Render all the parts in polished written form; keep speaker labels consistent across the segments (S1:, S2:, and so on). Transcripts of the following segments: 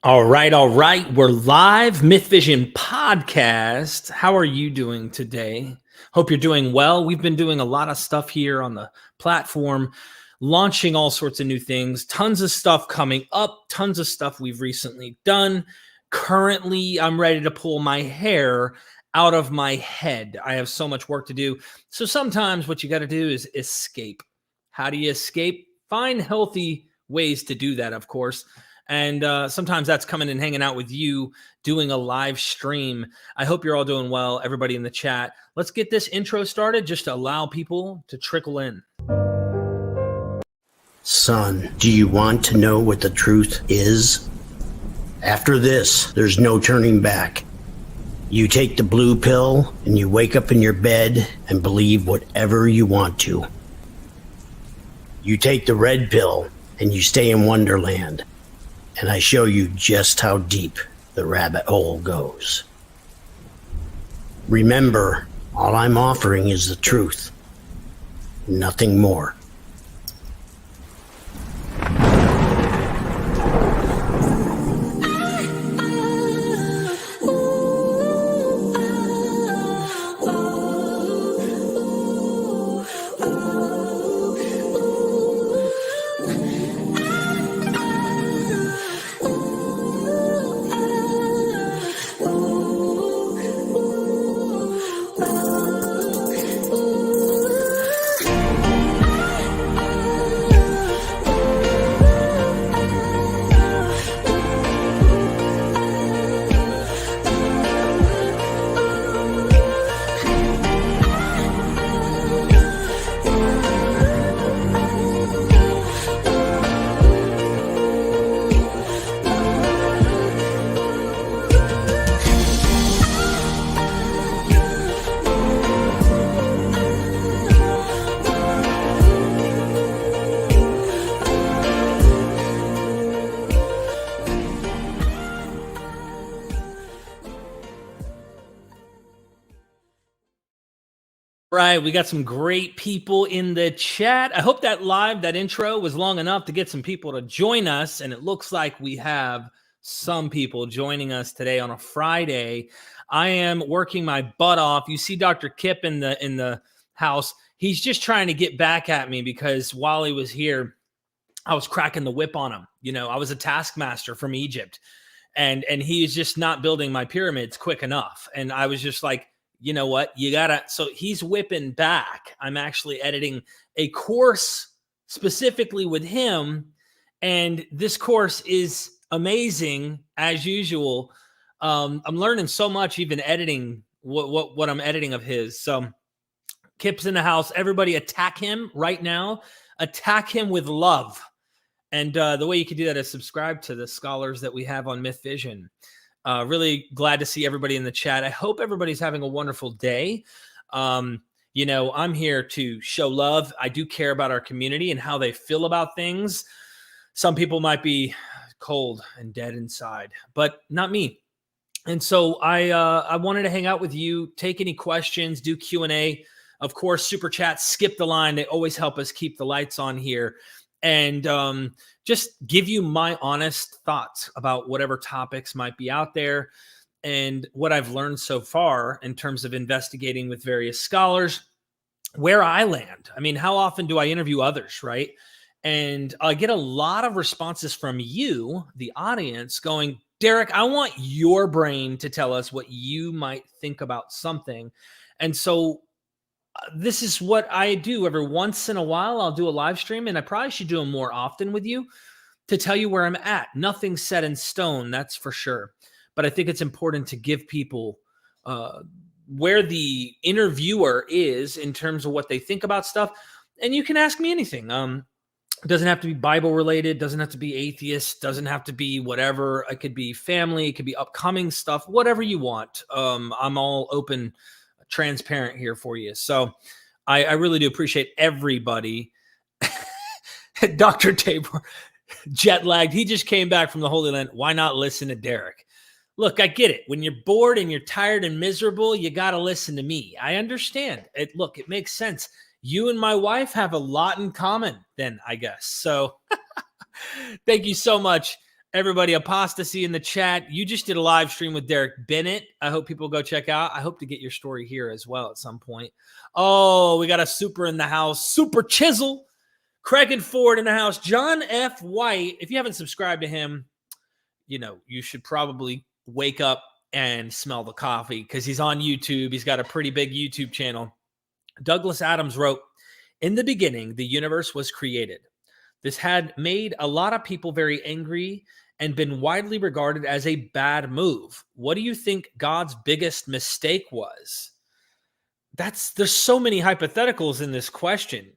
S1: All right, all right. We're live, MythVision podcast. How are you doing today? Hope you're doing well. We've been doing a lot of stuff here on the platform, launching all sorts of new things, tons of stuff coming up, tons of stuff we've recently done. Currently, I'm ready to pull my hair out of my head. I have so much work to do. So sometimes what you got to do is escape. How do you escape? Find healthy ways to do that, of course. And sometimes that's coming and hanging out with you, doing a live stream. I hope you're all doing well, everybody in the chat. Let's get this intro started just to allow people to trickle in.
S2: Son, do you want to know what the truth is? After this, there's no turning back. You take the blue pill and you wake up in your bed and believe whatever you want to. You take the red pill and you stay in Wonderland. And I show you just how deep the rabbit hole goes. Remember, all I'm offering is the truth. Nothing more.
S1: Right, we got some great people in the chat. I hope that intro was long enough to get some people to join us, and it looks like we have some people joining us today on a Friday. I am working my butt off. You see Dr. Kip in the house. He's just trying to get back at me because while he was here, I was cracking the whip on him. You know, I was a taskmaster from Egypt, and he's just not building my pyramids quick enough. And I was just like, you know what, you gotta, so he's whipping back. I'm actually editing a course specifically with him, and this course is amazing as usual. I'm learning so much even editing what I'm editing of his. So Kip's in the house. Everybody attack him right now. Attack him with love. And the way you can do that is subscribe to the scholars that we have on MythVision. Really glad to see everybody in the chat. I hope everybody's having a wonderful day. You know, I'm here to show love. I do care about our community and how they feel about things. Some people might be cold and dead inside, but not me. And so I wanted to hang out with you, take any questions, do Q&A. Of course, super chats, skip the line. They always help us keep the lights on here. And just give you my honest thoughts about whatever topics might be out there and what I've learned so far in terms of investigating with various scholars, where I land. I mean, how often do I interview others, right? And I get a lot of responses from you, the audience, going, Derek, I want your brain to tell us what you might think about something. And so this is what I do every once in a while. I'll do a live stream, and I probably should do them more often with you to tell you where I'm at. Nothing's set in stone, that's for sure. But I think it's important to give people where the interviewer is in terms of what they think about stuff. And you can ask me anything. It doesn't have to be Bible related, doesn't have to be atheist, doesn't have to be whatever. It could be family, it could be upcoming stuff, whatever you want. I'm all open, transparent here for you. So I really do appreciate everybody. Dr. Tabor, jet lagged. He just came back from the Holy Land. Why not listen to Derek? Look, I get it. When you're bored and you're tired and miserable, you got to listen to me. I understand it. Look, it makes sense. You and my wife have a lot in common then, I guess. So thank you so much. Everybody, apostasy in the chat. You just did a live stream with Derek Bennett. I hope people go check out. I hope to get your story here as well at some point. Oh, we got a super in the house. Super Chisel. Craig and Ford in the house. John F. White. If you haven't subscribed to him, you know, you should probably wake up and smell the coffee because he's on YouTube. He's got a pretty big YouTube channel. Douglas Adams wrote, "In the beginning, the universe was created. This had made a lot of people very angry and been widely regarded as a bad move. What do you think God's biggest mistake was?" There's so many hypotheticals in this question.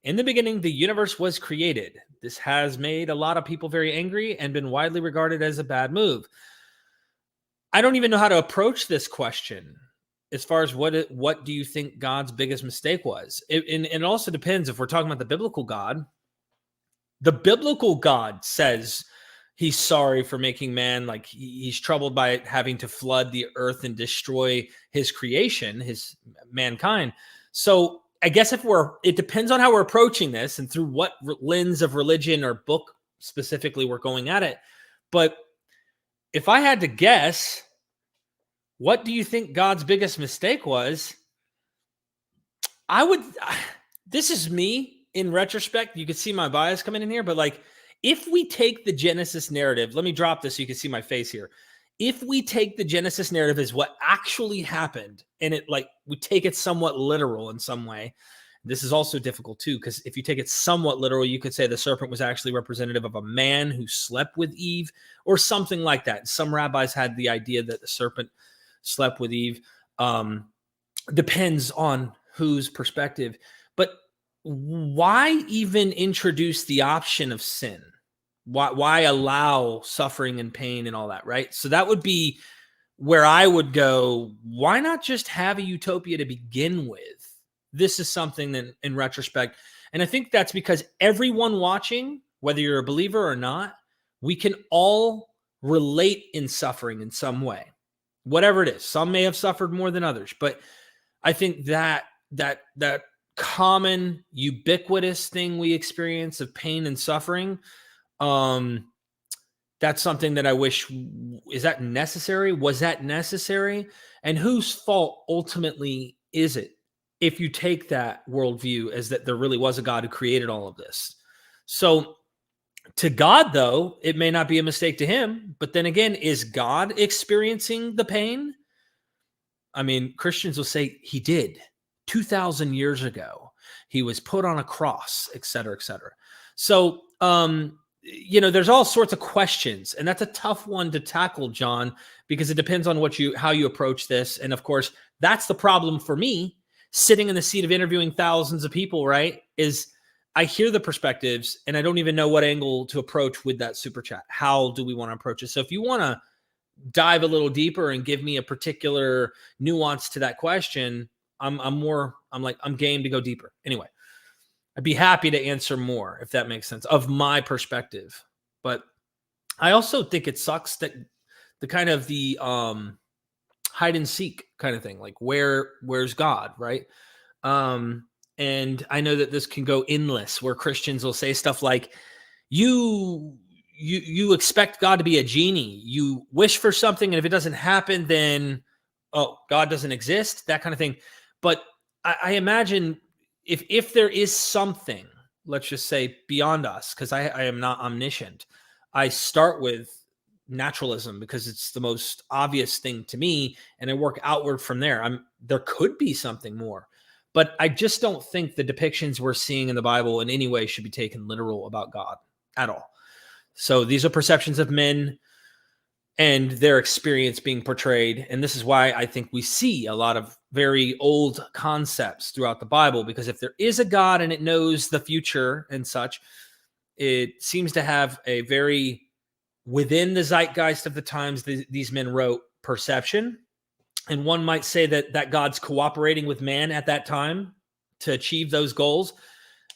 S1: In the beginning, the universe was created. This has made a lot of people very angry and been widely regarded as a bad move. I don't even know how to approach this question as far as what do you think God's biggest mistake was? It also depends if we're talking about the biblical God. The biblical God says he's sorry for making man, like he's troubled by having to flood the earth and destroy his creation, his mankind. So I guess it depends on how we're approaching this and through what lens of religion or book specifically we're going at it. But if I had to guess, what do you think God's biggest mistake was? This is me. In retrospect, you can see my bias coming in here, but like if we take the Genesis narrative, let me drop this so you can see my face here. If we take the Genesis narrative as what actually happened and we take it somewhat literal in some way, this is also difficult too, because if you take it somewhat literal, you could say the serpent was actually representative of a man who slept with Eve or something like that. Some rabbis had the idea that the serpent slept with Eve. Depends on whose perspective, but why even introduce the option of sin? Why allow suffering and pain and all that, right? So that would be where I would go, why not just have a utopia to begin with? This is something that in retrospect, and I think that's because everyone watching, whether you're a believer or not, we can all relate in suffering in some way, whatever it is. Some may have suffered more than others, but I think that common ubiquitous thing we experience of pain and suffering, that's something that I wish, is that necessary? Was that necessary? And whose fault ultimately is it if you take that worldview as that there really was a God who created all of this? So to God, though, it may not be a mistake to him, but then again, is God experiencing the pain? I mean, Christians will say he did. 2,000 years ago, he was put on a cross, et cetera, et cetera. So, there's all sorts of questions, and that's a tough one to tackle, John, because it depends on how you approach this. And of course, that's the problem for me, sitting in the seat of interviewing thousands of people, right? Is I hear the perspectives, and I don't even know what angle to approach with that super chat. How do we want to approach it? So if you want to dive a little deeper and give me a particular nuance to that question, I'm game to go deeper. Anyway, I'd be happy to answer more if that makes sense of my perspective. But I also think it sucks that the kind of the hide and seek kind of thing, like where's God, right? And I know that this can go endless, where Christians will say stuff like, you expect God to be a genie. You wish for something, and if it doesn't happen, then God doesn't exist. That kind of thing. But I imagine if there is something, let's just say beyond us, because I am not omniscient, I start with naturalism because it's the most obvious thing to me, and I work outward from there. There could be something more, but I just don't think the depictions we're seeing in the Bible in any way should be taken literal about God at all. So these are perceptions of men and their experience being portrayed. And this is why I think we see a lot of very old concepts throughout the Bible, because if there is a God and it knows the future and such, it seems to have a very within the zeitgeist of the times these men wrote perception. And one might say that God's cooperating with man at that time to achieve those goals.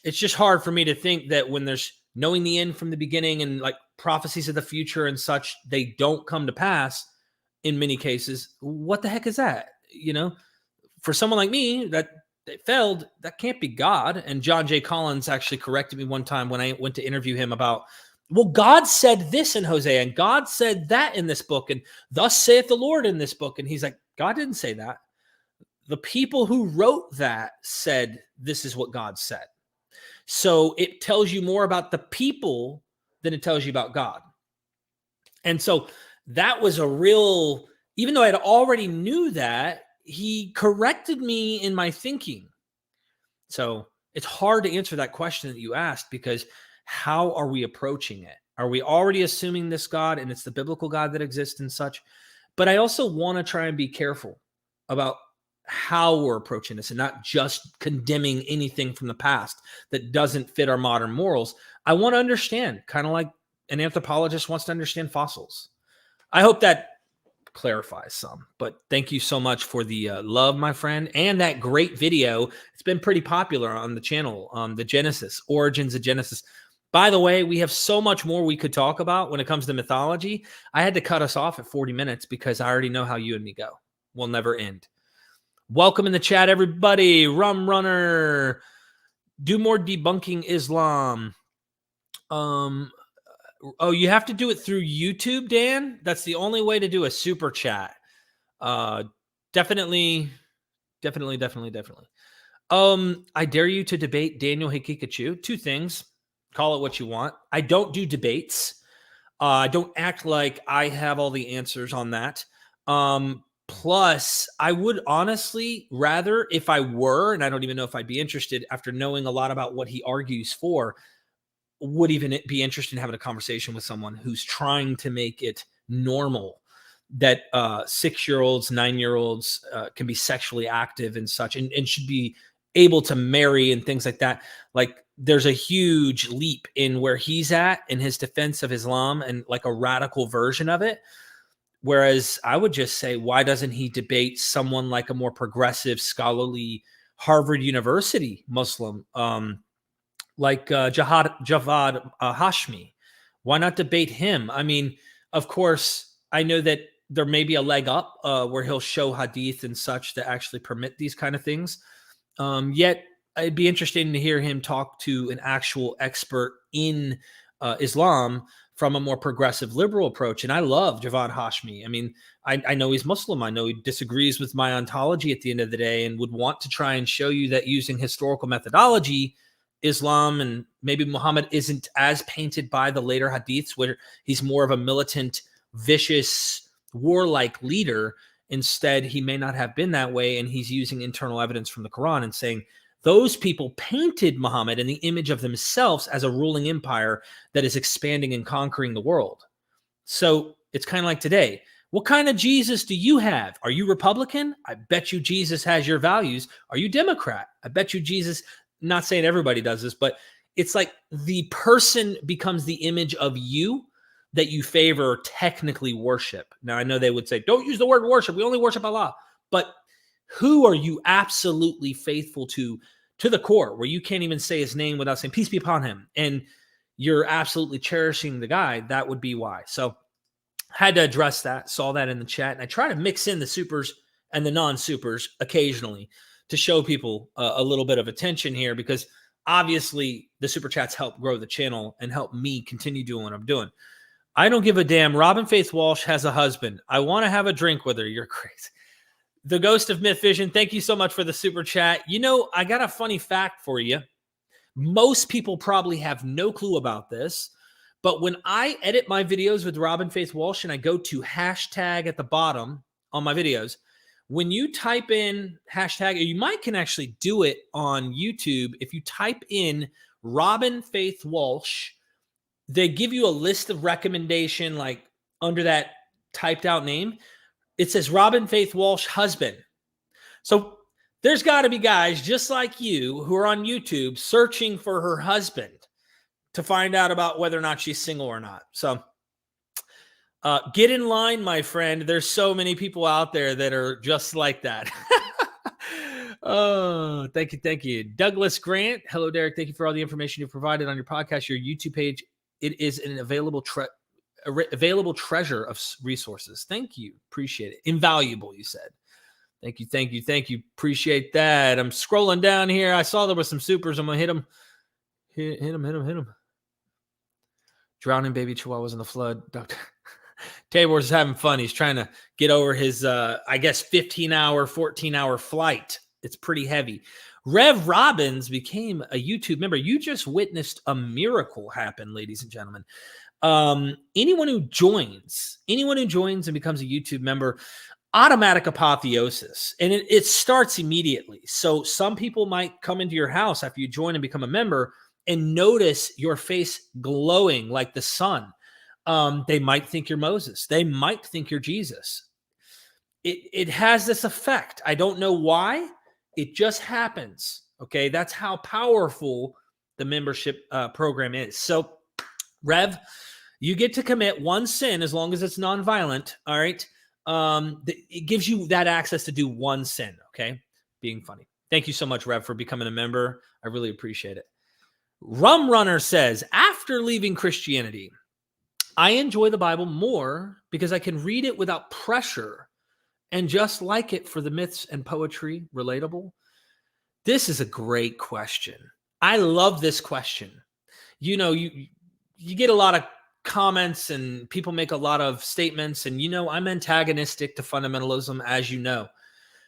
S1: It's just hard for me to think that when there's knowing the end from the beginning and like prophecies of the future and such, they don't come to pass in many cases. What the heck is that? For someone like me that failed, that can't be God. And John J. Collins actually corrected me one time when I went to interview him about well, God said this in Hosea, and God said that in this book, and thus saith the Lord in this book. And he's like, God didn't say that. The people who wrote that said, this is what God said. So it tells you more about the people than it tells you about God. And so that was a real, even though I already knew that, he corrected me in my thinking. So it's hard to answer that question that you asked, because how are we approaching it? Are we already assuming this God and it's the biblical God that exists and such? But I also want to try and be careful about how we're approaching this and not just condemning anything from the past that doesn't fit our modern morals. I want to understand, kind of like an anthropologist wants to understand fossils. I hope that clarifies some, but thank you so much for the love, my friend, and that great video. It's been pretty popular on the channel, the Genesis, Origins of Genesis. By the way, we have so much more we could talk about when it comes to mythology. I had to cut us off at 40 minutes because I already know how you and me go. We'll never end. Welcome in the chat, everybody. Rum Runner. Do more debunking Islam. Oh, you have to do it through YouTube, Dan? That's the only way to do a super chat. Definitely. I dare you to debate Daniel Hikikachu. Two things. Call it what you want. I don't do debates. I don't act like I have all the answers on that. Plus, I would honestly rather, if I were, and I don't even know if I'd be interested after knowing a lot about what he argues for, would even be interested in having a conversation with someone who's trying to make it normal that 6-year-olds, 9-year-olds can be sexually active and such, and should be able to marry and things like that. Like, there's a huge leap in where he's at in his defense of Islam and like a radical version of it. Whereas I would just say, why doesn't he debate someone like a more progressive, scholarly Harvard University Muslim, like Javad Hashmi? Why not debate him? I mean, of course, I know that there may be a leg up where he'll show hadith and such that actually permit these kind of things. Yet it'd be interesting to hear him talk to an actual expert in Islam from a more progressive liberal approach. And I love Javad Hashmi. I mean, I know he's Muslim. I know he disagrees with my ontology at the end of the day and would want to try and show you that using historical methodology, Islam and maybe Muhammad isn't as painted by the later hadiths, where he's more of a militant, vicious, warlike leader. Instead, he may not have been that way, and he's using internal evidence from the Quran and saying those people painted Muhammad in the image of themselves as a ruling empire that is expanding and conquering the world. So it's kind of like today. What kind of Jesus do you have? Are you Republican? I bet you Jesus has your values. Are you Democrat? I bet you Jesus, not saying everybody does this, but it's like the person becomes the image of you that you favor, technically worship. Now, I know they would say, don't use the word worship. We only worship Allah. But who are you absolutely faithful to the core, where you can't even say his name without saying peace be upon him, and you're absolutely cherishing the guy? That would be why. So had to address that, saw that in the chat, and I try to mix in the supers and the non-supers occasionally to show people a little bit of attention here, because obviously the super chats help grow the channel and help me continue doing what I'm doing. I don't give a damn. Robin Faith Walsh has a husband. I want to have a drink with her. You're crazy. The Ghost of MythVision, thank you so much for the super chat. You know, I got a funny fact for you. Most people probably have no clue about this, but when I edit my videos with Robin Faith Walsh and I go to hashtag at the bottom on my videos, when you type in hashtag, or you can actually do it on YouTube. If you type in Robin Faith Walsh, they give you a list of recommendation, like under that typed out name. It says Robin Faith Walsh husband. So there's got to be guys just like you who are on YouTube searching for her husband to find out about whether or not she's single or not. So get in line, my friend. There's so many people out there that are just like that. Oh, thank you. Thank you. Douglas Grant. Hello, Derek. Thank you for all the information you've provided on your podcast, your YouTube page. It is an available treasure of resources. Thank you. Appreciate it. Invaluable, you said. Thank you. Thank you. Thank you. Appreciate that. I'm scrolling down here. I saw there was some supers. I'm going to hit them. Hit them. Drowning baby chihuahuas in the flood. Dr. Tabor's having fun. He's trying to get over his, I guess, 15-hour, 14-hour flight. It's pretty heavy. Rev Robbins became a YouTube member. You just witnessed a miracle happen, ladies and gentlemen. Anyone who joins and becomes a YouTube member, automatic apotheosis, and it starts immediately. So some people might come into your house after you join and become a member and notice your face glowing like the sun. They might think you're Moses. They might think you're Jesus. It has this effect. I don't know why. It just happens. Okay, that's how powerful the membership program is. So, Rev, you get to commit one sin as long as it's nonviolent. All right. It gives you that access to do one sin. Okay, being funny. Thank you so much, Rev, for becoming a member. I really appreciate it. Rum Runner says, after leaving Christianity, I enjoy the Bible more because I can read it without pressure and just like it for the myths and poetry. Relatable. This is a great question. I love this question. You know, you get a lot of comments and people make a lot of statements, and I'm antagonistic to fundamentalism, as you know.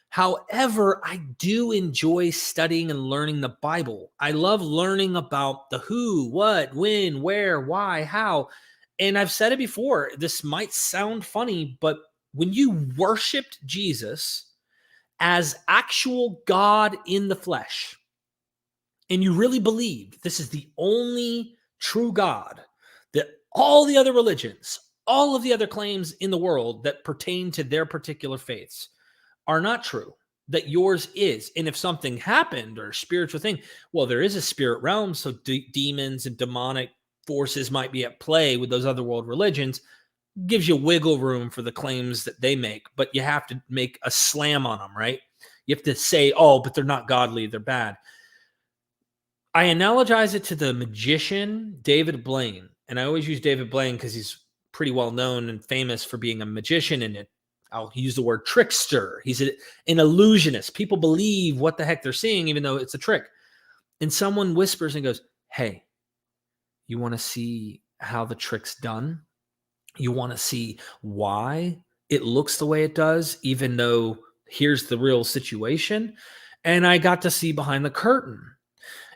S1: However, I do enjoy studying and learning the Bible. I love learning about the who, what, when, where, why, how. And I've said it before, this might sound funny, but when you worshiped Jesus as actual God in the flesh, and you really believed this is the only true God, that all the other religions, all of the other claims in the world that pertain to their particular faiths are not true, that yours is. And if something happened or a spiritual thing, well, there is a spirit realm, so demons and demonic forces might be at play with those other world religions. Gives you wiggle room for the claims that they make, but you have to make a slam on them, right? You have to say, oh, but they're not godly, they're bad. I analogize it to the magician David Blaine, and I always use David Blaine because he's pretty well known and famous for being a magician, and I'll use the word trickster. He's an illusionist. People believe what the heck they're seeing, even though it's a trick. And someone whispers and goes, hey, you want to see how the trick's done? You want to see why it looks the way it does, even though here's the real situation? And I got to see behind the curtain.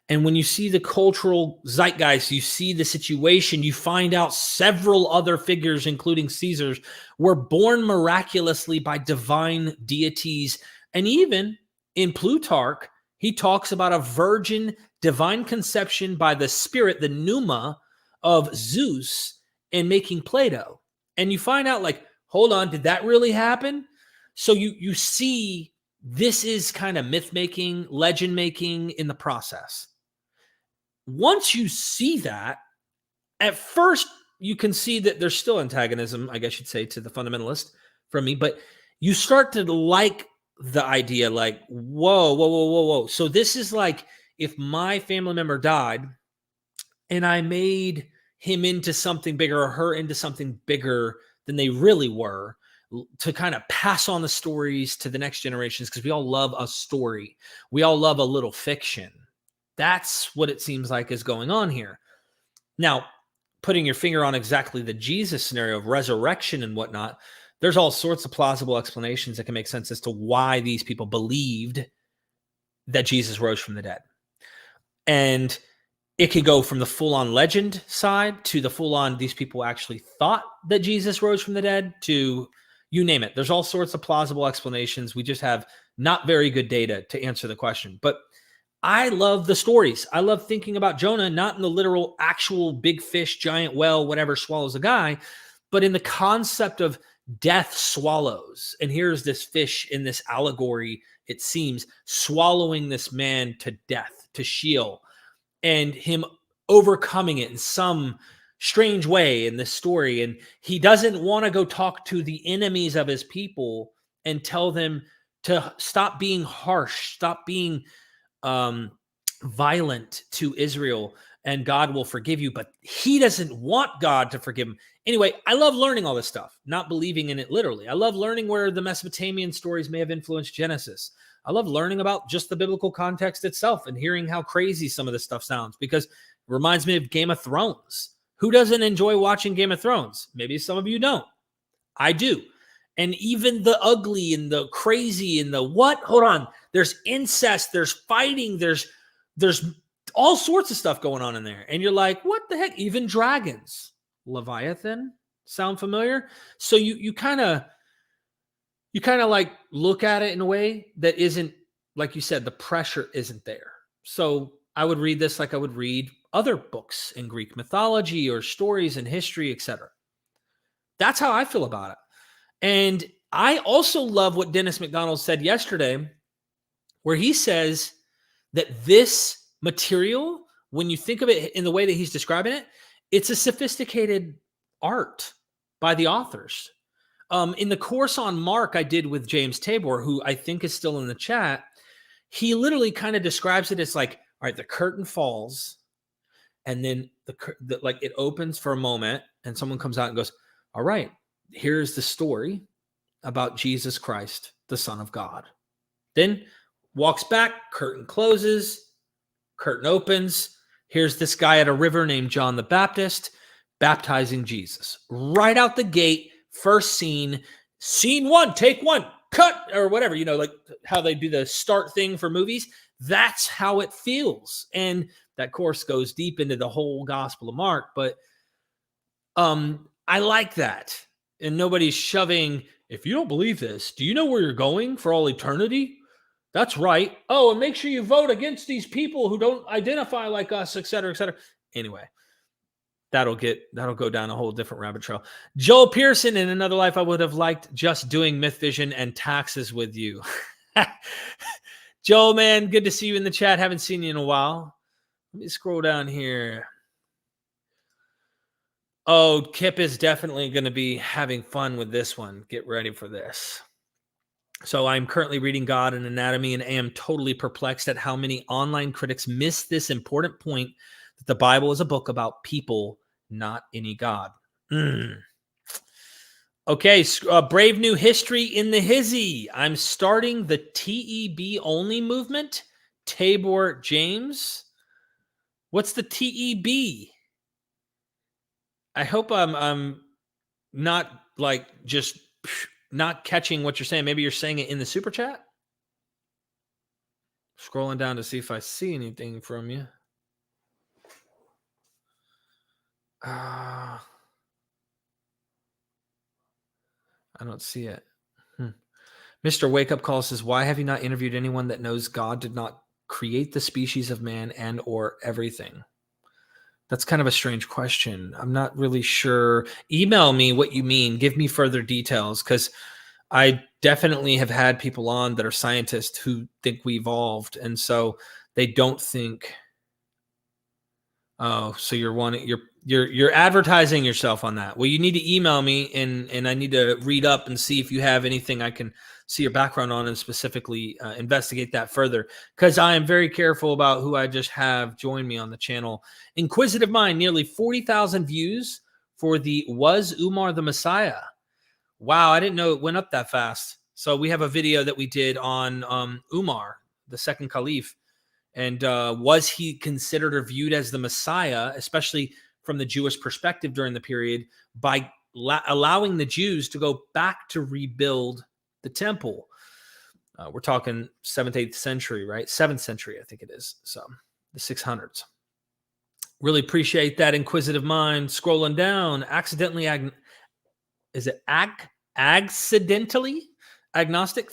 S1: And when you see the cultural zeitgeist, you see the situation, you find out several other figures, including Caesars, were born miraculously by divine deities. And even in Plutarch, he talks about a virgin divine conception by the spirit, the pneuma of Zeus, and making Plato. And you find out, like, hold on, did that really happen? So you see this is kind of myth making, legend making in the process. Once you see that, at first you can see that there's still antagonism, I guess you'd say, to the fundamentalist from me, but you start to like the idea, like, whoa. So this is like if my family member died and I made him into something bigger or her into something bigger than they really were, to kind of pass on the stories to the next generations, because we all love a story. We all love a little fiction. That's what it seems like is going on here. Now, putting your finger on exactly the Jesus scenario of resurrection and whatnot, there's all sorts of plausible explanations that can make sense as to why these people believed that Jesus rose from the dead. And it could go from the full-on legend side to the full-on these people actually thought that Jesus rose from the dead to you name it. There's all sorts of plausible explanations. We just have not very good data to answer the question. But I love the stories. I love thinking about Jonah, not in the literal, actual big fish, giant whale, whatever swallows a guy, but in the concept of death swallows. And here's this fish in this allegory, it seems, swallowing this man to death, to Sheol, and him overcoming it in some strange way in this story. And he doesn't want to go talk to the enemies of his people and tell them to stop being harsh, stop being violent to Israel, and God will forgive you. But he doesn't want God to forgive him. Anyway, I love learning all this stuff, not believing in it literally. I love learning where the Mesopotamian stories may have influenced Genesis. I love learning about just the biblical context itself and hearing how crazy some of this stuff sounds, because it reminds me of Game of Thrones. Who doesn't enjoy watching Game of Thrones? Maybe some of you don't. I do. And even the ugly and the crazy and the what? Hold on. There's incest, there's fighting, there's all sorts of stuff going on in there. And you're like, what the heck? Even dragons. Leviathan? Sound familiar? So you kind of like look at it in a way that isn't, like you said, the pressure isn't there. So I would read this like I would read other books in Greek mythology or stories in history, etc. That's how I feel about it. And I also love what Dennis McDonald said yesterday, where he says that this material, when you think of it in the way that he's describing it, it's a sophisticated art by the authors. In the course on Mark I did with James Tabor, who I think is still in the chat, he literally kind of describes it as like, all right, the curtain falls, and then like it opens for a moment, and someone comes out and goes, all right, here's the story about Jesus Christ, the Son of God. Then walks back, curtain closes, curtain opens. Here's this guy at a river named John the Baptist baptizing Jesus. Right out the gate, first scene, scene one, take one, cut, or whatever, like how they do the start thing for movies. That's how it feels. And that course goes deep into the whole Gospel of Mark, but I like that. And nobody's shoving, if you don't believe this, do you know where you're going for all eternity? That's right. Oh, and make sure you vote against these people who don't identify like us, et cetera, et cetera. Anyway, that'll go down a whole different rabbit trail. Joel Pearson, in another life, I would have liked just doing MythVision and taxes with you. Joel, man, good to see you in the chat. Haven't seen you in a while. Let me scroll down here. Oh, Kip is definitely going to be having fun with this one. Get ready for this. So I'm currently reading God and Anatomy and am totally perplexed at how many online critics miss this important point that the Bible is a book about people, not any God. Okay, Brave New History in the Hizzy. I'm starting the TEB only movement. Tabor James. What's the TEB? I hope I'm not like just not catching what you're saying. Maybe you're saying it in the super chat. Scrolling down to see if I see anything from you. I don't see it. Mr. Wake Up Call says, why have you not interviewed anyone that knows God did not create the species of man and or everything? That's kind of a strange question. I'm not really sure. Email me what you mean. Give me further details, because I definitely have had people on that are scientists who think we evolved, and so they don't think. Oh, so you're advertising yourself on that. Well, you need to email me, and I need to read up and see if you have anything I can see your background on and specifically investigate that further, because I am very careful about who I just have join me on the channel. Inquisitive Mind, nearly 40,000 views for the Was Umar the Messiah? Wow, I didn't know it went up that fast. So we have a video that we did on Umar, the second caliph, and was he considered or viewed as the Messiah, especially from the Jewish perspective during the period, by allowing the Jews to go back to rebuild the temple. We're talking 7th, 8th century, right? 7th century, I think it is. So the 600s. Really appreciate that, Inquisitive Mind. Scrolling down, accidentally agnostic?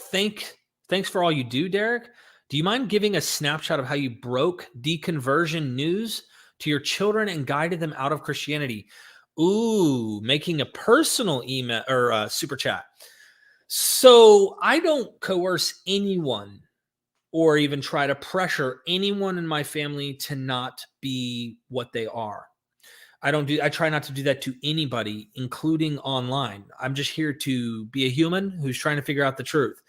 S1: Thanks for all you do, Derek. Do you mind giving a snapshot of how you broke deconversion news to your children and guided them out of Christianity? Ooh, making a personal email or super chat. So I don't coerce anyone or even try to pressure anyone in my family to not be what they are. I try not to do that to anybody, including online. I'm just here to be a human who's trying to figure out the truth.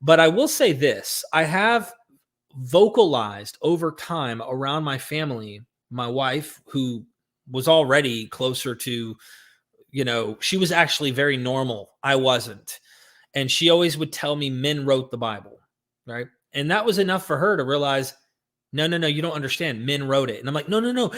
S1: But I will say this, I have vocalized over time around my family, my wife, who was already closer to, she was actually very normal. I wasn't. And she always would tell me men wrote the Bible, right? And that was enough for her to realize No, you don't understand. Men wrote it. And I'm like, no.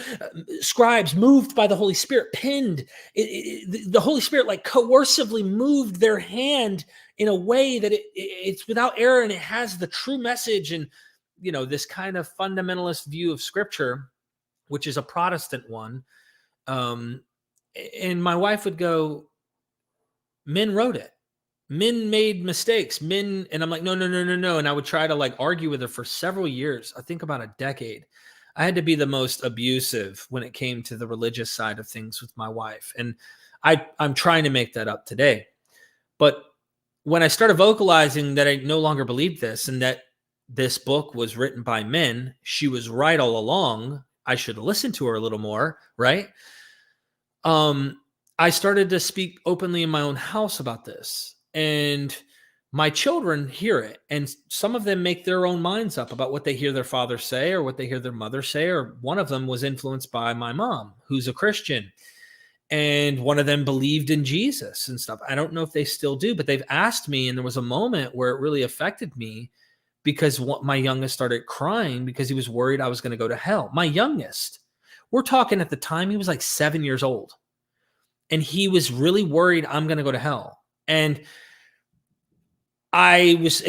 S1: Scribes moved by the Holy Spirit, pinned. The Holy Spirit like coercively moved their hand in a way that it's without error, and it has the true message. And, this kind of fundamentalist view of Scripture, which is a Protestant one. And my wife would go, men wrote it. Men made mistakes. And I'm like, no. And I would try to like argue with her for several years. I think about a decade. I had to be the most abusive when it came to the religious side of things with my wife. And I'm trying to make that up today. But when I started vocalizing that I no longer believed this and that this book was written by men, she was right all along. I should listen to her a little more, right? I started to speak openly in my own house about this. And my children hear it, and some of them make their own minds up about what they hear their father say or what they hear their mother say. Or one of them was influenced by my mom, who's a Christian, and one of them believed in Jesus and stuff. I don't know if they still do, but they've asked me, and there was a moment where it really affected me because my youngest started crying because he was worried I was going to go to hell. My youngest, we're talking at the time, he was like 7 years old, and he was really worried I'm going to go to hell. And I was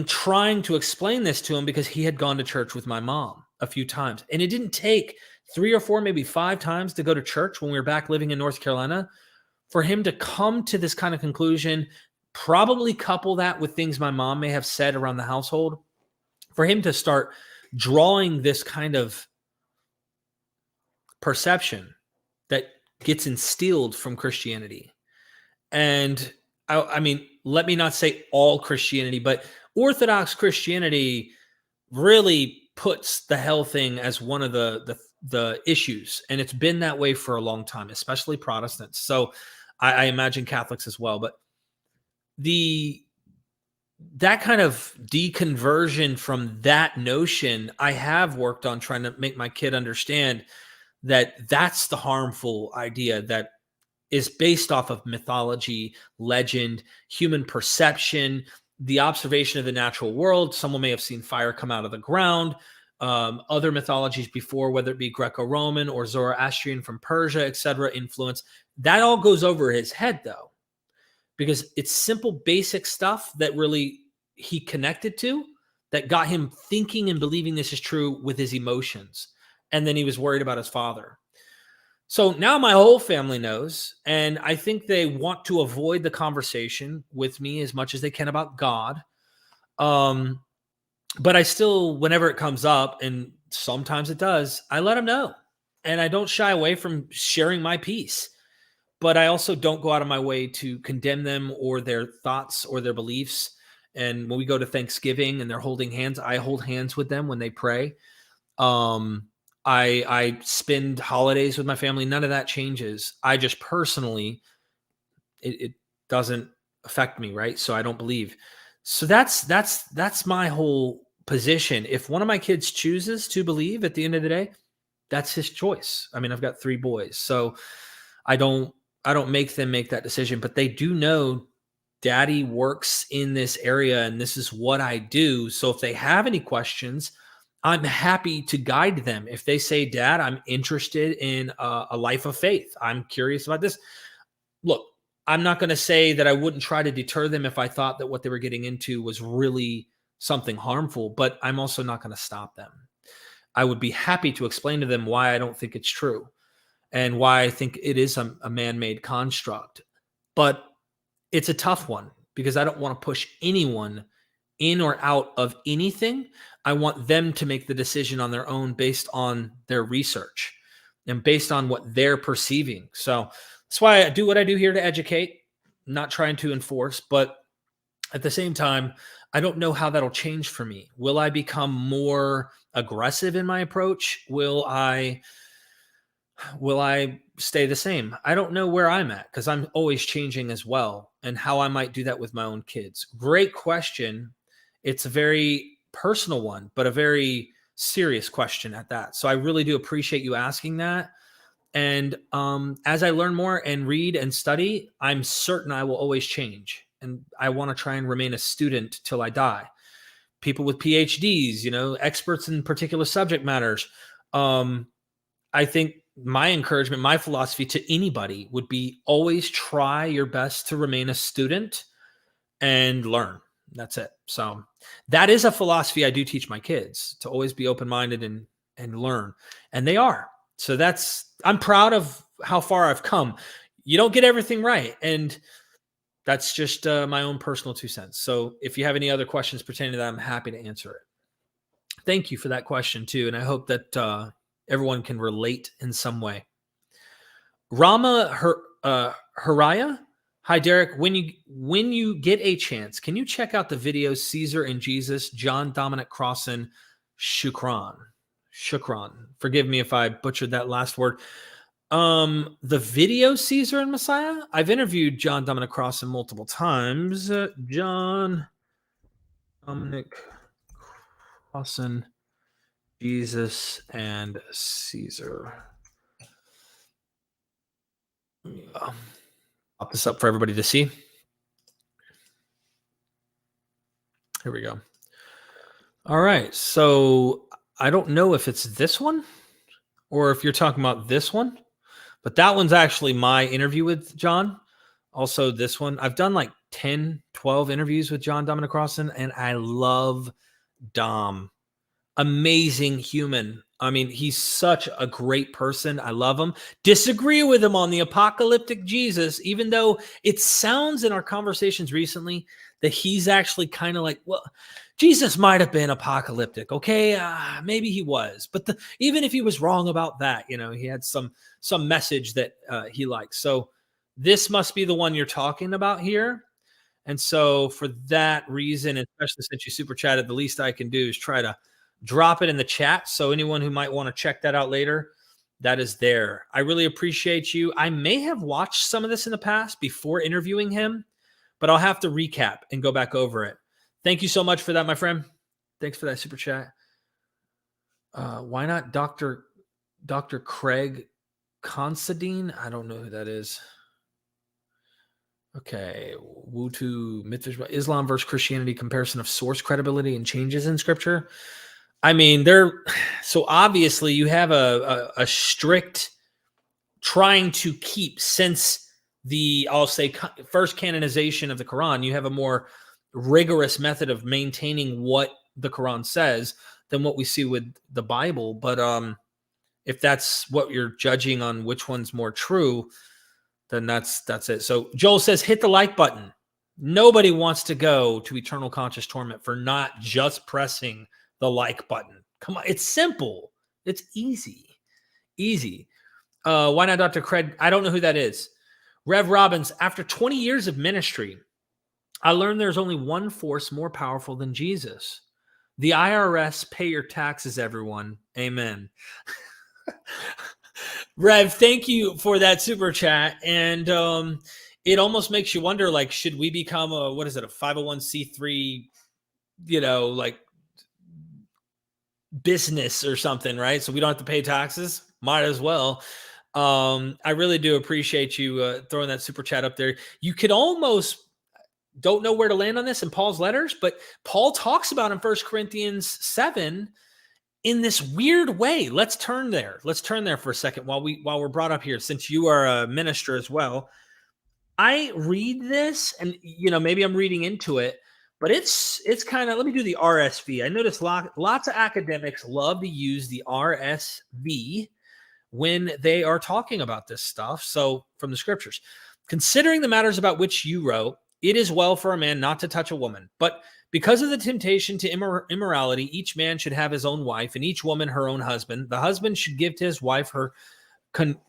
S1: trying to explain this to him because he had gone to church with my mom a few times. And it didn't take 3 or 4, maybe 5 times to go to church when we were back living in North Carolina for him to come to this kind of conclusion, probably couple that with things my mom may have said around the household, for him to start drawing this kind of perception that gets instilled from Christianity. And I mean, let me not say all Christianity, but Orthodox Christianity really puts the hell thing as one of the issues. And it's been that way for a long time, especially Protestants. So I imagine Catholics as well. But that kind of deconversion from that notion, I have worked on trying to make my kid understand that that's the harmful idea that is based off of mythology, legend, human perception, the observation of the natural world. Someone may have seen fire come out of the ground. Other mythologies before, whether it be Greco-Roman or Zoroastrian from Persia, etc., influence. That all goes over his head, though, because it's simple, basic stuff that really he connected to that got him thinking and believing this is true with his emotions. And then he was worried about his father. So now my whole family knows, and I think they want to avoid the conversation with me as much as they can about God. But I still, whenever it comes up, and sometimes it does, I let them know. And I don't shy away from sharing my piece. But I also don't go out of my way to condemn them or their thoughts or their beliefs. And when we go to Thanksgiving and they're holding hands, I hold hands with them when they pray. I spend holidays with my family. None of that changes. I just personally, it doesn't affect me, right? So I don't believe. So that's my whole position. If one of my kids chooses to believe at the end of the day, that's his choice. I mean, I've got 3 boys, so I don't make them make that decision, but they do know Daddy works in this area and this is what I do. So if they have any questions, I'm happy to guide them. If they say, Dad, I'm interested in a life of faith, I'm curious about this. Look, I'm not going to say that I wouldn't try to deter them if I thought that what they were getting into was really something harmful, but I'm also not going to stop them. I would be happy to explain to them why I don't think it's true and why I think it is a man-made construct. But it's a tough one because I don't want to push anyone in or out of anything. I want them to make the decision on their own based on their research and based on what they're perceiving. So that's why I do what I do here to educate, not trying to enforce, but at the same time, I don't know how that'll change for me. Will I become more aggressive in my approach? Will I stay the same? I don't know where I'm at because I'm always changing as well, and how I might do that with my own kids. Great question. It's a very personal one, but a very serious question at that. So I really do appreciate you asking that. And as I learn more and read and study, I'm certain I will always change. And I want to try and remain a student till I die. people with PhDs, experts in particular subject matters. I think my encouragement, my philosophy to anybody would be always try your best to remain a student and learn. That's it. So that is a philosophy I do teach my kids, to always be open-minded and learn. And they are. So I'm proud of how far I've come. You don't get everything right. And that's just my own personal 2 cents. So if you have any other questions pertaining to that, I'm happy to answer it. Thank you for that question too. And I hope that everyone can relate in some way. Rama Haraya. Hi, Derek. When you get a chance, can you check out the video Caesar and Jesus, John Dominic Crossan, Shukran? Forgive me if I butchered that last word. The video Caesar and Messiah. I've interviewed John Dominic Crossan multiple times. John Dominic Crossan, Jesus and Caesar. Pop this up for everybody to see. Here we go. All right. So I don't know if it's this one or if you're talking about this one, but that one's actually my interview with John. Also this one. I've done like 10, 12 interviews with John Dominic Crossan, and I love Dom. Amazing human. I mean, he's such a great person. I love him. Disagree with him on the apocalyptic Jesus, even though it sounds in our conversations recently that he's actually kind of like, well, Jesus might have been apocalyptic. Okay. Maybe he was, but even if he was wrong about that, he had some message that he likes. So this must be the one you're talking about here. And so for that reason, especially since you super chatted, the least I can do is try to drop it in the chat. So anyone who might want to check that out later, that is there. I really appreciate you. I may have watched some of this in the past before interviewing him, but I'll have to recap and go back over it. Thank you so much for that, my friend. Thanks for that super chat. Why not Dr. Craig Considine? I don't know who that is. Okay. Wutu, MythVision, Islam versus Christianity, comparison of source credibility and changes in scripture. I mean, so obviously you have a strict trying to keep, since I'll say first canonization of the Quran, you have a more rigorous method of maintaining what the Quran says than what we see with the Bible. But if that's what you're judging on which one's more true, then that's it. So Joel says, hit the like button. Nobody wants to go to eternal conscious torment for not just pressing the like button. Come on. It's simple. It's easy. Why not Dr. Craig? I don't know who that is. Rev Robbins, after 20 years of ministry, I learned there's only one force more powerful than Jesus. The IRS. Pay your taxes, everyone. Amen. Rev, thank you for that super chat. And it almost makes you wonder, like, should we become a 501c3, like business or something, right? So we don't have to pay taxes. Might as well. I really do appreciate you throwing that super chat up there. You could almost don't know where to land on this in Paul's letters, but Paul talks about in 1 Corinthians 7 in this weird way. Let's turn there for a second while we're brought up here, since you are a minister as well. I read this and, maybe I'm reading into it, but it's kind of, let me do the RSV. I notice lots of academics love to use the RSV when they are talking about this stuff. So from the scriptures, considering the matters about which you wrote, it is well for a man not to touch a woman, but because of the temptation to immorality, each man should have his own wife and each woman her own husband. The husband should give to his wife her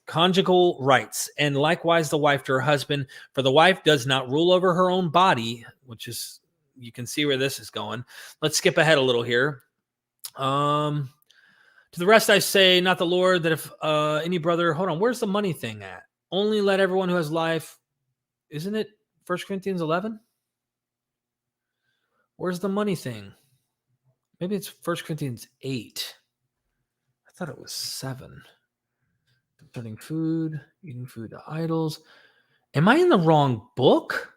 S1: conjugal rights, and likewise the wife to her husband, for the wife does not rule over her own body, which is, you can see where this is going. Let's skip ahead a little here. To the rest I say, not the Lord, that if any brother, hold on, where's the money thing at? Only let everyone who has life, isn't it 1 Corinthians 11? Where's the money thing? Maybe it's 1 Corinthians 8. I thought it was 7. Concerning food, eating food to idols. Am I in the wrong book?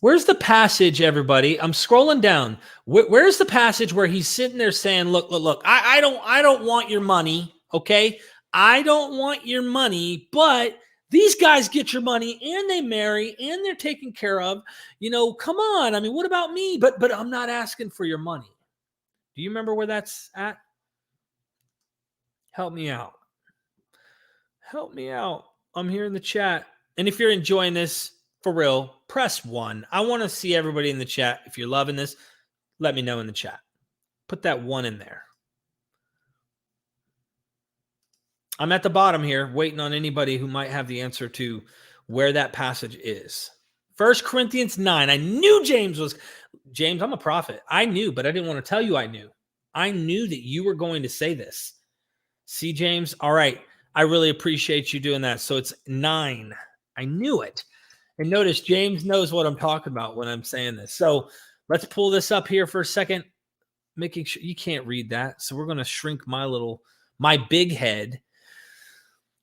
S1: Where's the passage, everybody? I'm scrolling down. Where's the passage where he's sitting there saying, look, I don't want your money, okay? I don't want your money, but these guys get your money and they marry and they're taken care of. Come on. I mean, what about me? But I'm not asking for your money. Do you remember where that's at? Help me out. Help me out. I'm here in the chat. And if you're enjoying this, for real, press 1. I want to see everybody in the chat. If you're loving this, let me know in the chat. Put that 1 in there. I'm at the bottom here, waiting on anybody who might have the answer to where that passage is. 1 Corinthians 9. I knew James, I'm a prophet. I knew, but I didn't want to tell you I knew. I knew that you were going to say this. See, James? All right. I really appreciate you doing that. So it's 9. I knew it. And notice James knows what I'm talking about when I'm saying this. So let's pull this up here for a second, making sure you can't read that. So we're going to shrink my big head.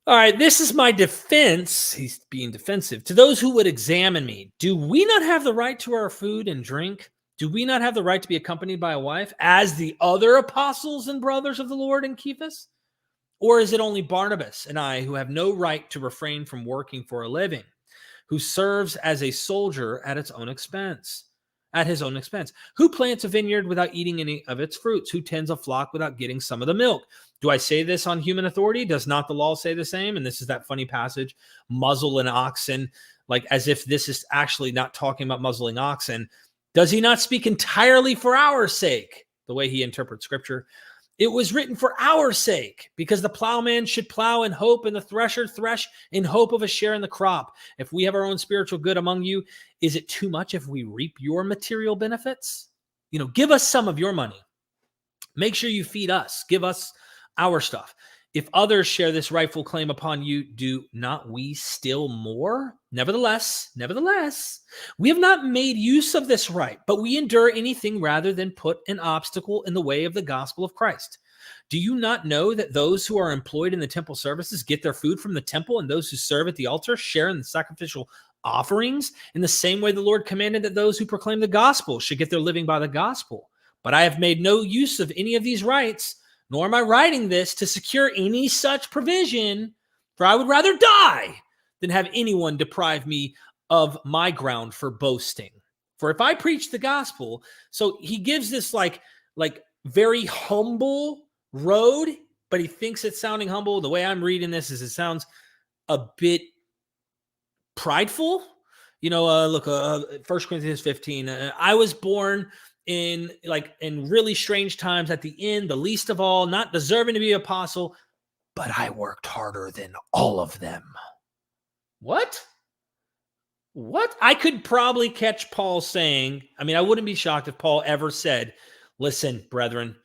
S1: All right, this is my defense. He's being defensive. To those who would examine me, do we not have the right to our food and drink? Do we not have the right to be accompanied by a wife as the other apostles and brothers of the Lord and Cephas? Or is it only Barnabas and I who have no right to refrain from working for a living, who serves as a soldier at his own expense? Who plants a vineyard without eating any of its fruits? Who tends a flock without getting some of the milk? Do I say this on human authority? Does not the law say the same? And this is that funny passage, muzzle an oxen, like as if this is actually not talking about muzzling oxen. Does he not speak entirely for our sake? The way he interprets scripture. It was written for our sake, because the plowman should plow in hope and the thresher thresh in hope of a share in the crop. If we have our own spiritual good among you, is it too much if we reap your material benefits? Give us some of your money. Make sure you feed us. Give us our stuff. If others share this rightful claim upon you, do not we still more? Nevertheless, we have not made use of this right, but we endure anything rather than put an obstacle in the way of the gospel of Christ. Do you not know that those who are employed in the temple services get their food from the temple, and those who serve at the altar share in the sacrificial offerings? In the same way, the Lord commanded that those who proclaim the gospel should get their living by the gospel. But I have made no use of any of these rights, nor am I writing this to secure any such provision, for I would rather die than have anyone deprive me of my ground for boasting. For if I preach the gospel, so he gives this like very humble road, but he thinks it's sounding humble. The way I'm reading this is it sounds a bit prideful. 1 Corinthians 15, I was born in really strange times at the end, the least of all, not deserving to be an apostle, but I worked harder than all of them. What? I could probably catch Paul saying, I wouldn't be shocked if Paul ever said, listen, brethren,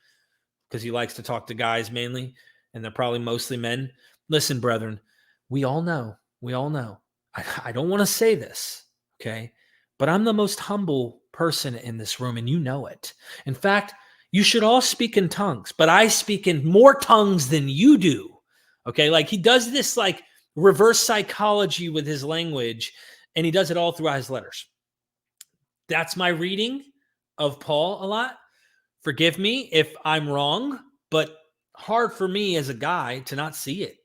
S1: because he likes to talk to guys mainly, and they're probably mostly men. Listen, brethren, we all know. I don't want to say this, okay? But I'm the most humble person in this room, and you know it. In fact, you should all speak in tongues, but I speak in more tongues than you do. Okay, he does this reverse psychology with his language, and he does it all throughout his letters. That's my reading of Paul a lot. Forgive me if I'm wrong, but hard for me as a guy to not see it.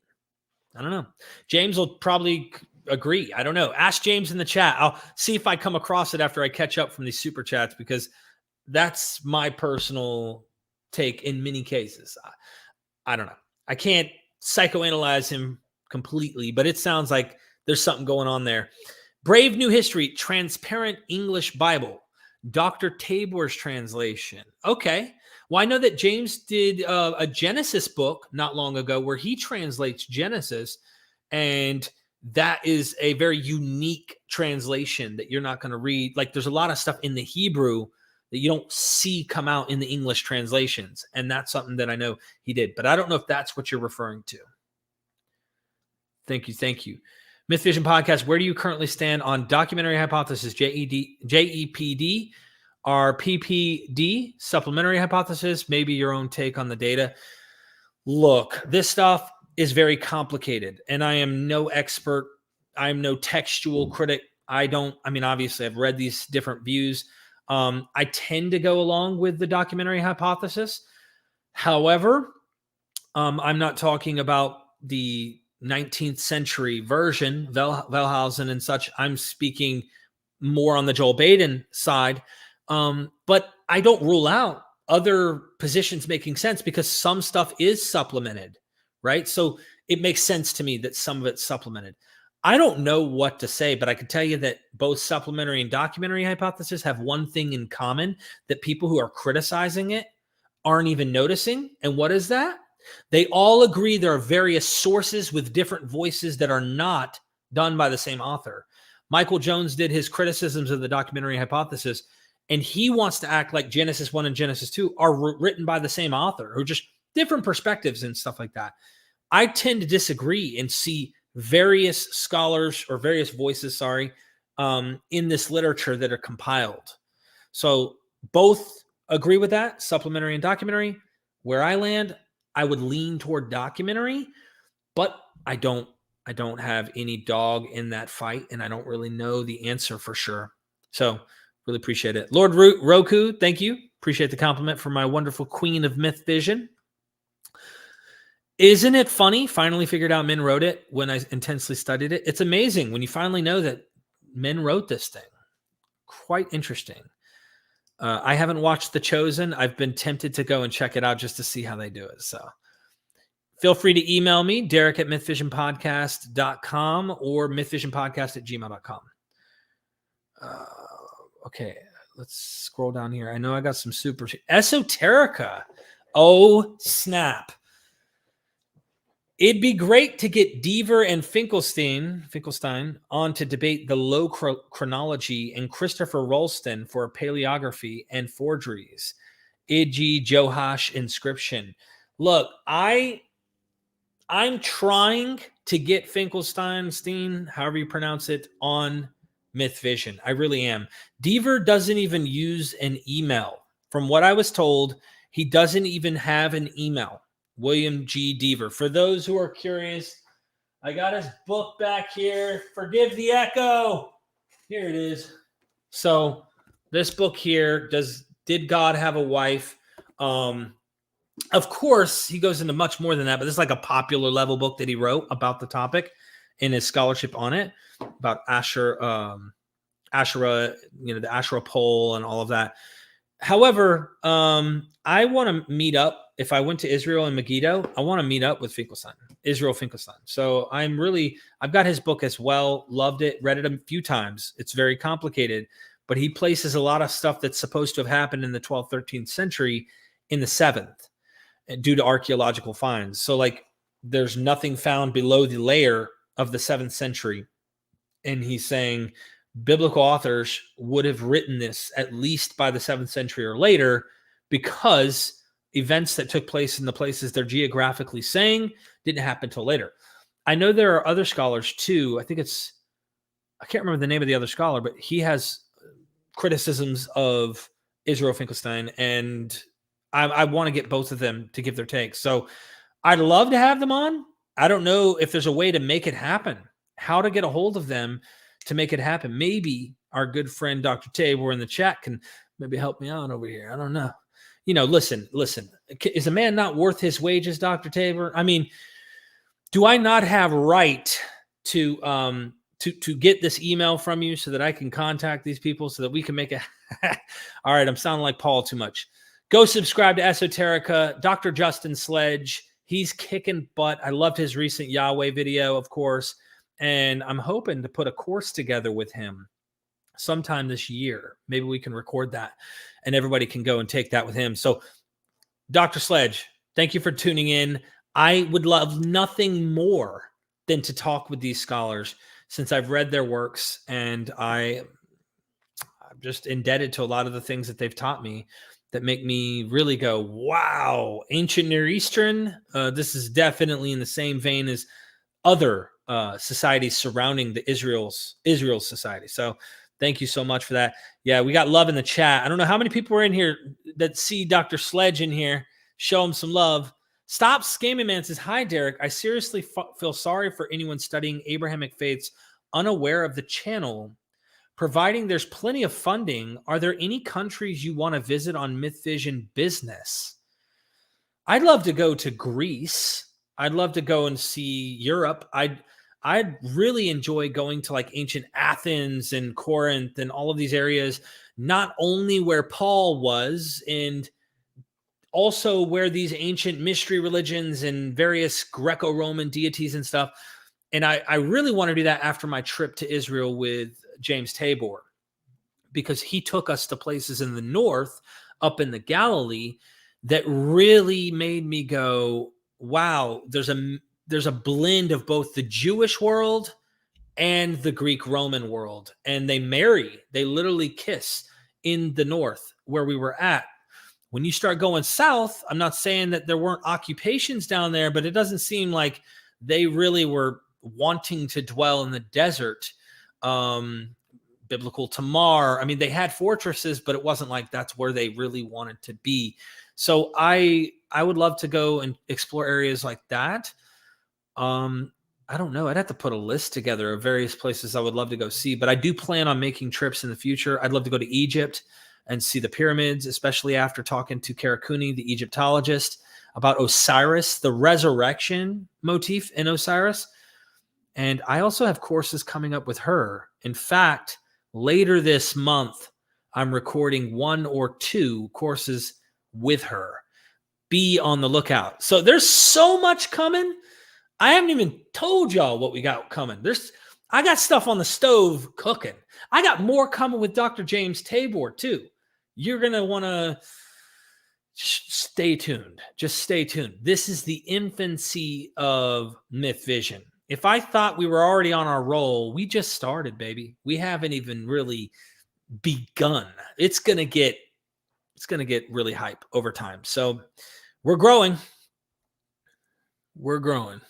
S1: I don't know. James will probably agree. I don't know. Ask James in the chat. I'll see if I come across it after I catch up from these super chats, because that's my personal take in many cases. I don't know. I can't psychoanalyze him completely, but it sounds like there's something going on there. Brave New History, Transparent English Bible, Dr. Tabor's translation. Okay. Well, I know that James did a Genesis book not long ago where he translates Genesis, and that is a very unique translation that you're not going to read. There's a lot of stuff in the Hebrew that you don't see come out in the English translations. And that's something that I know he did, but I don't know if that's what you're referring to. Thank you. MythVision Podcast, where do you currently stand on documentary hypothesis, JEPD, or PPD, supplementary hypothesis? Maybe your own take on the data. Look, this stuff is very complicated, and I am no expert. I'm no textual critic. Obviously I've read these different views. I tend to go along with the documentary hypothesis. However, I'm not talking about the 19th century version, Wellhausen and such. I'm speaking more on the Joel Baden side. But I don't rule out other positions making sense because some stuff is supplemented, right? So it makes sense to me that some of it's supplemented. I don't know what to say, but I can tell you that both supplementary and documentary hypothesis have one thing in common, that people who are criticizing it aren't even noticing. And what is that? They all agree there are various sources with different voices that are not done by the same author. Michael Jones did his criticisms of the documentary hypothesis, and he wants to act like Genesis 1 and Genesis 2 are written by the same author, or just different perspectives and stuff like that. I tend to disagree and see various scholars or various voices, in this literature that are compiled. So both agree with that, supplementary and documentary. Where I land, I would lean toward documentary, but I don't have any dog in that fight, and I don't really know the answer for sure. So really appreciate it. Lord Roku, thank you. Appreciate the compliment from my wonderful queen of MythVision. Isn't it funny? Finally figured out men wrote it when I intensely studied it. It's amazing when you finally know that men wrote this thing. Quite interesting. I haven't watched The Chosen. I've been tempted to go and check it out just to see how they do it. So feel free to email me, Derek@mythvisionpodcast.com or mythvisionpodcast@gmail.com. Okay, let's scroll down here. I know I got some super esoterica. Oh, snap. It'd be great to get Deaver and Finkelstein on to debate the low chronology and Christopher Rolston for paleography and forgeries. Iji Johash inscription. Look, I'm trying to get Finkelstein, however you pronounce it, on MythVision. I really am. Deaver doesn't even use an email. From what I was told, he doesn't even have an email. William G. Deaver. For those who are curious, I got his book back here. Forgive the echo. Here it is. So this book here, Did God Have a Wife? Of course, he goes into much more than that, but this is like a popular level book that he wrote about the topic in his scholarship on it, about Asherah, the Asherah pole and all of that. However, I want to meet up. If I went to Israel and Megiddo, I want to meet up with Israel Finkelstein. So I've got his book as well. Loved it. Read it a few times. It's very complicated, but he places a lot of stuff that's supposed to have happened in the 12th, 13th century in the 7th due to archaeological finds. So there's nothing found below the layer of the 7th century. And he's saying biblical authors would have written this at least by the 7th century or later, because events that took place in the places they're geographically saying didn't happen till later. I know there are other scholars too. I can't remember the name of the other scholar, but he has criticisms of Israel Finkelstein, and I want to get both of them to give their takes. So I'd love to have them on. I don't know if there's a way to make it happen, how to get a hold of them to make it happen. Maybe our good friend Dr. Tabor in the chat can maybe help me out over here. I don't know. Listen, is a man not worth his wages, Dr. Tabor? I mean, do I not have right to get this email from you so that I can contact these people so that we can make it? All right, I'm sounding like Paul too much. Go subscribe to Esoterica. Dr. Justin Sledge, he's kicking butt. I loved his recent Yahweh video, of course, and I'm hoping to put a course together with him sometime this year. Maybe we can record that and everybody can go and take that with him. So Dr. Sledge, thank you for tuning in. I would love nothing more than to talk with these scholars since I've read their works, and I'm just indebted to a lot of the things that they've taught me that make me really go, wow. Ancient Near Eastern, this is definitely in the same vein as other societies surrounding the Israel's society. So thank you so much for that. Yeah, we got love in the chat. I don't know how many people are in here that see Dr. Sledge in here. Show him some love. Stop Scamming Man says, hi, Derek. I seriously feel sorry for anyone studying Abrahamic faiths unaware of the channel providing there's plenty of funding, are there any countries you want to visit on MythVision business? I'd love to go to Greece. I'd love to go and see Europe. I'd really enjoy going to like ancient Athens and Corinth and all of these areas, not only where Paul was, and also where these ancient mystery religions and various Greco-Roman deities and stuff. And I really want to do that after my trip to Israel with James Tabor, because he took us to places in the north, up in the Galilee, that really made me go, wow, there's a blend of both the Jewish world and the Greek-Roman world. And they marry, they literally kiss in the north where we were at. When you start going south, I'm not saying that there weren't occupations down there, but it doesn't seem like they really were wanting to dwell in the desert. Biblical Tamar. I mean, they had fortresses, but it wasn't like that's where they really wanted to be. So I would love to go and explore areas like that. I don't know. I'd have to put a list together of various places I would love to go see, but I do plan on making trips in the future. I'd love to go to Egypt and see the pyramids, especially after talking to Karakuni, the Egyptologist, about Osiris, the resurrection motif in Osiris. And I also have courses coming up with her. In fact, later this month, I'm recording 1 or 2 courses with her. Be on the lookout. So there's so much coming. I haven't even told y'all what we got coming. I got stuff on the stove cooking. I got more coming with Dr. James Tabor too. You're going to want to stay tuned. Just stay tuned. This is the infancy of MythVision. If I thought we were already on our roll, we just started, baby. We haven't even really begun. It's going to get really hype over time. So we're growing. We're growing.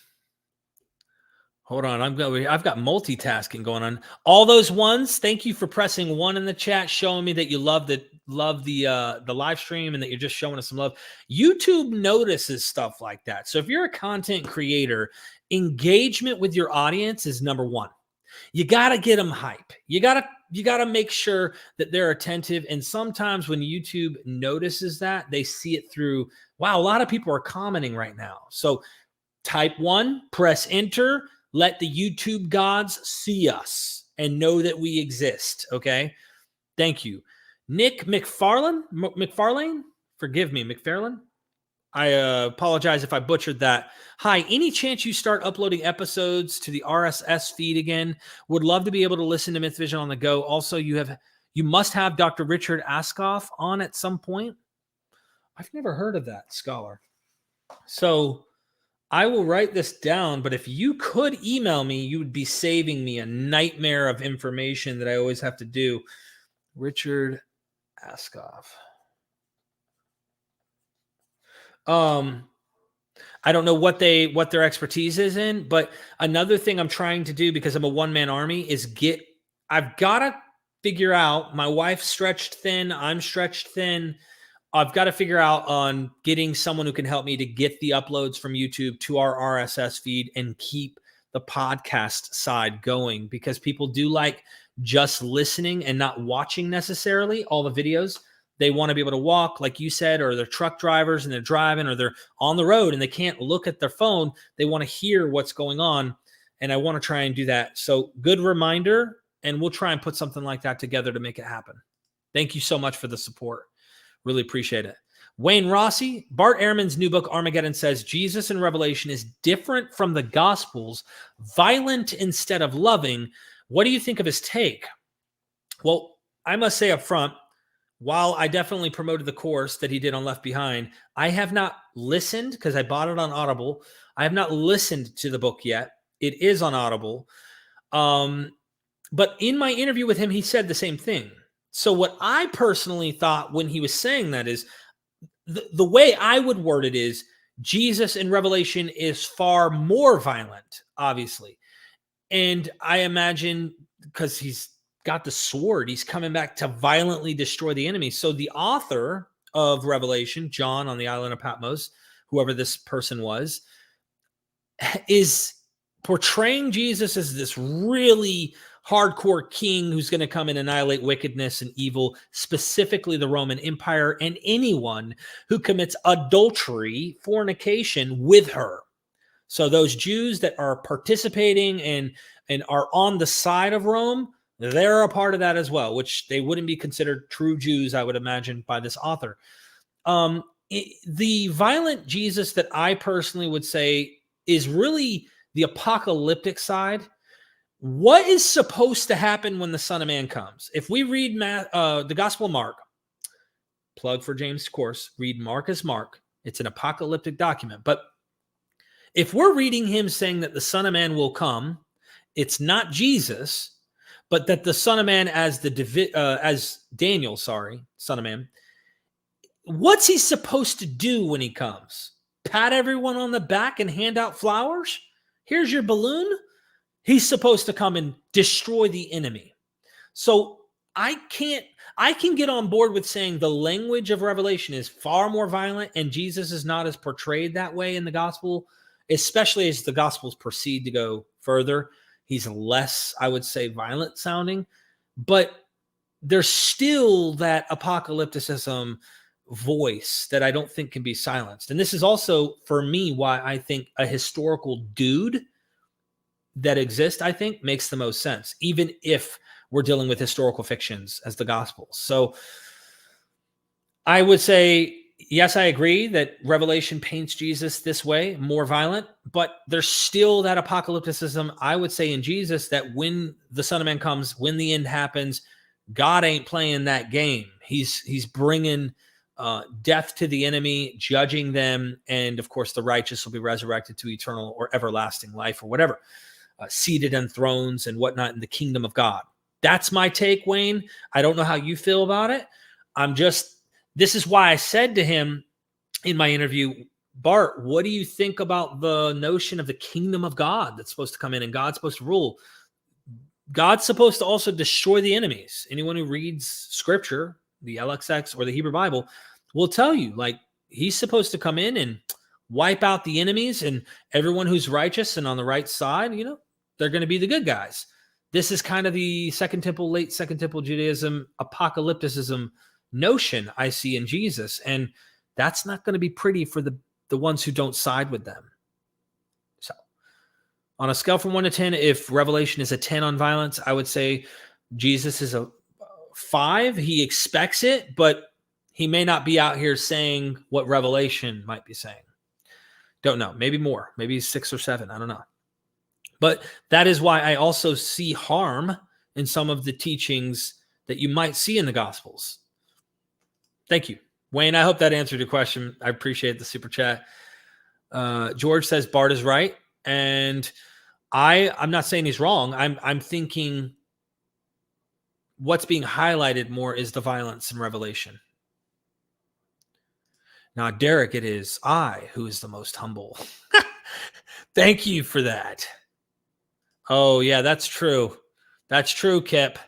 S1: Hold on. I've got multitasking going on. All those ones, thank you for pressing 1 in the chat, showing me that you love the live stream and that you're just showing us some love. YouTube notices stuff like that. So if you're a content creator, engagement with your audience is number 1. You got to get them hype. You got to make sure that they're attentive. And sometimes when YouTube notices that, they see it through, wow, a lot of people are commenting right now. So type 1, press enter. Let the YouTube gods see us and know that we exist, okay? Thank you. Nick McFarlane? Forgive me, McFarlane? I apologize if I butchered that. Hi, any chance you start uploading episodes to the RSS feed again? Would love to be able to listen to MythVision on the go. Also, you must have Dr. Richard Askoff on at some point. I've never heard of that scholar. So I will write this down, but if you could email me, you would be saving me a nightmare of information that I always have to do. Richard Askoff. I don't know what their expertise is in, but another thing I'm trying to do, because I'm a one-man army, is I've got to figure out, my wife's stretched thin, I'm stretched thin. I've got to figure out on getting someone who can help me to get the uploads from YouTube to our RSS feed and keep the podcast side going, because people do like just listening and not watching necessarily all the videos. They want to be able to walk, like you said, or they're truck drivers and they're driving, or they're on the road and they can't look at their phone. They want to hear what's going on. And I want to try and do that. So good reminder, and we'll try and put something like that together to make it happen. Thank you so much for the support. Really appreciate it. Wayne Rossi, Bart Ehrman's new book, Armageddon, says Jesus in Revelation is different from the Gospels, violent instead of loving. What do you think of his take? Well, I must say up front, while I definitely promoted the course that he did on Left Behind, I have not listened, because I bought it on Audible. I have not listened to the book yet. It is on Audible. But in my interview with him, he said the same thing. So what I personally thought when he was saying that is, the way I would word it is, Jesus in Revelation is far more violent, obviously. And I imagine, because he's got the sword, he's coming back to violently destroy the enemy. So the author of Revelation, John on the island of Patmos, whoever this person was, is portraying Jesus as this really hardcore king who's going to come and annihilate wickedness and evil, specifically the Roman Empire, and anyone who commits adultery, fornication with her. So those Jews that are participating and are on the side of Rome, they're a part of that as well, which they wouldn't be considered true Jews, I would imagine, by this author. The violent Jesus that I personally would say is really the apocalyptic side. What is supposed to happen when the Son of Man comes? If we read the Gospel of Mark, plug for James' course, read Mark as Mark. It's an apocalyptic document. But if we're reading him saying that the Son of Man will come, it's not Jesus, but that the Son of Man as Daniel, Son of Man, what's he supposed to do when he comes? Pat everyone on the back and hand out flowers? Here's your balloon? He's supposed to come and destroy the enemy. So I can get on board with saying the language of Revelation is far more violent and Jesus is not as portrayed that way in the gospel, especially as the gospels proceed to go further. He's less, I would say, violent sounding, but there's still that apocalypticism voice that I don't think can be silenced. And this is also, for me, why I think a historical dude that exists, I think, makes the most sense, even if we're dealing with historical fictions as the Gospels. So I would say, yes, I agree that Revelation paints Jesus this way, more violent, but there's still that apocalypticism, I would say, in Jesus, that when the Son of Man comes, when the end happens, God ain't playing that game. He's bringing death to the enemy, judging them, and of course the righteous will be resurrected to eternal or everlasting life or whatever, seated on thrones and whatnot in the kingdom of God. That's my take, Wayne. I don't know how you feel about it. This is why I said to him in my interview, Bart, what do you think about the notion of the kingdom of God that's supposed to come in and God's supposed to rule? God's supposed to also destroy the enemies. Anyone who reads scripture, the LXX or the Hebrew Bible, will tell you, like, he's supposed to come in and wipe out the enemies, and everyone who's righteous and on the right side, they're going to be the good guys. This is kind of the late Second Temple Judaism, apocalypticism notion I see in Jesus. And that's not going to be pretty for the ones who don't side with them. So on a scale from 1 to 10, if Revelation is a 10 on violence, I would say Jesus is a 5. He expects it, but he may not be out here saying what Revelation might be saying. Don't know. Maybe more. Maybe 6 or 7. I don't know. But that is why I also see harm in some of the teachings that you might see in the Gospels. Thank you, Wayne. I hope that answered your question. I appreciate the super chat. George says Bart is right. And I'm not saying he's wrong. I'm thinking what's being highlighted more is the violence in Revelation. Now, Derek, it is I who is the most humble. Thank you for that. Oh, yeah, that's true. That's true, Kip.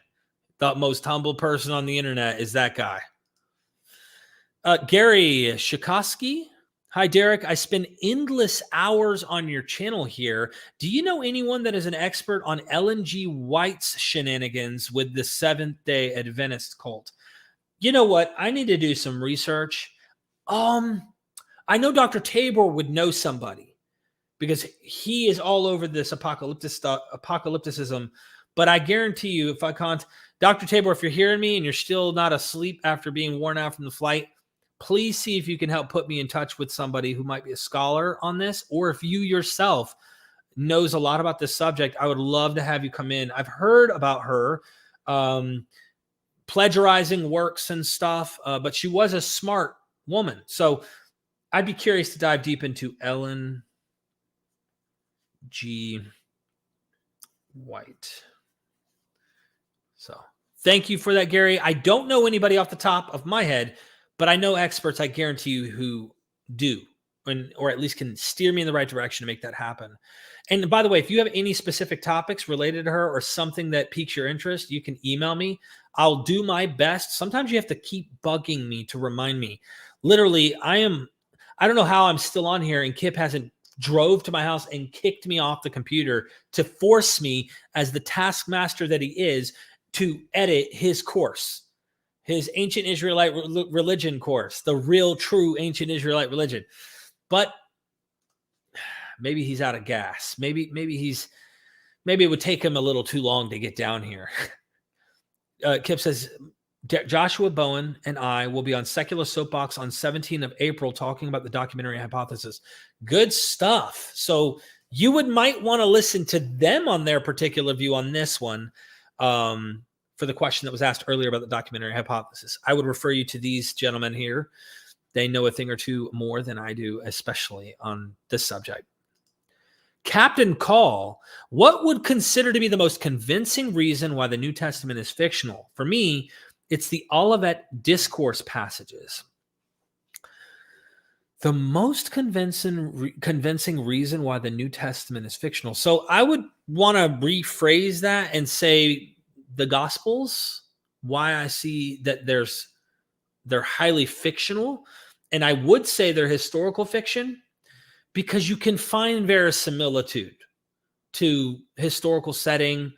S1: The most humble person on the internet is that guy. Gary Shikoski. Hi, Derek. I spend endless hours on your channel here. Do you know anyone that is an expert on Ellen G. White's shenanigans with the Seventh-day Adventist cult? You know what? I need to do some research. I know Dr. Tabor would know somebody because he is all over this apocalypticism. But I guarantee you, if I can't, Dr. Tabor, if you're hearing me and you're still not asleep after being worn out from the flight, please see if you can help put me in touch with somebody who might be a scholar on this, or if you yourself knows a lot about this subject. I would love to have you come in. I've heard about her plagiarizing works and stuff, but she was a smart woman. So I'd be curious to dive deep into Ellen G. White. So thank you for that, Gary. I don't know anybody off the top of my head, but I know experts, I guarantee you, who do, or at least can steer me in the right direction to make that happen. And by the way, if you have any specific topics related to her or something that piques your interest, you can email me. I'll do my best. Sometimes you have to keep bugging me to remind me. Literally, I don't know how I'm still on here and Kip hasn't drove to my house and kicked me off the computer to force me, as the taskmaster that he is, to edit his course, his ancient Israelite religion course, the real true ancient Israelite religion. But maybe he's out of gas. Maybe it would take him a little too long to get down here. Kip says, Joshua Bowen and I will be on Secular Soapbox on 17th of April talking about the documentary hypothesis. Good stuff. So you might want to listen to them on their particular view on this one, for the question that was asked earlier about the documentary hypothesis. I would refer you to these gentlemen here. They know a thing or two more than I do, especially on this subject. Captain Call, what would consider to be the most convincing reason why the New Testament is fictional? For me, it's the Olivet Discourse passages. The most convincing reason why the New Testament is fictional. So I would want to rephrase that and say the Gospels, why I see that they're highly fictional. And I would say they're historical fiction because you can find verisimilitude to historical setting,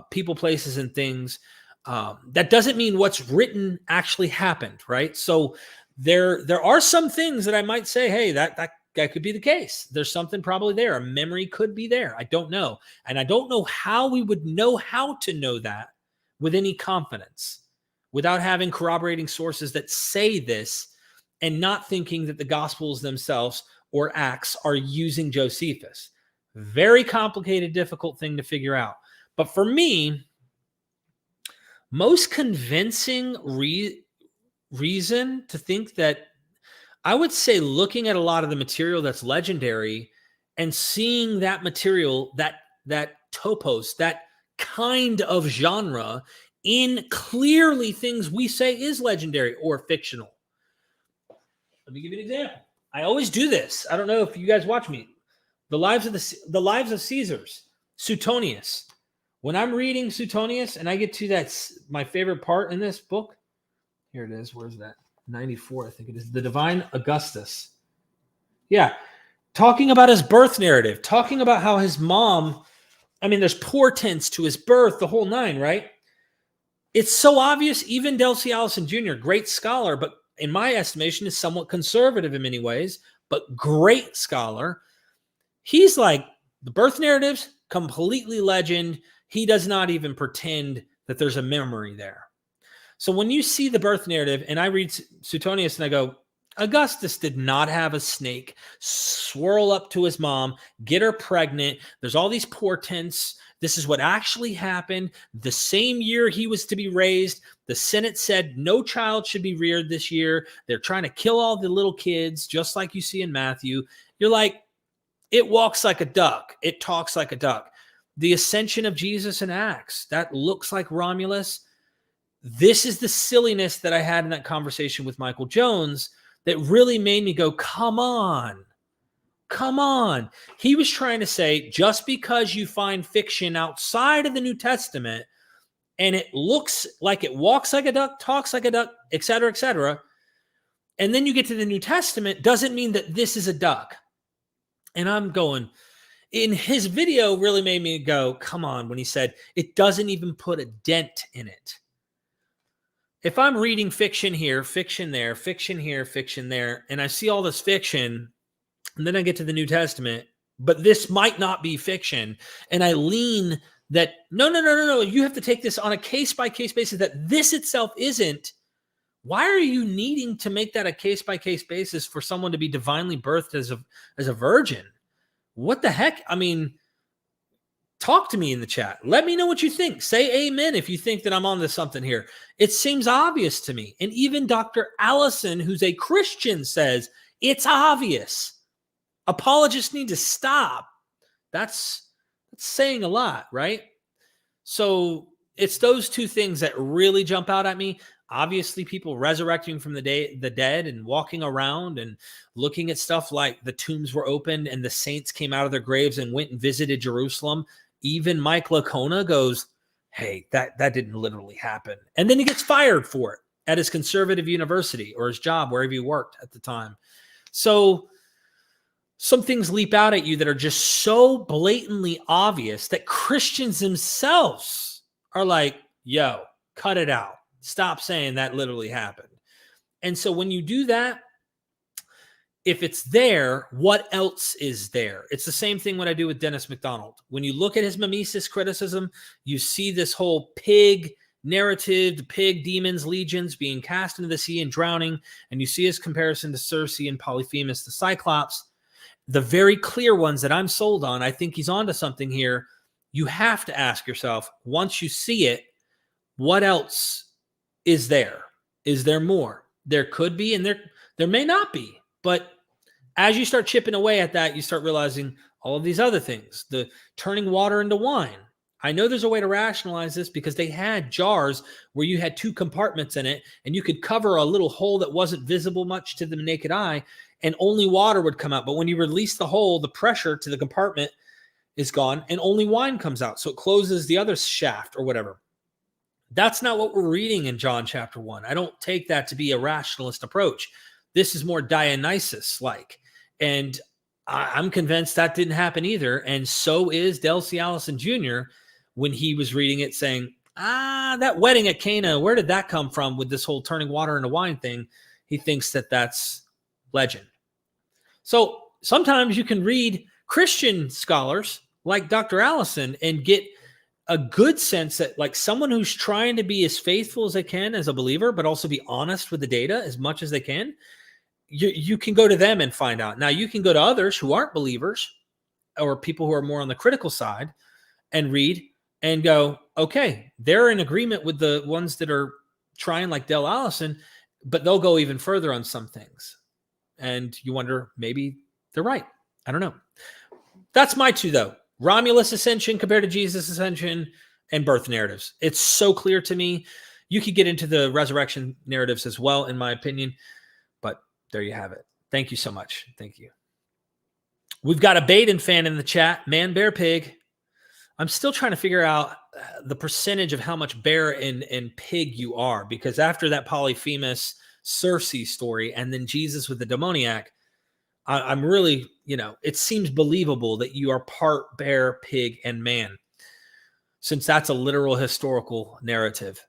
S1: people, places, and things. That doesn't mean what's written actually happened, right? So there are some things that I might say, hey, that could be the case. There's something probably there. A memory could be there. I don't know. And I don't know how we would know how to know that with any confidence without having corroborating sources that say this and not thinking that the Gospels themselves or Acts are using Josephus. Very complicated, difficult thing to figure out. But for me, most convincing reason to think that, I would say looking at a lot of the material that's legendary and seeing that material, that topos, that kind of genre in clearly things we say is legendary or fictional. Let me give you an example. I always do this. I don't know if you guys watch me. The Lives of Caesars, Suetonius. When I'm reading Suetonius and I get to my favorite part in this book, here it is. Where's that? 94, I think it is. The Divine Augustus. Yeah. Talking about his birth narrative, talking about how his mom, there's portents to his birth, the whole nine, right? It's so obvious. Even Delcy Allison Jr., great scholar, but in my estimation is somewhat conservative in many ways, but great scholar. He's like, the birth narratives, completely legend. He does not even pretend that there's a memory there. So when you see the birth narrative, and I read Suetonius and I go, Augustus did not have a snake swirl up to his mom, get her pregnant. There's all these portents. This is what actually happened. The same year he was to be raised, the Senate said no child should be reared this year. They're trying to kill all the little kids, just like you see in Matthew. You're like, it walks like a duck. It talks like a duck. The ascension of Jesus in Acts, that looks like Romulus. This is the silliness that I had in that conversation with Michael Jones that really made me go, come on. Come on. He was trying to say, just because you find fiction outside of the New Testament and it looks like it walks like a duck, talks like a duck, et cetera, and then you get to the New Testament, doesn't mean that this is a duck. And I'm going, in his video really made me go, come on, when he said, it doesn't even put a dent in it. If I'm reading fiction here, fiction there, fiction here, fiction there, and I see all this fiction, and then I get to the New Testament, but this might not be fiction. And I lean that, no. You have to take this on a case-by-case basis that this itself isn't. Why are you needing to make that a case-by-case basis for someone to be divinely birthed as a virgin? What the heck? Talk to me in the chat. Let me know what you think. Say amen if you think that I'm on to something here. It seems obvious to me. And even Dr. Allison, who's a Christian, says it's obvious. Apologists need to stop. That's saying a lot, right? So it's those two things that really jump out at me. Obviously, people resurrecting from the dead and walking around and looking at stuff like the tombs were opened and the saints came out of their graves and went and visited Jerusalem. Even Mike Lacona goes, hey, that didn't literally happen. And then he gets fired for it at his conservative university or his job, wherever he worked at the time. So some things leap out at you that are just so blatantly obvious that Christians themselves are like, yo, cut it out. Stop saying that literally happened. And so when you do that, if it's there, what else is there? It's the same thing what I do with Dennis McDonald. When you look at his mimesis criticism, you see this whole pig narrative, the pig demons, legions being cast into the sea and drowning, and you see his comparison to Circe and Polyphemus, the Cyclops. The very clear ones that I'm sold on, I think he's onto something here. You have to ask yourself, once you see it, what else is there? Is there more? There could be, and there may not be. But as you start chipping away at that, you start realizing all of these other things, the turning water into wine. I know there's a way to rationalize this because they had jars where you had 2 compartments in it, and you could cover a little hole that wasn't visible much to the naked eye, and only water would come out. But when you release the hole, the pressure to the compartment is gone, and only wine comes out. So it closes the other shaft or whatever. That's not what we're reading in John chapter 1. I don't take that to be a rationalist approach. This is more Dionysus-like. And I'm convinced that didn't happen either. And so is Del C. Allison Jr. when he was reading it saying, that wedding at Cana, where did that come from with this whole turning water into wine thing? He thinks that that's legend. So sometimes you can read Christian scholars like Dr. Allison and get a good sense that like someone who's trying to be as faithful as they can as a believer, but also be honest with the data as much as they can. You can go to them and find out. Now you can go to others who aren't believers or people who are more on the critical side and read and go, okay, they're in agreement with the ones that are trying like Del Allison, but they'll go even further on some things. And you wonder, maybe they're right. I don't know. That's my 2 though. Romulus ascension compared to Jesus ascension and birth narratives. It's so clear to me. You could get into the resurrection narratives as well, in my opinion, but there you have it. Thank you so much. Thank you. We've got a Baden fan in the chat, man, bear, pig. I'm still trying to figure out the percentage of how much bear and pig you are, because after that Polyphemus Circe story and then Jesus with the demoniac, I'm really, it seems believable that you are part bear, pig, and man, since that's a literal historical narrative.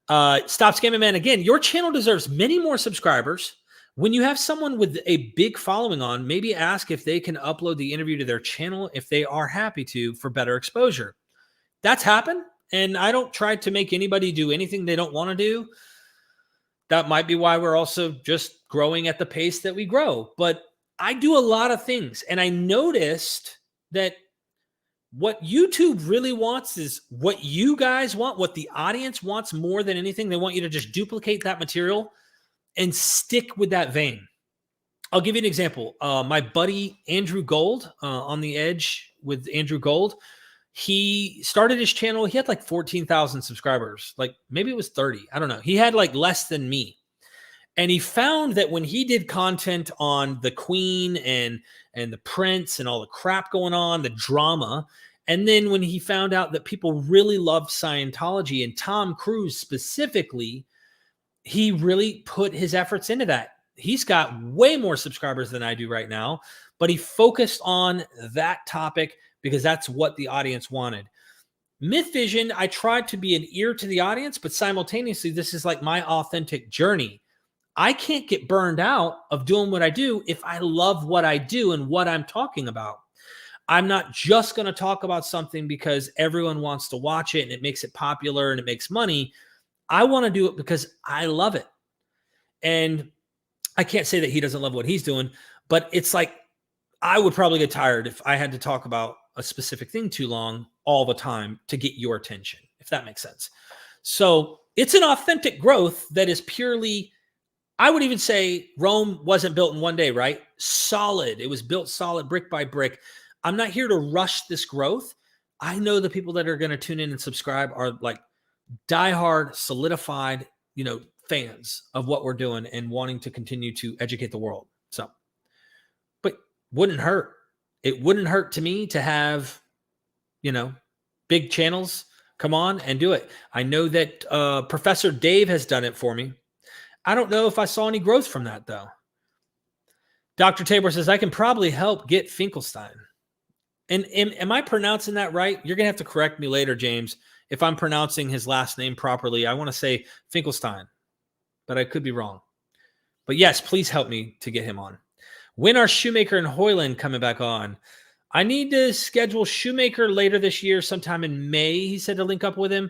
S1: Stop Scamming Man. Again, your channel deserves many more subscribers. When you have someone with a big following on, maybe ask if they can upload the interview to their channel if they are happy to for better exposure. That's happened, and I don't try to make anybody do anything they don't want to do. That might be why we're also just growing at the pace that we grow. But I do a lot of things, and I noticed that what YouTube really wants is what you guys want, what the audience wants more than anything. They want you to just duplicate that material and stick with that vein. I'll give you an example. My buddy Andrew Gold, On the Edge with Andrew Gold, he started his channel. He had like 14,000 subscribers. Like maybe it was 30. I don't know. He had like less than me. And he found that when he did content on the Queen and the Prince and all the crap going on, the drama, and then when he found out that people really loved Scientology and Tom Cruise specifically, he really put his efforts into that. He's got way more subscribers than I do right now, but he focused on that topic because that's what the audience wanted. MythVision, I tried to be an ear to the audience, but simultaneously, this is like my authentic journey. I can't get burned out of doing what I do if I love what I do and what I'm talking about. I'm not just going to talk about something because everyone wants to watch it and it makes it popular and it makes money. I want to do it because I love it. And I can't say that he doesn't love what he's doing, but it's like I would probably get tired if I had to talk about a specific thing too long all the time to get your attention, if that makes sense. So it's an authentic growth that is purely, I would even say Rome wasn't built in one day, right? Solid. It was built solid, brick by brick. I'm not here to rush this growth. I know the people that are going to tune in and subscribe are like diehard, solidified, fans of what we're doing and wanting to continue to educate the world. So, but wouldn't hurt. It wouldn't hurt to me to have, big channels come on and do it. I know that Professor Dave has done it for me. I don't know if I saw any growth from that though. Dr. Tabor says, I can probably help get Finkelstein. And am I pronouncing that right? You're going to have to correct me later, James, if I'm pronouncing his last name properly. I want to say Finkelstein, but I could be wrong. But yes, please help me to get him on. When are Shoemaker and Hoyland coming back on? I need to schedule Shoemaker later this year, sometime in May, he said, to link up with him.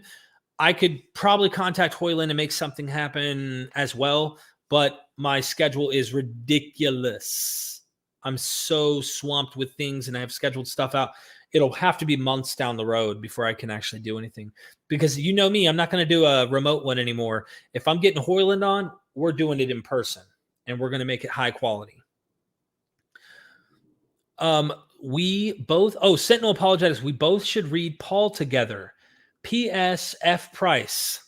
S1: I could probably contact Hoyland and make something happen as well, but my schedule is ridiculous. I'm so swamped with things and I have scheduled stuff out. It'll have to be months down the road before I can actually do anything. Because you know me, I'm not going to do a remote one anymore. If I'm getting Hoyland on, we're doing it in person and we're going to make it high quality. Sentinel apologizes. We both should read Paul together. P.S. F. Price.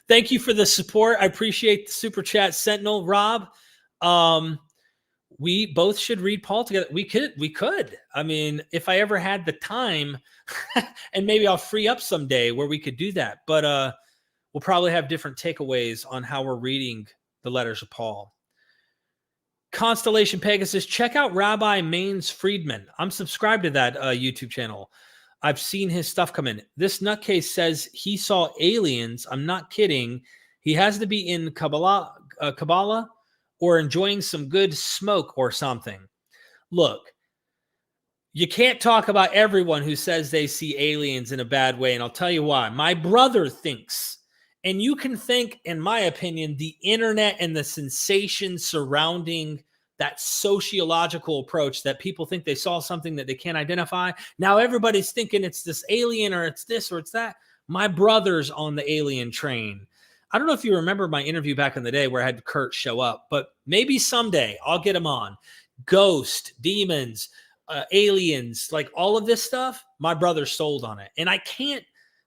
S1: Thank you for the support. I appreciate the super chat, Sentinel. Rob, we both should read Paul together. We could. I mean, if I ever had the time, and maybe I'll free up someday where we could do that. But we'll probably have different takeaways on how we're reading the letters of Paul. Constellation Pegasus, check out Rabbi Maines Friedman. I'm subscribed to that YouTube channel. I've seen his stuff come in. This nutcase says he saw aliens. I'm not kidding. He has to be in Kabbalah or enjoying some good smoke or something. Look, you can't talk about everyone who says they see aliens in a bad way, and I'll tell you why. My brother thinks, and you can think, in my opinion, the internet and the sensation surrounding that sociological approach that people think they saw something that they can't identify. Now everybody's thinking it's this alien or it's this or it's that. My brother's on the alien train. I don't know if you remember my interview back in the day where I had Kurt show up, but maybe someday I'll get him on. Ghost, demons, aliens, like all of this stuff, my brother's sold on it. And I can't,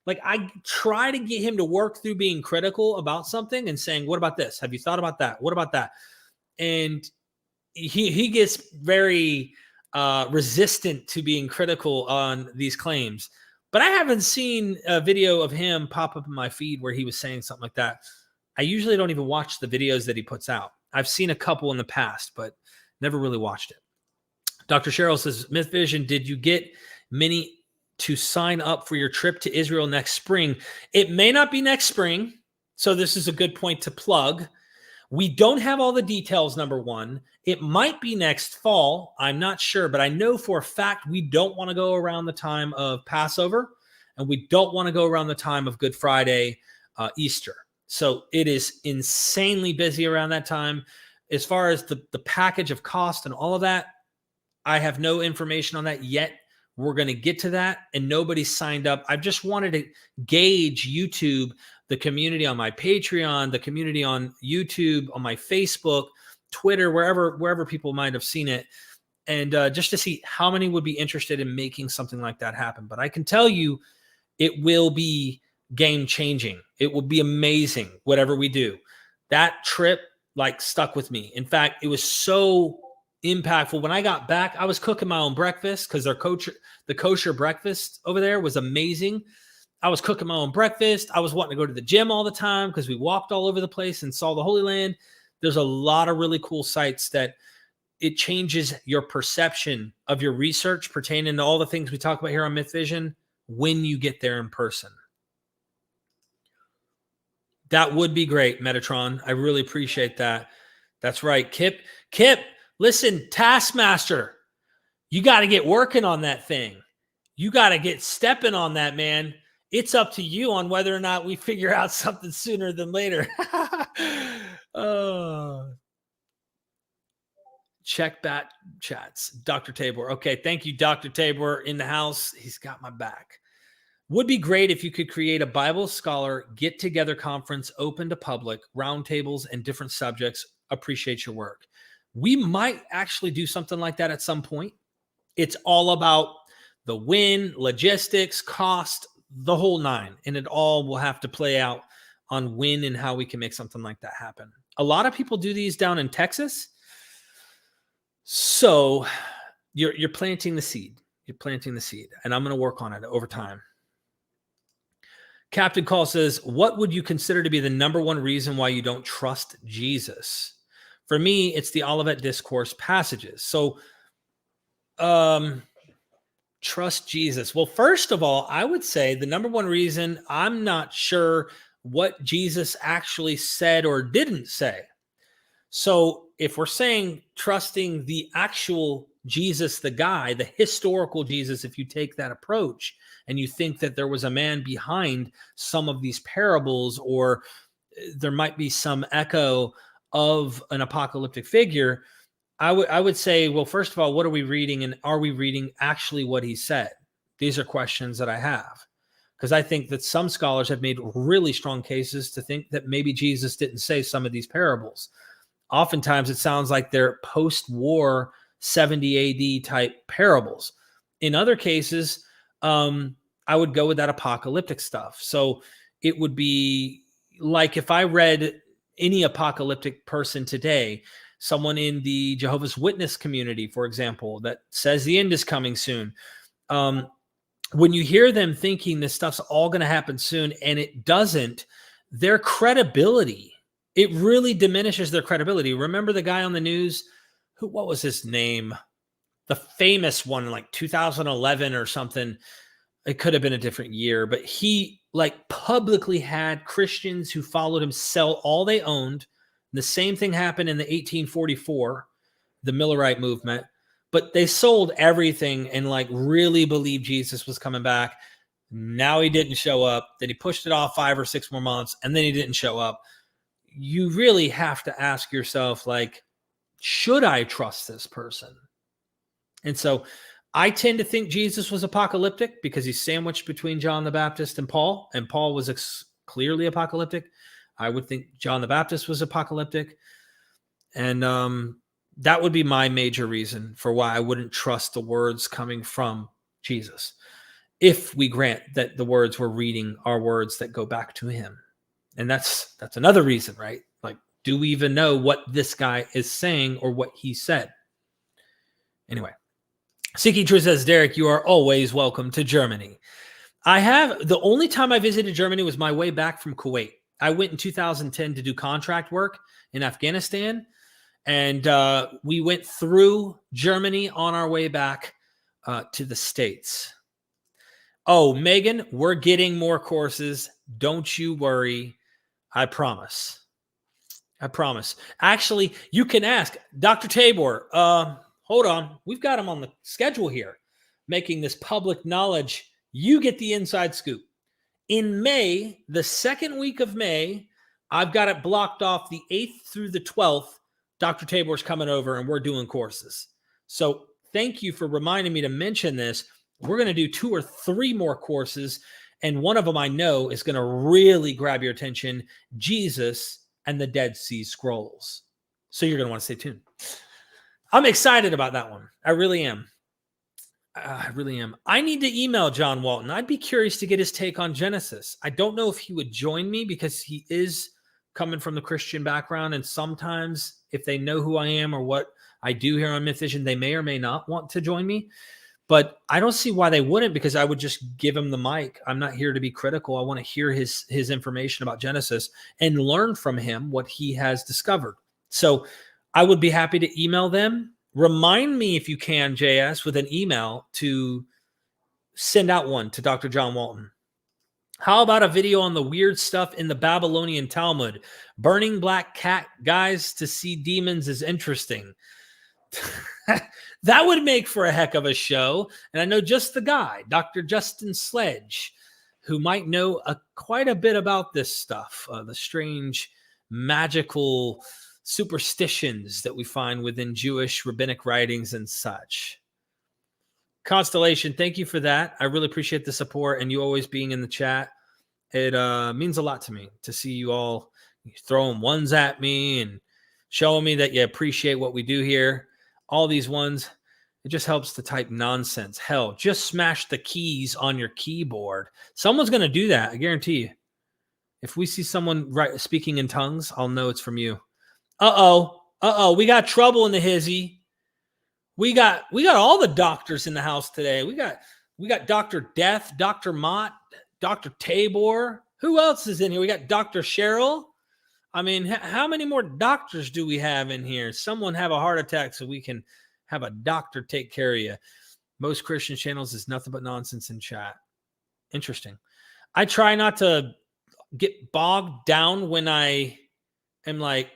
S1: I try to get him to work through being critical about something and saying, what about this? Have you thought about that? What about that? And he gets very resistant to being critical on these claims. But I haven't seen a video of him pop up in my feed where he was saying something like that. I usually don't even watch the videos that he puts out. I've seen a couple in the past, but never really watched it. Dr. Cheryl says, MythVision, did you get many to sign up for your trip to Israel next spring? It may not be next spring, so this is a good point to plug. We don't have all the details, number one. It might be next fall. I'm not sure, but I know for a fact we don't want to go around the time of Passover, and we don't want to go around the time of Good Friday, Easter. So it is insanely busy around that time. As far as the package of cost and all of that, I have no information on that yet. We're going to get to that, and nobody's signed up. I just wanted to gauge YouTube, the community on my Patreon, the community on YouTube, on my Facebook, Twitter, wherever people might have seen it, and just to see how many would be interested in making something like that happen. But I can tell you, it will be game-changing. It will be amazing, whatever we do. That trip, stuck with me. In fact, it was so impactful. When I got back, I was cooking my own breakfast because the kosher breakfast over there was amazing. I was cooking my own breakfast. I was wanting to go to the gym all the time because we walked all over the place and saw the Holy Land. There's a lot of really cool sites that it changes your perception of your research pertaining to all the things we talk about here on MythVision when you get there in person. That would be great, Metatron. I really appreciate that. That's right. Kip, listen, Taskmaster, you got to get working on that thing. You got to get stepping on that, man. It's up to you on whether or not we figure out something sooner than later. Check back chats. Dr. Tabor. Okay, thank you, Dr. Tabor in the house. He's got my back. Would be great if you could create a Bible scholar get-together conference open to public, roundtables, and different subjects. Appreciate your work. We might actually do something like that at some point. It's all about the win, logistics, cost, the whole nine, and it all will have to play out on when and how we can make something like that happen. A lot of people do these down in Texas. So you're planting the seed. You're planting the seed, and I'm going to work on it over time. Captain Call says, what would you consider to be the number one reason why you don't trust Jesus? For me, it's the Olivet Discourse passages. So, trust Jesus. Well, first of all, I would say the number one reason I'm not sure what Jesus actually said or didn't say. So if we're saying trusting the actual Jesus, the guy, the historical Jesus, if you take that approach and you think that there was a man behind some of these parables, or there might be some echo of an apocalyptic figure, I would say, well, first of all, what are we reading, and are we reading actually what he said? These are questions that I have, because I think that some scholars have made really strong cases to think that maybe Jesus didn't say some of these parables. Oftentimes, it sounds like they're post-war 70 AD type parables. In other cases, I would go with that apocalyptic stuff. So it would be like if I read any apocalyptic person today, someone in the Jehovah's Witness community, for example, that says the end is coming soon. When you hear them thinking this stuff's all going to happen soon and it doesn't, their credibility, it really diminishes their credibility. Remember the guy on the news? What was his name? The famous one, like 2011 or something. It could have been a different year, but he like publicly had Christians who followed him sell all they owned. The same thing happened in the 1844, the Millerite movement, but they sold everything and like really believed Jesus was coming back. Now he didn't show up. Then he pushed it off 5 or 6 more months, and then he didn't show up. You really have to ask yourself, like, should I trust this person? And so I tend to think Jesus was apocalyptic because he's sandwiched between John the Baptist and Paul was clearly apocalyptic. I would think John the Baptist was apocalyptic. And that would be my major reason for why I wouldn't trust the words coming from Jesus, if we grant that the words we're reading are words that go back to him. And that's another reason, right? Like, do we even know what this guy is saying or what he said? Anyway, Siki True says, Derek, you are always welcome to Germany. The only time I visited Germany was my way back from Kuwait. I went in 2010 to do contract work in Afghanistan, and we went through Germany on our way back to the States. Oh, Megan, we're getting more courses. Don't you worry. I promise. I promise. Actually, you can ask Dr. Tabor. Hold on. We've got him on the schedule here, making this public knowledge. You get the inside scoop. In May, the second week of May, I've got it blocked off the 8th through the 12th. Dr. Tabor's coming over and we're doing courses. So thank you for reminding me to mention this. We're going to do 2 or 3 more courses. And one of them I know is going to really grab your attention, Jesus and the Dead Sea Scrolls. So you're going to want to stay tuned. I'm excited about that one. I really am. I really am. I need to email John Walton. I'd be curious to get his take on Genesis. I don't know if he would join me because he is coming from the Christian background. And sometimes if they know who I am or what I do here on MythVision, they may or may not want to join me. But I don't see why they wouldn't, because I would just give him the mic. I'm not here to be critical. I want to hear his information about Genesis and learn from him what he has discovered. So I would be happy to email them. Remind me if you can, JS, with an email to send out one to Dr. John Walton. How about a video on the weird stuff in the Babylonian Talmud? Burning black cat guys to see demons is interesting. That would make for a heck of a show. And I know just the guy, Dr. Justin Sledge, who might know quite a bit about this stuff, the strange magical superstitions that we find within Jewish rabbinic writings and such. Constellation, thank you for that. I really appreciate the support and you always being in the chat. It means a lot to me to see you all throwing ones at me and showing me that you appreciate what we do here. All these ones, it just helps to type nonsense. Hell, just smash the keys on your keyboard. Someone's going to do that, I guarantee you. If we see someone speaking in tongues, I'll know it's from you. We got trouble in the hizzy. We got all the doctors in the house today. We got Dr. Death, Dr. Mott, Dr. Tabor. Who else is in here? We got Dr. Cheryl. I mean, how many more doctors do we have in here? Someone have a heart attack so we can have a doctor take care of you. Most Christian channels is nothing but nonsense in chat. Interesting. I try not to get bogged down when I am like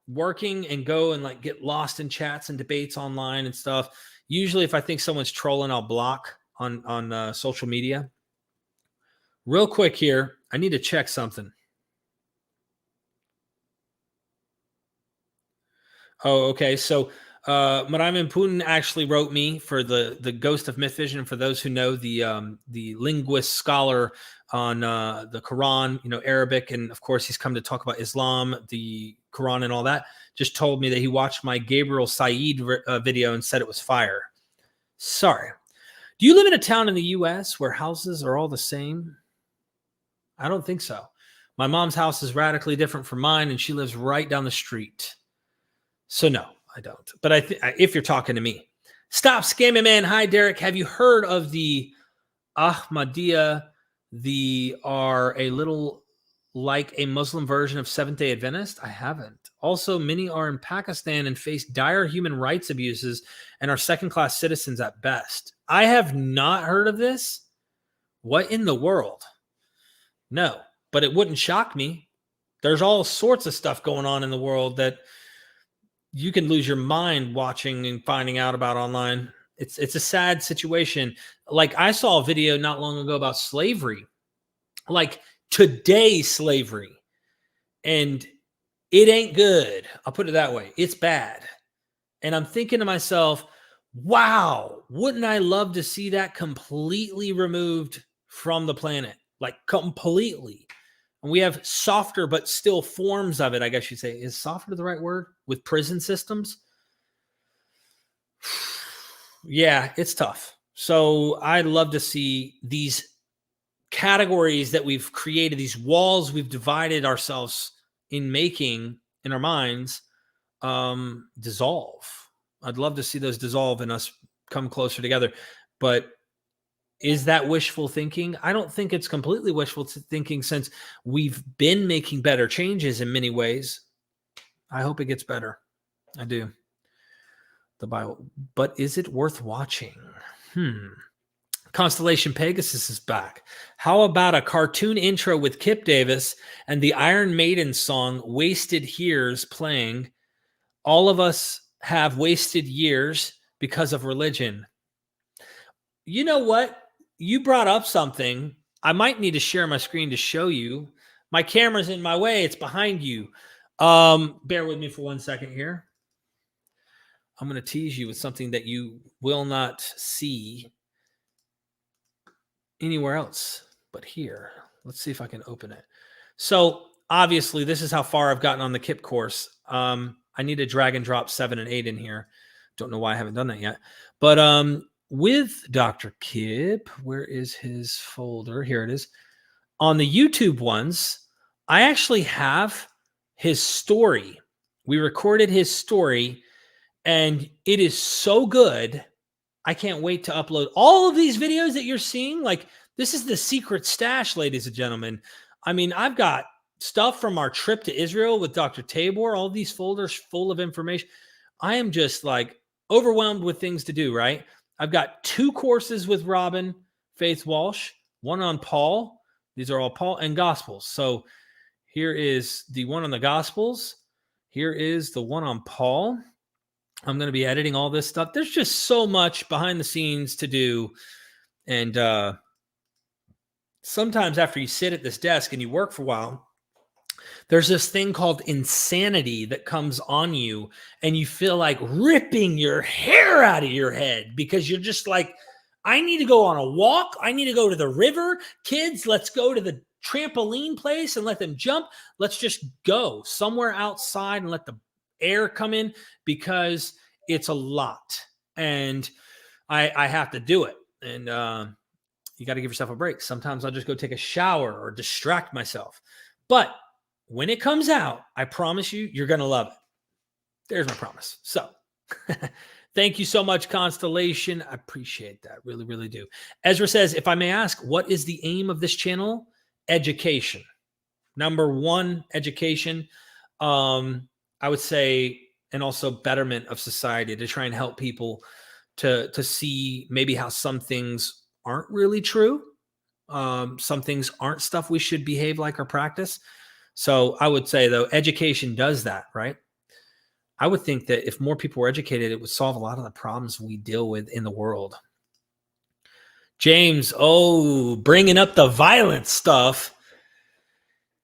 S1: working and go and like get lost in chats and debates online and stuff. Usually if I think someone's trolling, I'll block on social media. Real quick here, I need to check something. Oh, okay. So Madame Putin actually wrote me for the Ghost of MythVision. And for those who know, the linguist scholar on the Quran, Arabic, and of course he's come to talk about Islam, the Quran, and all that. Just told me that he watched my Gabriel Said video and said it was fire. Sorry. Do you live in a town in the U.S. where houses are all the same? I don't think so. My mom's house is radically different from mine, and she lives right down the street. So no, I don't. But if you're talking to me, stop scamming, man. Hi, Derek. Have you heard of the Ahmadiyya? They are a little like a Muslim version of Seventh-day Adventist. I haven't. Also, many are in Pakistan and face dire human rights abuses and are second-class citizens at best. I have not heard of this. What in the world? No, but it wouldn't shock me. There's all sorts of stuff going on in the world that you can lose your mind watching and finding out about online. It's a sad situation. Like I saw a video not long ago about slavery, like today's slavery, and it ain't good. I'll put it that way. It's bad. And I'm thinking to myself, wow, wouldn't I love to see that completely removed from the planet? Like completely. And we have softer, but still forms of it, I guess you'd say. Is softer the right word? With prison systems? Yeah, it's tough. So I'd love to see these categories that we've created, these walls we've divided ourselves in making in our minds, dissolve. I'd love to see those dissolve and us come closer together. But is that wishful thinking? I don't think it's completely wishful thinking, since we've been making better changes in many ways. I hope it gets better. I do. The Bible. But is it worth watching? Constellation Pegasus is back. How about a cartoon intro with Kip Davis and the Iron Maiden song Wasted Years playing? All of us have wasted years because of religion. You know what? You brought up something. I might need to share my screen to show you. My camera's in my way. It's behind you. Bear with me for 1 second here. I'm going to tease you with something that you will not see anywhere else but here. Let's see if I can open it. So obviously this is how far I've gotten on the Kip course. I need to drag and drop 7 and 8 in here. Don't know why I haven't done that yet. But with Dr. Kip, where is his folder? Here it is. On the YouTube ones, I actually have his story. We recorded his story, and it is so good. I can't wait to upload all of these videos that you're seeing. Like, this is the secret stash, ladies and gentlemen. I mean, I've got stuff from our trip to Israel with Dr. Tabor, all these folders full of information. I am just like overwhelmed with things to do, right? I've got 2 courses with Robin Faith Walsh, one on Paul. These are all Paul and Gospels. So here is the one on the Gospels. Here is the one on Paul. I'm going to be editing all this stuff. There's just so much behind the scenes to do. And sometimes after you sit at this desk and you work for a while, there's this thing called insanity that comes on you, and you feel like ripping your hair out of your head because you're just like, I need to go on a walk. I need to go to the river. Kids, let's go to the trampoline place and let them jump. Let's just go somewhere outside and let the air come in, because it's a lot. And I have to do it. And you got to give yourself a break. Sometimes I'll just go take a shower or distract myself. But when it comes out, I promise you, you're going to love it. There's my promise. So thank you so much, Constellation. I appreciate that. Really, really do. Ezra says, if I may ask, what is the aim of this channel? Education. Number 1, education. I would say, and also betterment of society, to try and help people to see maybe how some things aren't really true. Some things aren't stuff we should behave like or practice. So I would say, though, education does that, right? I would think that if more people were educated, it would solve a lot of the problems we deal with in the world. James, bringing up the violent stuff.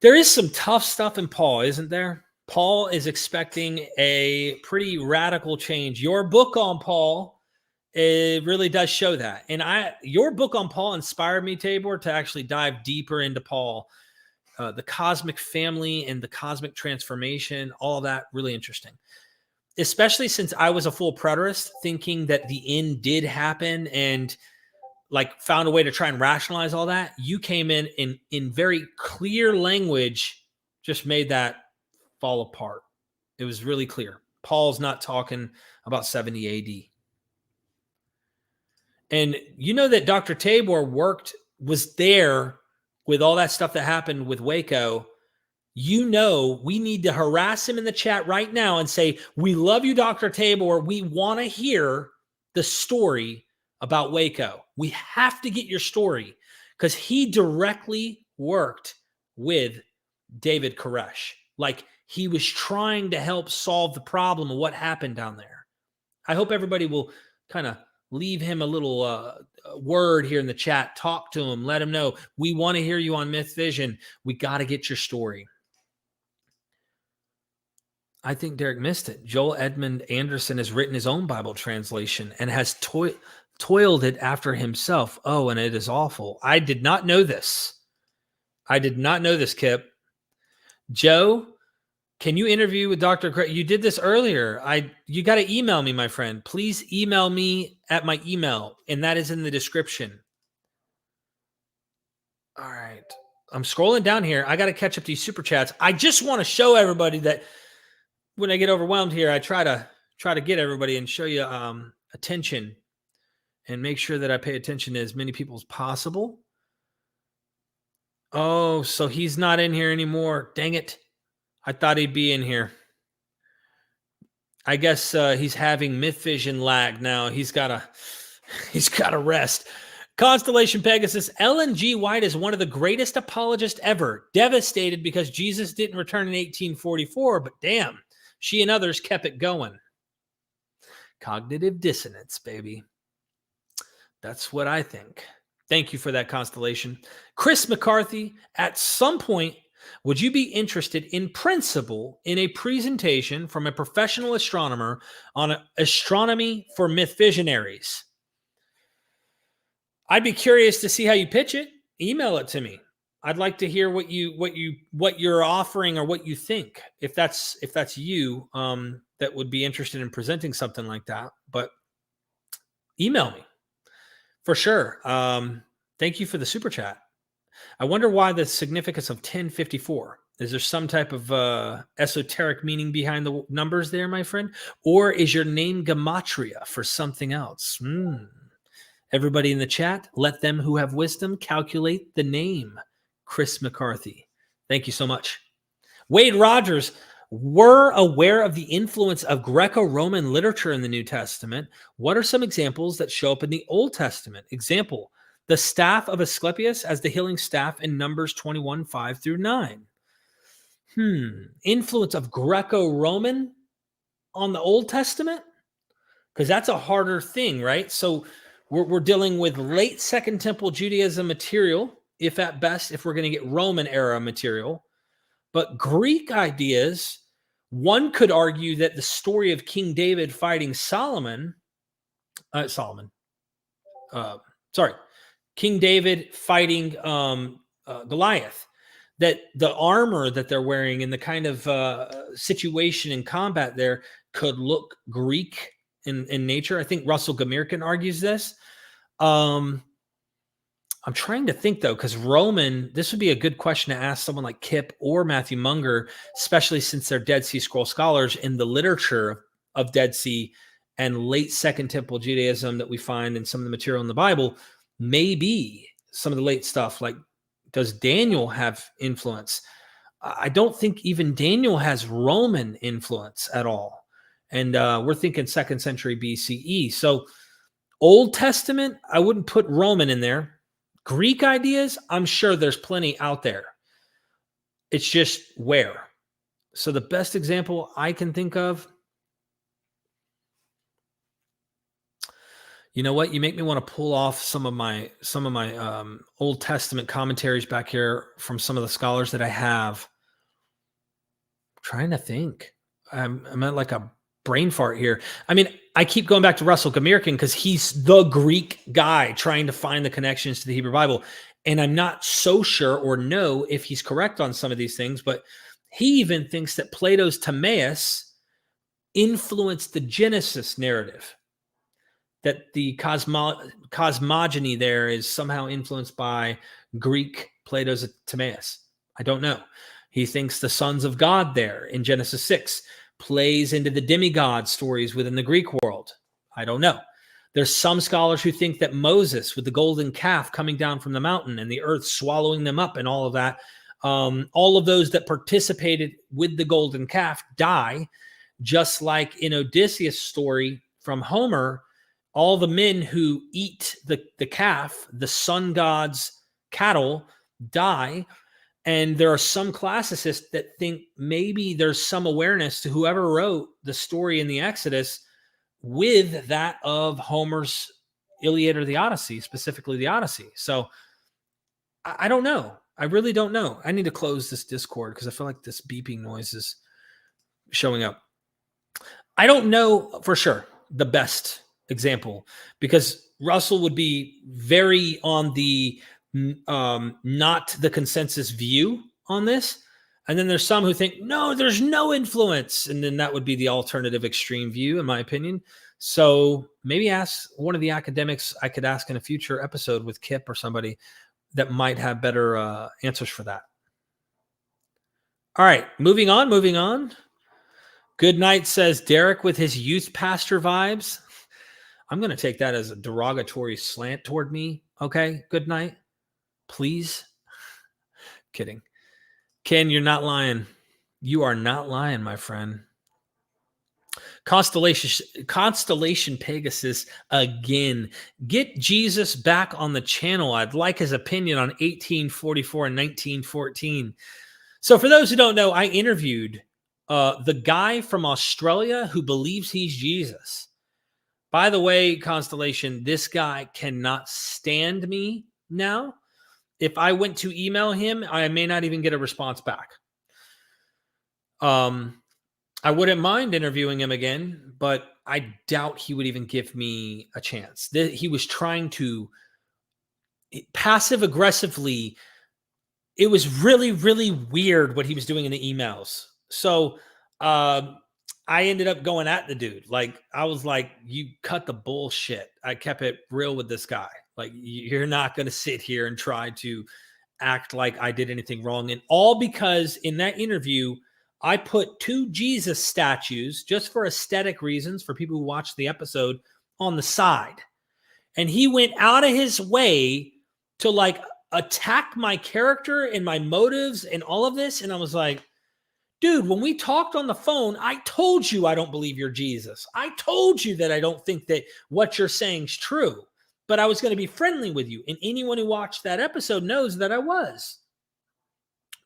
S1: There is some tough stuff in Paul, isn't there? Paul is expecting a pretty radical change. Your book on Paul, it really does show that. And your book on Paul inspired me, Tabor, to actually dive deeper into Paul, the cosmic family and the cosmic transformation, all of that, really interesting. Especially since I was a full preterist, thinking that the end did happen and like found a way to try and rationalize all that. You came in very clear language, just made that fall apart. It was really clear. Paul's not talking about 70 AD. And you know that Dr. Tabor was there with all that stuff that happened with Waco. You know, we need to harass him in the chat right now and say, we love you, Dr. Tabor. We want to hear the story about Waco. We have to get your story, because he directly worked with David Koresh. Like, he was trying to help solve the problem of what happened down there. I hope everybody will kind of leave him a little word here in the chat. Talk to him. Let him know. We want to hear you on MythVision. We got to get your story. I think Derek missed it. Joel Edmund Anderson has written his own Bible translation and has toiled it after himself. Oh, and it is awful. I did not know this. Kip. Joe, can you interview with Dr. Craig? You did this earlier. You got to email me, my friend. Please email me at my email, and that is in the description. All right. I'm scrolling down here. I got to catch up to these super chats. I just want to show everybody that when I get overwhelmed here, I try to get everybody and show you attention and make sure that I pay attention to as many people as possible. Oh, so he's not in here anymore. Dang it. I thought he'd be in here. I guess he's having MythVision lag now. He's got to rest. Constellation Pegasus, Ellen G. White is one of the greatest apologists ever. Devastated because Jesus didn't return in 1844, but damn, she and others kept it going. Cognitive dissonance, baby. That's what I think. Thank you for that, Constellation. Chris McCarthy, at some point, would you be interested in principle in a presentation from a professional astronomer on astronomy for MythVisionaries? I'd be curious to see how you pitch it. Email it to me. I'd like to hear what you're offering or what you think. If that's you, that would be interested in presenting something like that. But email me for sure. Thank you for the super chat. I wonder why the significance of 1054. Is there some type of esoteric meaning behind the numbers there, my friend? Or is your name gematria for something else? Everybody in the chat, let them who have wisdom calculate the name. Chris McCarthy. Thank you so much. Wade Rogers, we're aware of the influence of Greco-Roman literature in the New Testament. What are some examples that show up in the Old Testament? Example, the staff of Asclepius as the healing staff in Numbers 21, 5 through 9. Influence of Greco-Roman on the Old Testament? Because that's a harder thing, right? So we're dealing with late Second Temple Judaism material, if at best, if we're going to get Roman era material. But Greek ideas, one could argue that the story of King David fighting King David fighting Goliath, that the armor that they're wearing and the kind of situation in combat there could look Greek in nature. I think Russell Gamirkin argues this. I'm trying to think, though, because Roman, this would be a good question to ask someone like Kip or Matthew Munger, especially since they're Dead Sea Scroll scholars in the literature of Dead Sea and late Second Temple Judaism that we find in some of the material in the Bible. Maybe some of the late stuff, like does Daniel have influence? I don't think even Daniel has Roman influence at all. And we're thinking 2nd century BCE. So Old Testament, I wouldn't put Roman in there. Greek ideas, I'm sure there's plenty out there. It's just where. So the best example I can think of, you know what? You make me want to pull off some of my Old Testament commentaries back here from some of the scholars that I have. I'm trying to think. I'm at like a brain fart here. I mean, I keep going back to Russell Gamirkin because he's the Greek guy trying to find the connections to the Hebrew Bible. And I'm not so sure or know if he's correct on some of these things, but he even thinks that Plato's Timaeus influenced the Genesis narrative, that the cosmogony there is somehow influenced by Greek Plato's Timaeus. I don't know. He thinks the sons of God there in Genesis 6 plays into the demigod stories within the Greek world. I don't know. There's some scholars who think that Moses with the golden calf coming down from the mountain and the earth swallowing them up and all of that, all of those that participated with the golden calf die, just like in Odysseus' story from Homer, all the men who eat the calf, the sun god's cattle, die. And there are some classicists that think maybe there's some awareness to whoever wrote the story in the Exodus with that of Homer's Iliad or the Odyssey, specifically the Odyssey. So I don't know. I really don't know. I need to close this Discord because I feel like this beeping noise is showing up. I don't know for sure the best example because Russell would be very on the not the consensus view on this. And then there's some who think, no, there's no influence. And then that would be the alternative extreme view, in my opinion. So maybe ask one of the academics I could ask in a future episode with Kip or somebody that might have better answers for that. All right, moving on. Good night, says Derek with his youth pastor vibes. I'm going to take that as a derogatory slant toward me. Okay, good night. Please. Kidding. Ken, you're not lying. You are not lying, my friend. Constellation Pegasus again. Get Jesus back on the channel. I'd like his opinion on 1844 and 1914. So for those who don't know, I interviewed the guy from Australia who believes he's Jesus. By the way, Constellation, this guy cannot stand me now. If I went to email him, I may not even get a response back. I wouldn't mind interviewing him again, but I doubt he would even give me a chance. He was trying to passive aggressively. It was really, really weird what he was doing in the emails. So I ended up going at the dude. Like, I was like, you cut the bullshit. I kept it real with this guy. Like, you're not going to sit here and try to act like I did anything wrong. And all because in that interview, I put 2 Jesus statues just for aesthetic reasons for people who watched the episode on the side. And he went out of his way to like attack my character and my motives and all of this. And I was like, dude, when we talked on the phone, I told you I don't believe you're Jesus. I told you that I don't think that what you're saying is true. But I was going to be friendly with you. And anyone who watched that episode knows that I was.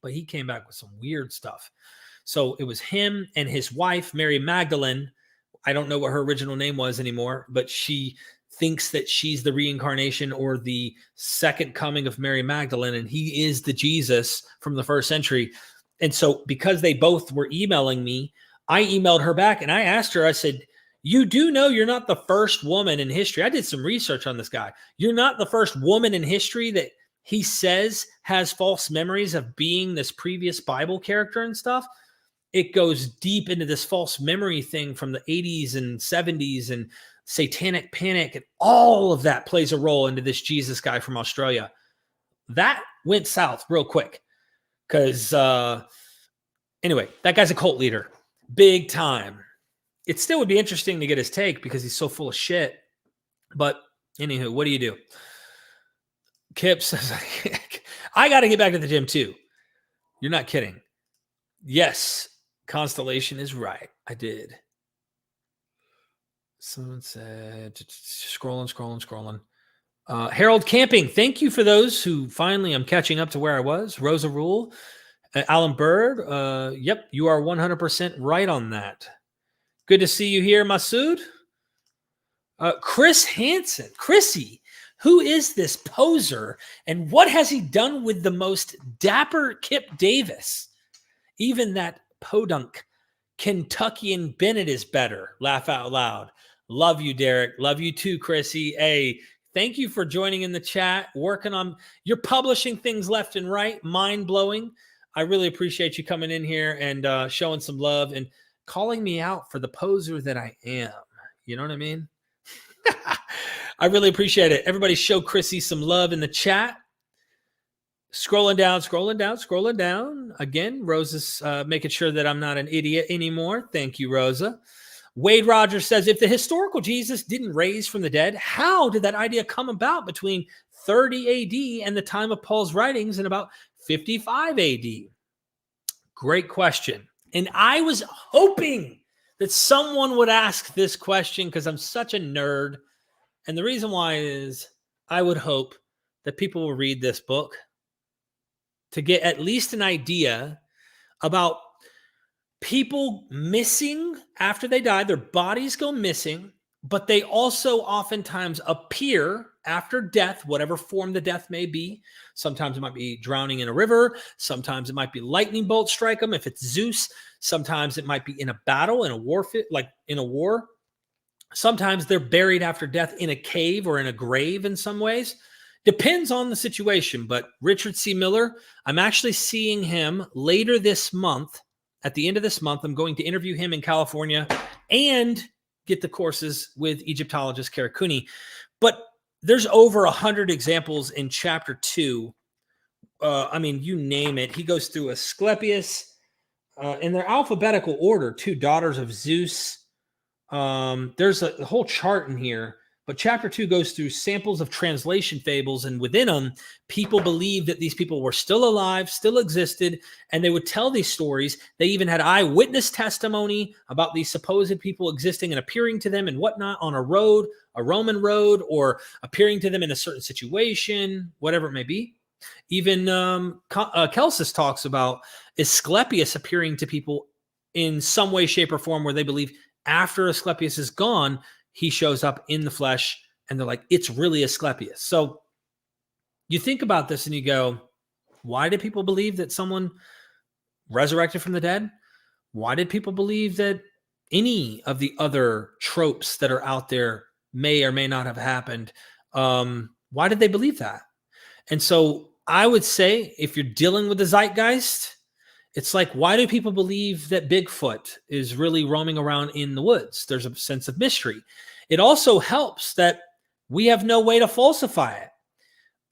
S1: But he came back with some weird stuff. So it was him and his wife, Mary Magdalene. I don't know what her original name was anymore, but she thinks that she's the reincarnation or the second coming of Mary Magdalene, and he is the Jesus from the first century. And so because they both were emailing me, I emailed her back and I asked her, I said, you do know you're not the first woman in history. I did some research on this guy. You're not the first woman in history that he says has false memories of being this previous Bible character and stuff. It goes deep into this false memory thing from the 80s and 70s and satanic panic. And all of that plays a role into this Jesus guy from Australia. That went south real quick. Because, anyway, that guy's a cult leader. Big time. It still would be interesting to get his take because he's so full of shit. But, anywho, what do you do? Kip says, I got to get back to the gym too. You're not kidding. Yes, Constellation is right. I did. Someone said, scrolling. Harold Camping, thank you for those who finally I'm catching up to where I was. Rosa Rule, Alan Bird. Yep, you are 100% right on that. Good to see you here, Masood. Chris Hansen. Chrissy, who is this poser and what has he done with the most dapper Kip Davis? Even that podunk Kentuckian Bennett is better. Laugh out loud. Love you, Derek. Love you too, Chrissy. Hey, thank you for joining in the chat, working on, you're publishing things left and right, mind-blowing. I really appreciate you coming in here and showing some love and calling me out for the poser that I am. You know what I mean? I really appreciate it. Everybody show Chrissy some love in the chat. Scrolling down. Again, Rosa's making sure that I'm not an idiot anymore. Thank you, Rosa. Wade Rogers says, if the historical Jesus didn't raise from the dead, how did that idea come about between 30 AD and the time of Paul's writings in about 55 AD? Great question. And I was hoping that someone would ask this question because I'm such a nerd. And the reason why is I would hope that people will read this book to get at least an idea about people missing after they die. Their bodies go missing, but they also oftentimes appear after death, whatever form the death may be. Sometimes it might be drowning in a river. Sometimes it might be lightning bolt strike them if it's Zeus. Sometimes it might be in a battle, in a war, like in a war. Sometimes they're buried after death in a cave or in a grave in some ways. Depends on the situation. But Richard C. Miller, I'm actually seeing him later this month. At the end of this month, I'm going to interview him in California and get the courses with Egyptologist Kara Cooney. But there's over 100 examples in chapter 2. I mean, you name it. He goes through Asclepius in their alphabetical order, 2 daughters of Zeus. There's a whole chart in here. But chapter 2 goes through samples of translation fables, and within them, people believed that these people were still alive, still existed, and they would tell these stories. They even had eyewitness testimony about these supposed people existing and appearing to them and whatnot on a road, a Roman road, or appearing to them in a certain situation, whatever it may be. Even Celsus talks about Asclepius appearing to people in some way, shape, or form where they believe after Asclepius is gone, he shows up in the flesh, and they're like, it's really Asclepius. So you think about this and you go, why did people believe that someone resurrected from the dead? Why did people believe that any of the other tropes that are out there may or may not have happened? Why did they believe that? And so I would say if you're dealing with the zeitgeist, it's like, why do people believe that Bigfoot is really roaming around in the woods? There's a sense of mystery. It also helps that we have no way to falsify it.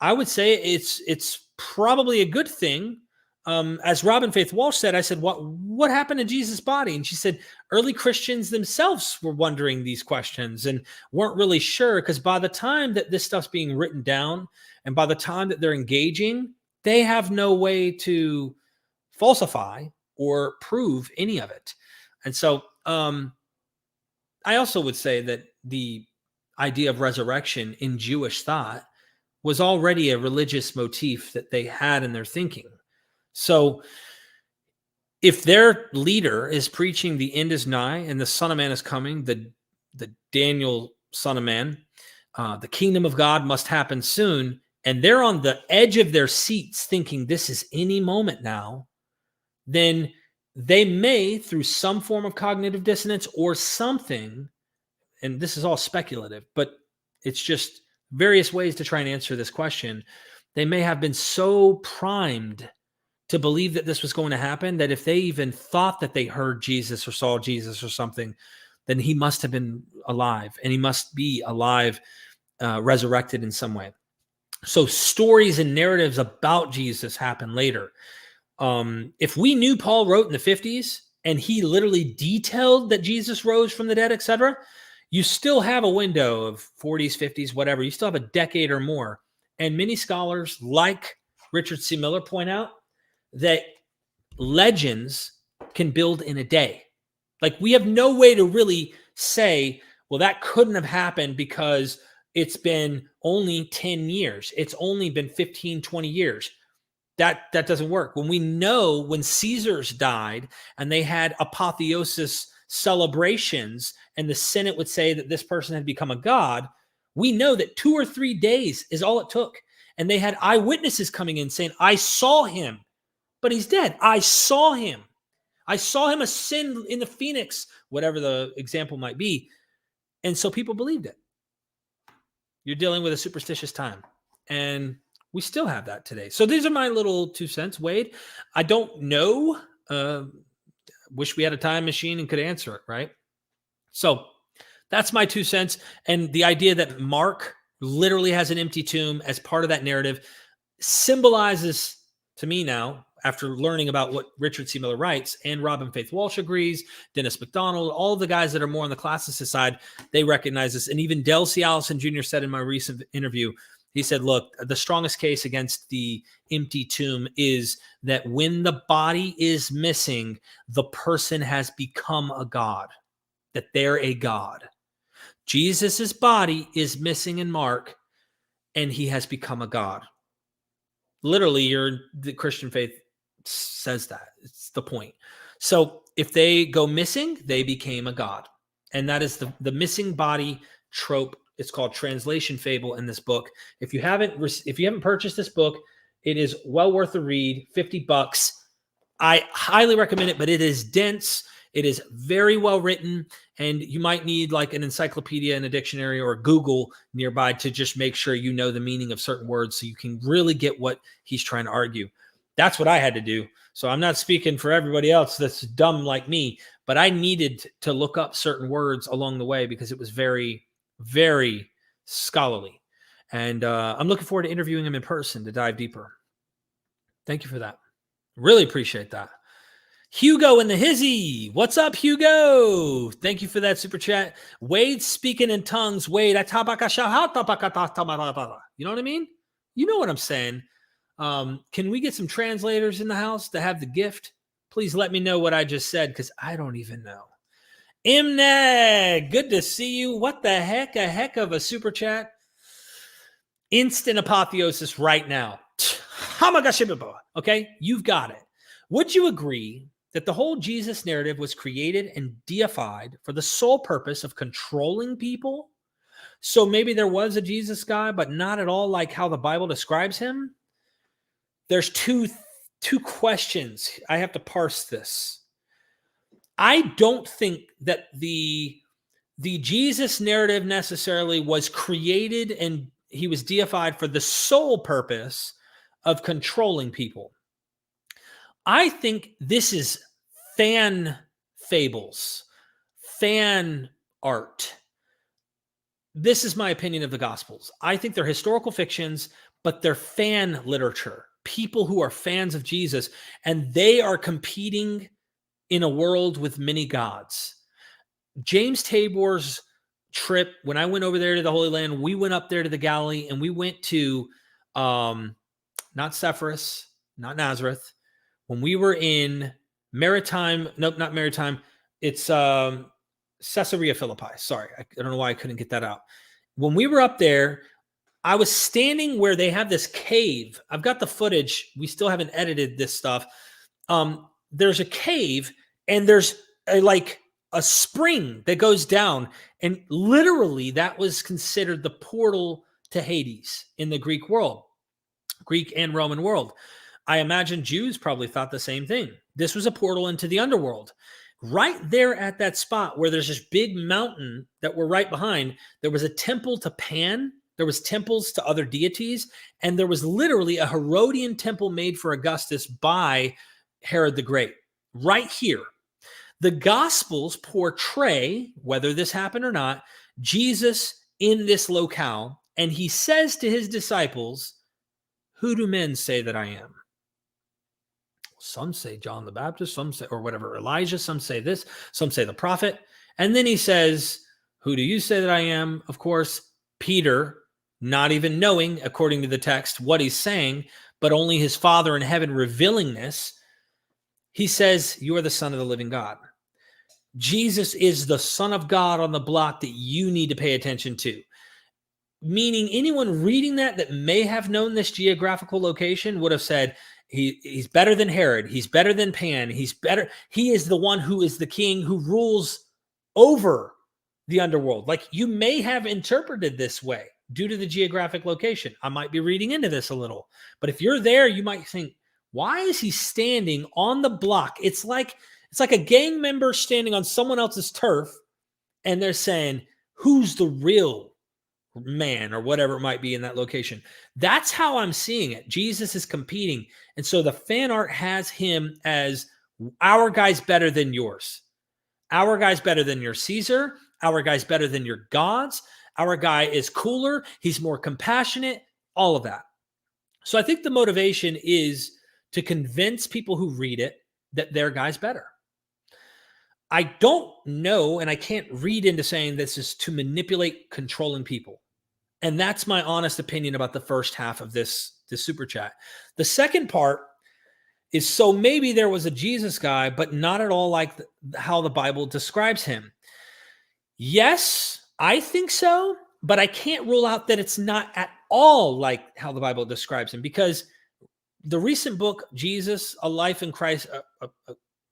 S1: I would say it's probably a good thing. As Robin Faith Walsh said, I said, what happened to Jesus' body? And she said, early Christians themselves were wondering these questions and weren't really sure, because by the time that this stuff's being written down and by the time that they're engaging, they have no way to falsify or prove any of it. And so I also would say that the idea of resurrection in Jewish thought was already a religious motif that they had in their thinking. So if their leader is preaching the end is nigh and the Son of Man is coming, the Daniel Son of Man, the kingdom of God must happen soon, and they're on the edge of their seats thinking this is any moment now, then they may, through some form of cognitive dissonance or something, and this is all speculative, but it's just various ways to try and answer this question, they may have been so primed to believe that this was going to happen that if they even thought that they heard Jesus or saw Jesus or something, then he must have been alive, and he must be alive, resurrected in some way. So stories and narratives about Jesus happen later. If we knew Paul wrote in the 50s and he literally detailed that Jesus rose from the dead, etc., you still have a window of 40s, 50s, whatever. You still have a decade or more. And many scholars like Richard C. Miller point out that legends can build in a day. Like, we have no way to really say, well, that couldn't have happened because it's been only 10 years. It's only been 15, 20 years. That doesn't work. When we know when Caesars died and they had apotheosis celebrations and the Senate would say that this person had become a god, we know that 2 or 3 days is all it took. And they had eyewitnesses coming in saying, I saw him, but he's dead. I saw him. I saw him ascend in the phoenix, whatever the example might be. And so people believed it. You're dealing with a superstitious time. And we still have that today. So these are my little 2 cents, Wade. I don't know. Wish we had a time machine and could answer it, right? So that's my 2 cents. And the idea that Mark literally has an empty tomb as part of that narrative symbolizes to me now, after learning about what Richard C. Miller writes, and Robin Faith Walsh agrees, Dennis McDonald, all the guys that are more on the classicist side, they recognize this. And even Del C. Allison Jr. said in my recent interview, he said, look, the strongest case against the empty tomb is that when the body is missing, the person has become a god, that they're a god. Jesus's body is missing in Mark, and he has become a god. Literally, the Christian faith says that. It's the point. So if they go missing, they became a god. And that is the missing body trope. It's called Translation Fable in this book. If you haven't purchased this book, it is well worth a read, $50. I highly recommend it, but it is dense. It is very well written, and you might need like an encyclopedia and a dictionary or Google nearby to just make sure you know the meaning of certain words so you can really get what he's trying to argue. That's what I had to do. So I'm not speaking for everybody else that's dumb like me, but I needed to look up certain words along the way because it was very, very scholarly. And I'm looking forward to interviewing him in person to dive deeper. Thank you for that. Really appreciate that. Hugo in the hizzy. What's up, Hugo? Thank you for that super chat. Wade speaking in tongues. Wade, you know what I mean? You know what I'm saying. Can we get some translators in the house to have the gift? Please let me know what I just said because I don't even know. Imnag, good to see you. What the heck? A heck of a super chat. Instant apotheosis right now. Okay, you've got it. Would you agree that the whole Jesus narrative was created and deified for the sole purpose of controlling people? So maybe there was a Jesus guy, but not at all like how the Bible describes him? There's two questions. I have to parse this. I don't think that the Jesus narrative necessarily was created and he was deified for the sole purpose of controlling people. I think this is fan fables, fan art. This is my opinion of the Gospels. I think they're historical fictions, but they're fan literature. People who are fans of Jesus, and they are competing in a world with many gods. James Tabor's trip, when I went over there to the Holy Land, we went up there to the Galilee, and we went to not Sepphoris, not Nazareth. When we were in Maritime, nope, not Maritime. It's Caesarea Philippi. Sorry, I don't know why I couldn't get that out. When we were up there, I was standing where they have this cave. I've got the footage. We still haven't edited this stuff. There's a cave, and there's a spring that goes down, and literally that was considered the portal to Hades in the Greek world, Greek and Roman world. I imagine Jews probably thought the same thing. This was a portal into the underworld. Right there at that spot where there's this big mountain that we're right behind, there was a temple to Pan. There was temples to other deities. And there was literally a Herodian temple made for Augustus by Herod the Great. Right here. The Gospels portray, whether this happened or not, Jesus in this locale. And he says to his disciples, "Who do men say that I am?" Some say John the Baptist, some say, or whatever, Elijah, some say this, some say the prophet. And then he says, "Who do you say that I am?" Of course, Peter, not even knowing, according to the text, what he's saying, but only his Father in heaven revealing this. He says, you are the Son of the living God. Jesus is the Son of God on the block that you need to pay attention to. Meaning anyone reading that may have known this geographical location would have said, he's better than Herod. He's better than Pan. He's better. He is the one who is the king who rules over the underworld. Like, you may have interpreted this way due to the geographic location. I might be reading into this a little, but if you're there, you might think, why is he standing on the block? It's like a gang member standing on someone else's turf, and they're saying, who's the real man, or whatever it might be in that location. That's how I'm seeing it. Jesus is competing. And so the fan art has him as, our guy's better than yours. Our guy's better than your Caesar. Our guy's better than your gods. Our guy is cooler. He's more compassionate, all of that. So I think the motivation is to convince people who read it that their guy's better. I don't know, and I can't read into saying this is to manipulate controlling people. And that's my honest opinion about the first half of this super chat. The second part is, so maybe there was a Jesus guy, but not at all like how the Bible describes him. Yes, I think so, but I can't rule out that it's not at all like how the Bible describes him, because the recent book, Jesus, A Life in Christ, a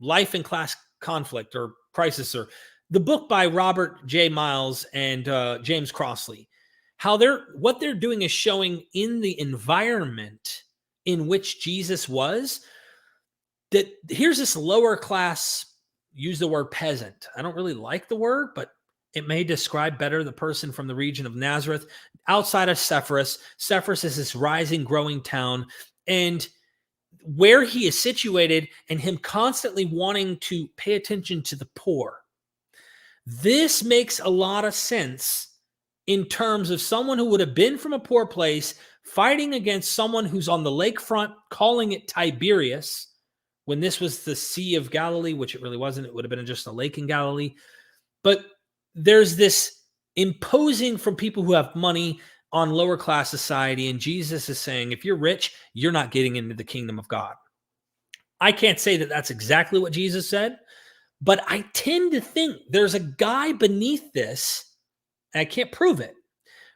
S1: Life in Class Conflict or Crisis, or the book by Robert J. Miles and James Crossley, what they're doing is showing in the environment in which Jesus was, that here's this lower class, use the word peasant. I don't really like the word, but it may describe better the person from the region of Nazareth, outside of Sepphoris. Sepphoris is this rising, growing town, and where he is situated, and him constantly wanting to pay attention to the poor. This makes a lot of sense in terms of someone who would have been from a poor place, fighting against someone who's on the lakefront, calling it Tiberias, when this was the Sea of Galilee, which it really wasn't. It would have been just a lake in Galilee. But there's this imposing from people who have money on lower class society, and Jesus is saying, if you're rich, you're not getting into the kingdom of God. I can't say that that's exactly what Jesus said, but I tend to think there's a guy beneath this, and I can't prove it,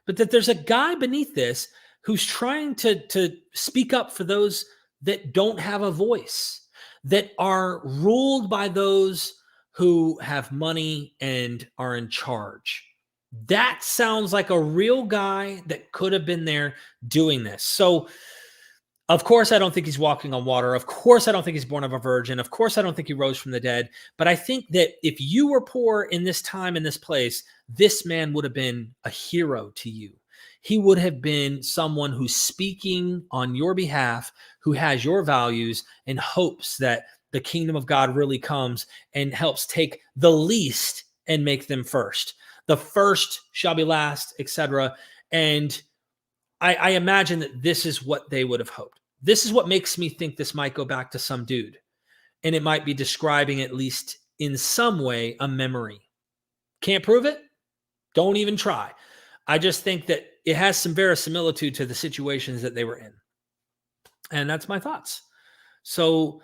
S1: but that there's a guy beneath this who's trying to speak up for those that don't have a voice, that are ruled by those who have money and are in charge. That sounds like a real guy that could have been there doing this. So, of course, I don't think he's walking on water. Of course, I don't think he's born of a virgin. Of course, I don't think he rose from the dead. But I think that if you were poor in this time, in this place, this man would have been a hero to you. He would have been someone who's speaking on your behalf, who has your values and hopes that the kingdom of God really comes and helps take the least and make them first. The first shall be last, etc. And I imagine that this is what they would have hoped. This is what makes me think this might go back to some dude. And it might be describing, at least in some way, a memory. Can't prove it. Don't even try. I just think that it has some verisimilitude to the situations that they were in. And that's my thoughts. So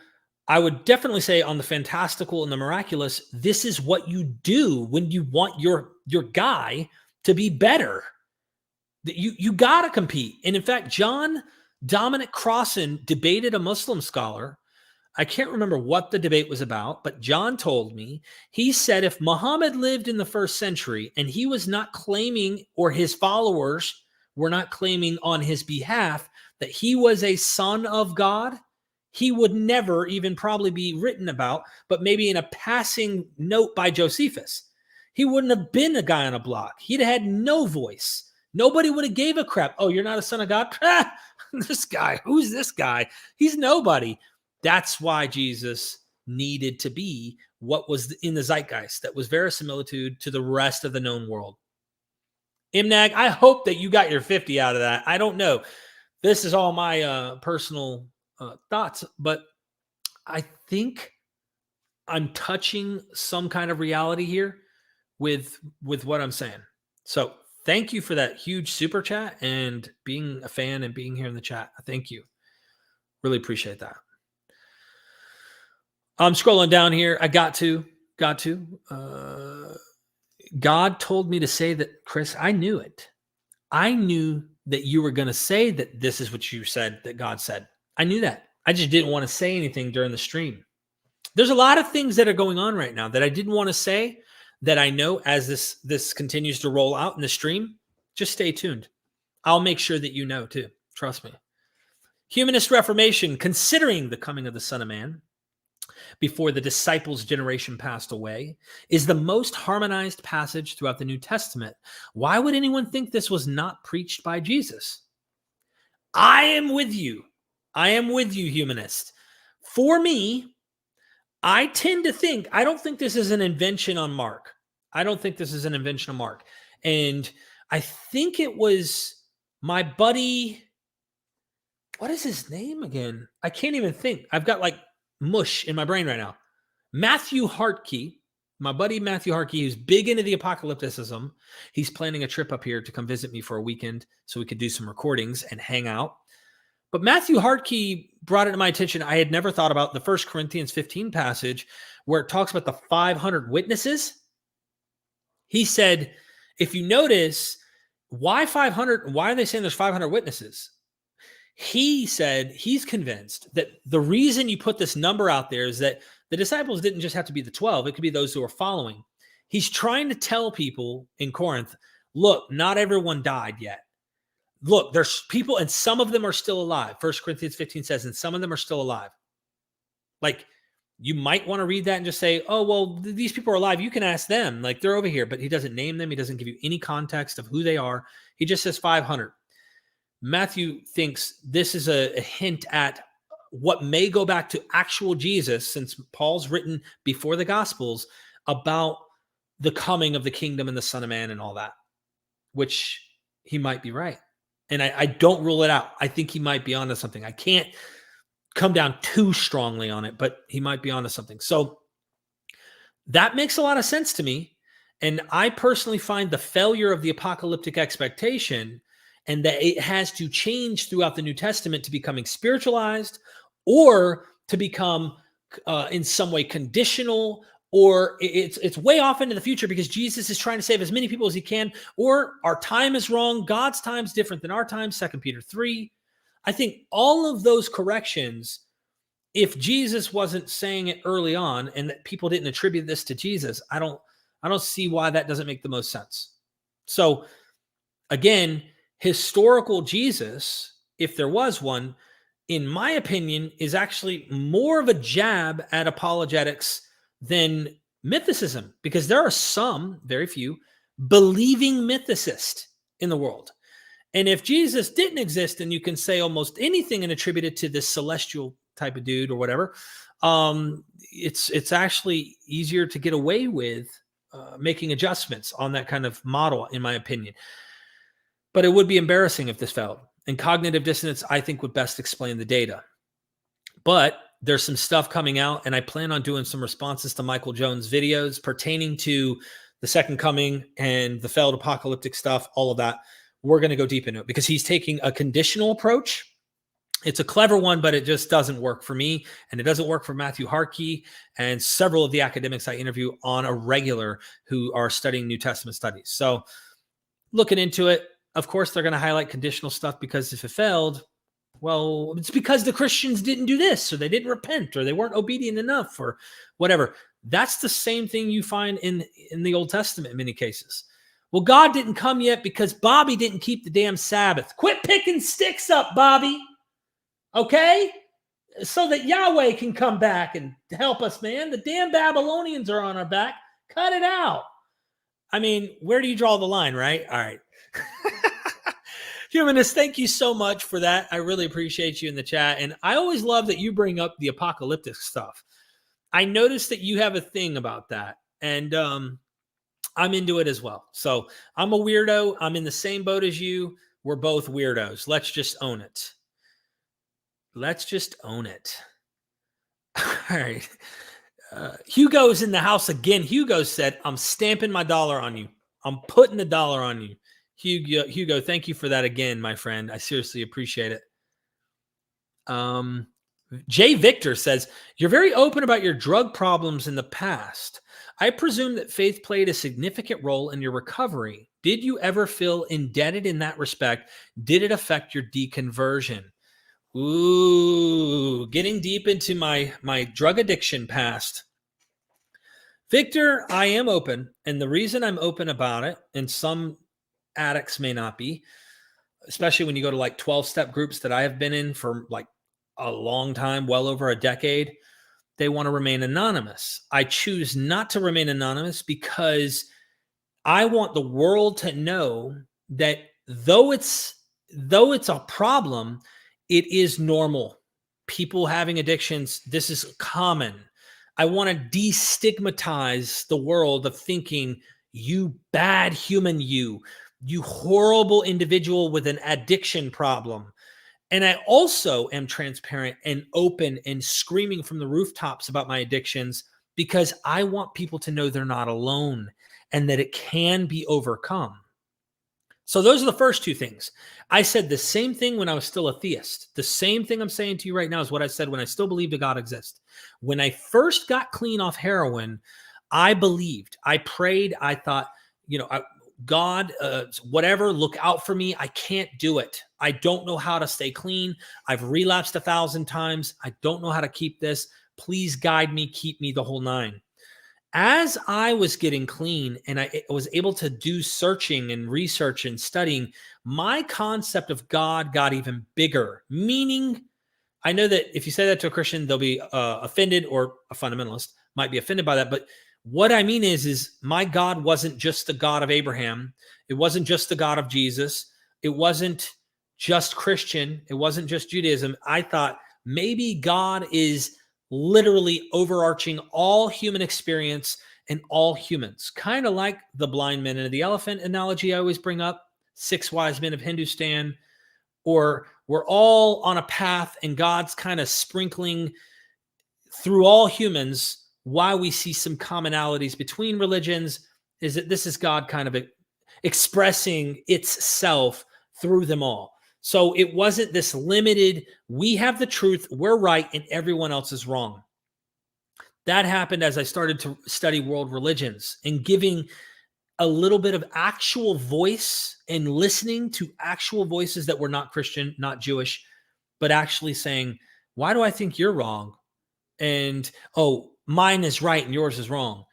S1: I would definitely say on the fantastical and the miraculous, this is what you do when you want your guy to be better. You got to compete. And in fact, John Dominic Crossan debated a Muslim scholar. I can't remember what the debate was about, but John told me, he said if Muhammad lived in the first century and he was not claiming, or his followers were not claiming on his behalf, that he was a son of God, he would never even probably be written about, but maybe in a passing note by Josephus. He wouldn't have been a guy on a block. He'd have had no voice. Nobody would have gave a crap. Oh, you're not a son of God? This guy, who's this guy? He's nobody. That's why Jesus needed to be what was in the zeitgeist that was verisimilitude to the rest of the known world. Imnag, I hope that you got your 50 out of that. I don't know. This is all my personal thoughts, but I think I'm touching some kind of reality here with what I'm saying. So thank you for that huge super chat and being a fan and being here in the chat. Thank you. Really appreciate that. I'm scrolling down here. I got to. God told me to say that, Chris, I knew it. I knew that you were going to say that this is what you said, that God said. I knew that. I just didn't want to say anything during the stream. There's a lot of things that are going on right now that I didn't want to say that I know as this continues to roll out in the stream. Just stay tuned. I'll make sure that you know too. Trust me. Humanist Reformation, considering the coming of the Son of Man before the disciples' generation passed away, is the most harmonized passage throughout the New Testament. Why would anyone think this was not preached by Jesus? I am with you. I am with you, humanist. For me, I tend to think, I don't think this is an invention on Mark. I don't think this is an invention on Mark. And I think it was my buddy, what is his name again? I can't even think. I've got like mush in my brain right now. Matthew Hartke, my buddy Matthew Hartke, who's big into the Apocalypticism. He's planning a trip up here to come visit me for a weekend so we could do some recordings and hang out. But Matthew Hartke brought it to my attention. I had never thought about the 1 Corinthians 15 passage where it talks about the 500 witnesses. He said, if you notice, why 500? Why are they saying there's 500 witnesses? He said he's convinced that the reason you put this number out there is that the disciples didn't just have to be the 12. It could be those who are following. He's trying to tell people in Corinth, look, not everyone died yet. Look, there's people, and some of them are still alive. 1 Corinthians 15 says, and some of them are still alive. Like, you might want to read that and just say, oh, well, these people are alive. You can ask them. Like, they're over here. But he doesn't name them. He doesn't give you any context of who they are. He just says 500. Matthew thinks this is a hint at what may go back to actual Jesus, since Paul's written before the Gospels about the coming of the kingdom and the Son of Man and all that, which he might be right. And I don't rule it out. I think he might be onto something. I can't come down too strongly on it, but he might be onto something. So that makes a lot of sense to me. And I personally find the failure of the apocalyptic expectation and that it has to change throughout the New Testament to becoming spiritualized or to become in some way conditional, or it's way off into the future because Jesus is trying to save as many people as he can, or our time is wrong. God's time is different than our time, 2 Peter 3. I think all of those corrections, if Jesus wasn't saying it early on and that people didn't attribute this to Jesus, I don't see why that doesn't make the most sense. So again, historical Jesus, if there was one, in my opinion, is actually more of a jab at apologetics than mythicism, because there are some, very few, believing mythicists in the world. And if Jesus didn't exist, and you can say almost anything and attribute it to this celestial type of dude or whatever, it's actually easier to get away with making adjustments on that kind of model, in my opinion. But it would be embarrassing if this failed. And cognitive dissonance, I think, would best explain the data. But there's some stuff coming out, and I plan on doing some responses to Michael Jones' videos pertaining to the second coming and the failed apocalyptic stuff, all of that. We're going to go deep into it because he's taking a conditional approach. It's a clever one, but it just doesn't work for me, and it doesn't work for Matthew Hartke and several of the academics I interview on a regular who are studying New Testament studies. So looking into it, of course, they're going to highlight conditional stuff because if it failed, well, it's because the Christians didn't do this, or they didn't repent, or they weren't obedient enough, or whatever. That's the same thing you find in the Old Testament in many cases. Well, God didn't come yet because Bobby didn't keep the damn Sabbath. Quit picking sticks up, Bobby. Okay? So that Yahweh can come back and help us, man. The damn Babylonians are on our back. Cut it out. I mean, where do you draw the line, right? All right. Humanist, thank you so much for that. I really appreciate you in the chat. And I always love that you bring up the apocalyptic stuff. I noticed that you have a thing about that. And I'm into it as well. So I'm a weirdo. I'm in the same boat as you. We're both weirdos. Let's just own it. Let's just own it. All right. Hugo's in the house again. Hugo said, I'm stamping my dollar on you. I'm putting the dollar on you. Hugo, thank you for that again, my friend. I seriously appreciate it. Jay Victor says, you're very open about your drug problems in the past. I presume that faith played a significant role in your recovery. Did you ever feel indebted in that respect? Did it affect your deconversion? Ooh, getting deep into my drug addiction past. Victor, I am open. And the reason I'm open about it, and some addicts may not be, especially when you go to like 12-step groups that I have been in for like a long time, well over a decade, they want to remain anonymous. I choose not to remain anonymous because I want the world to know that though it's a problem, it is normal. People having addictions, this is common. I want to destigmatize the world of thinking, you bad human, you horrible individual with an addiction problem. And I also am transparent and open and screaming from the rooftops about my addictions because I want people to know they're not alone and that it can be overcome. So those are the first two things. I said the same thing when I was still a theist. The same thing I'm saying to you right now is what I said when I still believed that God exists. When I first got clean off heroin, I believed, I prayed, I thought, God, whatever, look out for me. I can't do it. I don't know how to stay clean. I've relapsed 1,000 times. I don't know how to keep this. Please guide me, keep me, the whole nine. As I was getting clean and I was able to do searching and research and studying, my concept of God got even bigger. Meaning, I know that if you say that to a Christian, they'll be offended, or a fundamentalist might be offended by that. But what I mean is my God wasn't just the God of Abraham. It wasn't just the God of Jesus. It wasn't just Christian. It wasn't just Judaism. I thought maybe God is literally overarching all human experience and all humans. Kind of like the blind men and the elephant analogy I always bring up, 6 wise men of Hindustan, or we're all on a path and God's kind of sprinkling through all humans. Why we see some commonalities between religions is that this is God kind of expressing itself through them all. So it wasn't this limited, we have the truth, we're right, and everyone else is wrong. That happened as I started to study world religions and giving a little bit of actual voice and listening to actual voices that were not Christian, not Jewish, but actually saying, why do I think you're wrong? And, oh, mine is right and yours is wrong.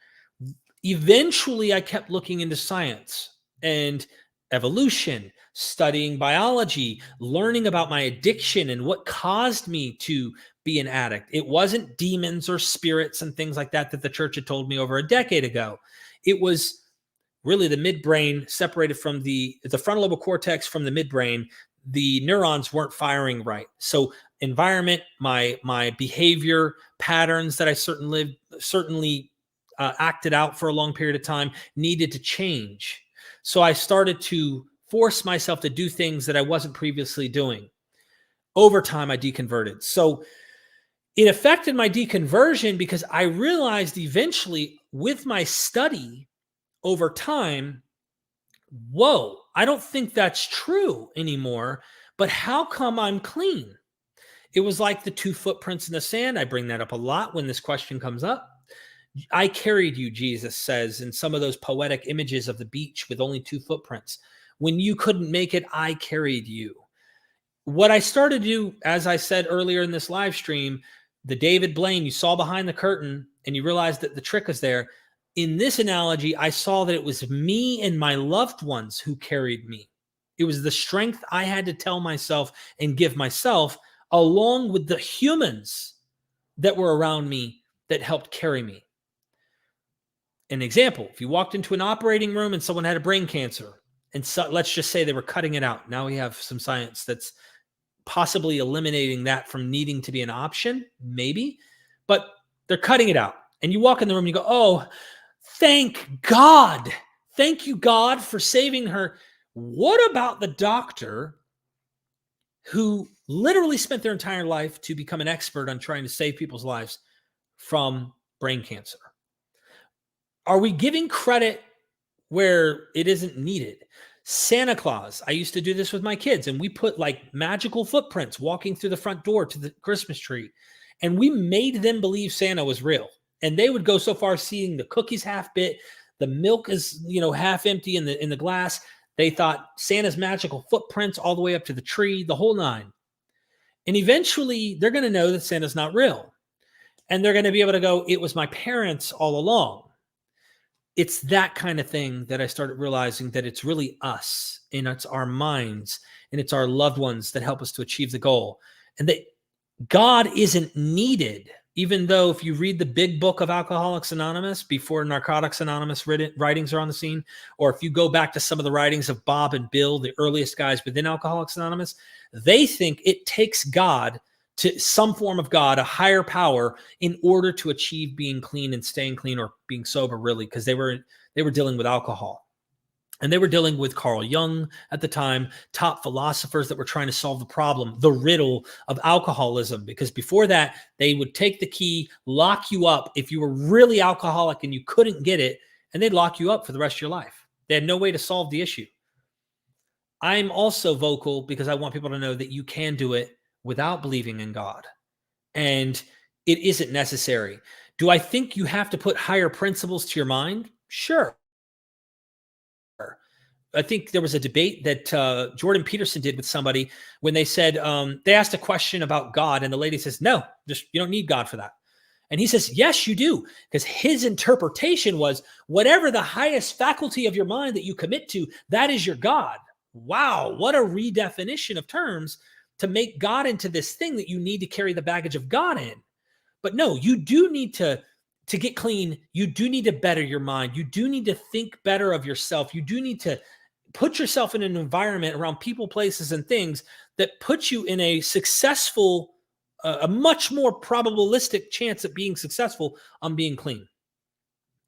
S1: Eventually, I kept looking into science and evolution, studying biology, learning about my addiction and what caused me to be an addict. It wasn't demons or spirits and things like that the church had told me over a decade ago. It was really the midbrain separated from the frontal lobe cortex from the midbrain. The neurons weren't firing right. So environment, my behavior patterns that I certainly acted out for a long period of time needed to change. So I started to force myself to do things that I wasn't previously doing. Over time, I deconverted. So it affected my deconversion because I realized eventually with my study over time, whoa, I don't think that's true anymore, but how come I'm clean? It was like the 2 footprints in the sand. I bring that up a lot when this question comes up. I carried you, Jesus says, in some of those poetic images of the beach with only 2 footprints. When you couldn't make it, I carried you. What I started to do, as I said earlier in this live stream, the David Blaine, you saw behind the curtain and you realized that the trick is there. In this analogy, I saw that it was me and my loved ones who carried me. It was the strength I had to tell myself and give myself, along with the humans that were around me that helped carry me. An example, if you walked into an operating room and someone had a brain cancer, and so, let's just say they were cutting it out. Now we have some science that's possibly eliminating that from needing to be an option, maybe, but they're cutting it out. And you walk in the room and you go, oh, thank God. Thank you, God, for saving her. What about the doctor who literally spent their entire life to become an expert on trying to save people's lives from brain cancer? Are we giving credit where it isn't needed? Santa Claus. I used to do this with my kids, and we put like magical footprints walking through the front door to the Christmas tree. And we made them believe Santa was real. And they would go so far seeing the cookies half bit, the milk is, half empty in the glass. They thought Santa's magical footprints all the way up to the tree, the whole nine. And eventually they're going to know that Santa's not real. And they're going to be able to go, it was my parents all along. It's that kind of thing that I started realizing that it's really us, and it's our minds, and it's our loved ones that help us to achieve the goal. And that God isn't needed, even though if you read the big book of Alcoholics Anonymous before Narcotics Anonymous writings are on the scene, or if you go back to some of the writings of Bob and Bill, the earliest guys within Alcoholics Anonymous, they think it takes God, to some form of God, a higher power, in order to achieve being clean and staying clean, or being sober, really, because they were dealing with alcohol. And they were dealing with Carl Jung at the time, top philosophers that were trying to solve the problem, the riddle of alcoholism. Because before that, they would take the key, lock you up if you were really alcoholic and you couldn't get it, and they'd lock you up for the rest of your life. They had no way to solve the issue. I'm also vocal because I want people to know that you can do it without believing in God. And it isn't necessary. Do I think you have to put higher principles to your mind? Sure. I think there was a debate that Jordan Peterson did with somebody when they said, they asked a question about God, and the lady says, no, you don't need God for that. And he says, yes, you do. Because his interpretation was, whatever the highest faculty of your mind that you commit to, that is your God. Wow, what a redefinition of terms to make God into this thing that you need to carry the baggage of God in. But no, you do need to get clean. You do need to better your mind. You do need to think better of yourself. You do need to put yourself in an environment around people, places, and things that put you in a successful, a much more probabilistic chance of being successful on being clean.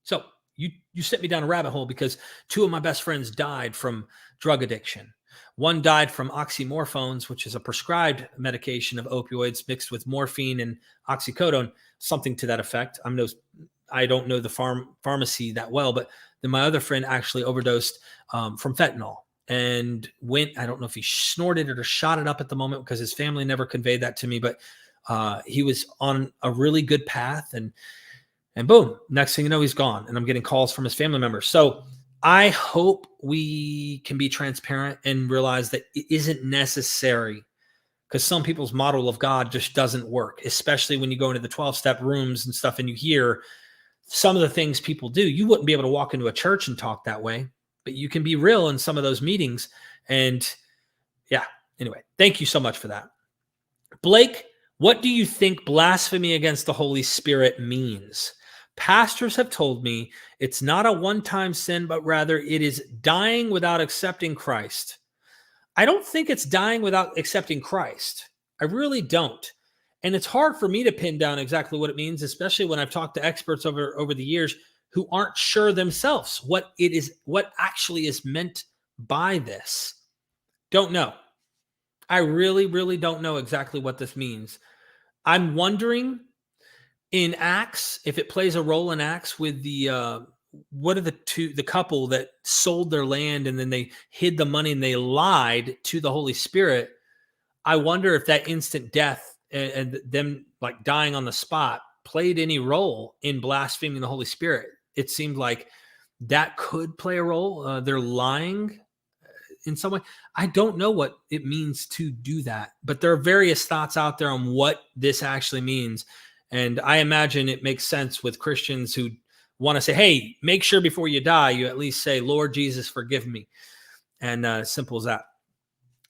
S1: So you sent me down a rabbit hole because two of my best friends died from drug addiction. One died from oxymorphones, which is a prescribed medication of opioids mixed with morphine and oxycodone, something to that effect. I don't know the pharmacy that well, but then my other friend actually overdosed from fentanyl and I don't know if he snorted it or shot it up at the moment because his family never conveyed that to me, but he was on a really good path, and boom, next thing you know, he's gone, and I'm getting calls from his family members. So I hope we can be transparent and realize that it isn't necessary, because some people's model of God just doesn't work, especially when you go into the 12-step rooms and stuff and you hear some of the things people do. You wouldn't be able to walk into a church and talk that way, but you can be real in some of those meetings. And yeah, anyway, thank you so much for that. Blake, what do you think blasphemy against the Holy Spirit means? Pastors have told me it's not a one-time sin, but rather it is dying without accepting Christ. I don't think it's dying without accepting Christ. I really don't. And it's hard for me to pin down exactly what it means, especially when I've talked to experts over the years who aren't sure themselves what actually is meant by this. Don't know. I really, really don't know exactly what this means. I'm wondering in Acts, if it plays a role in Acts with the couple that sold their land and then they hid the money and they lied to the Holy Spirit. I wonder if that instant death and them like dying on the spot played any role in blaspheming the Holy Spirit. It seemed like that could play a role. They're lying in some way. I don't know what it means to do that, but there are various thoughts out there on what this actually means. And I imagine it makes sense with Christians who want to say, hey, make sure before you die, you at least say, Lord Jesus, forgive me. And simple as that.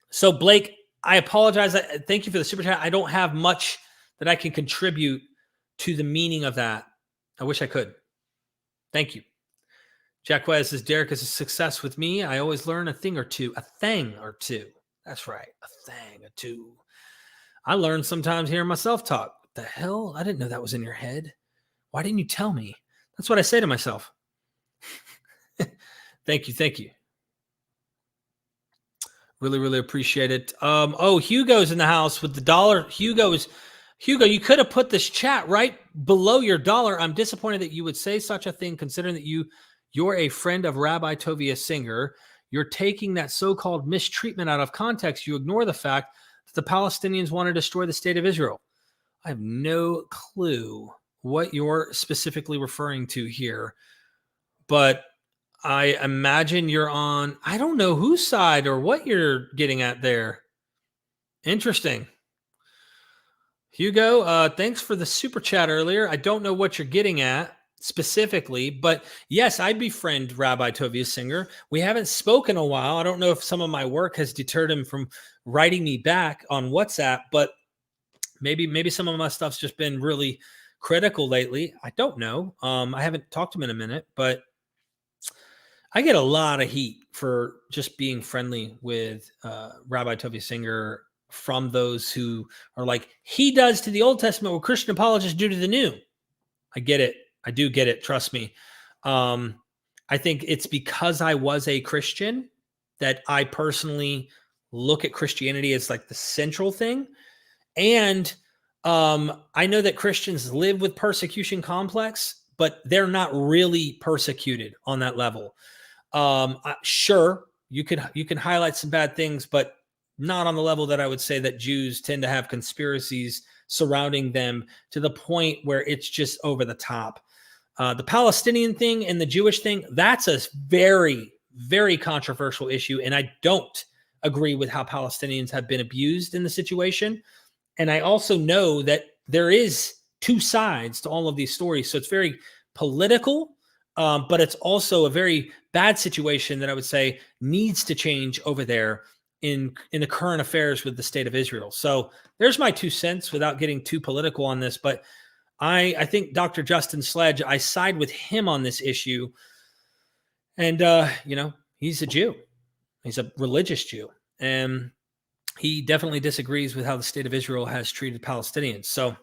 S1: So Blake, I apologize. Thank you for the super chat. I don't have much that I can contribute to the meaning of that. I wish I could. Thank you. Jack Wes says, Derek is a success with me. I always learn a thing or two. That's right. A thing or two. I learn sometimes hearing myself talk. What the hell? I didn't know that was in your head. Why didn't you tell me? That's what I say to myself. Thank you. Really, really appreciate it. Hugo's in the house with the dollar. Hugo, you could have put this chat right below your dollar. I'm disappointed that you would say such a thing, considering that you're a friend of Rabbi Tovia Singer. You're taking that so-called mistreatment out of context. You ignore the fact that the Palestinians want to destroy the state of Israel. I have no clue what you're specifically referring to here, but I imagine you're on, I don't know whose side or what you're getting at there. Interesting. Hugo, thanks for the super chat earlier. I don't know what you're getting at specifically, but yes, I befriend Rabbi Tovia Singer. We haven't spoken a while. I don't know if some of my work has deterred him from writing me back on WhatsApp, but maybe some of my stuff's just been really critical lately. I don't know. I haven't talked to him in a minute, but I get a lot of heat for just being friendly with Rabbi Tovia Singer from those who are like, he does to the Old Testament what Christian apologists do to the New. I get it. I do get it. Trust me. I think it's because I was a Christian that I personally look at Christianity as like the central thing. And I know that Christians live with persecution complex, but they're not really persecuted on that level. Sure, you can highlight some bad things, but not on the level that I would say that Jews tend to have conspiracies surrounding them to the point where it's just over the top. The Palestinian thing and the Jewish thing, that's a very, very controversial issue. And I don't agree with how Palestinians have been abused in the situation. And I also know that there is two sides to all of these stories. So it's very political, but it's also a very bad situation that I would say needs to change over there in the current affairs with the state of Israel. So there's my 2 cents without getting too political on this. But I think Dr. Justin Sledge, I side with him on this issue. And, he's a Jew. He's a religious Jew. And he definitely disagrees with how the state of Israel has treated Palestinians. So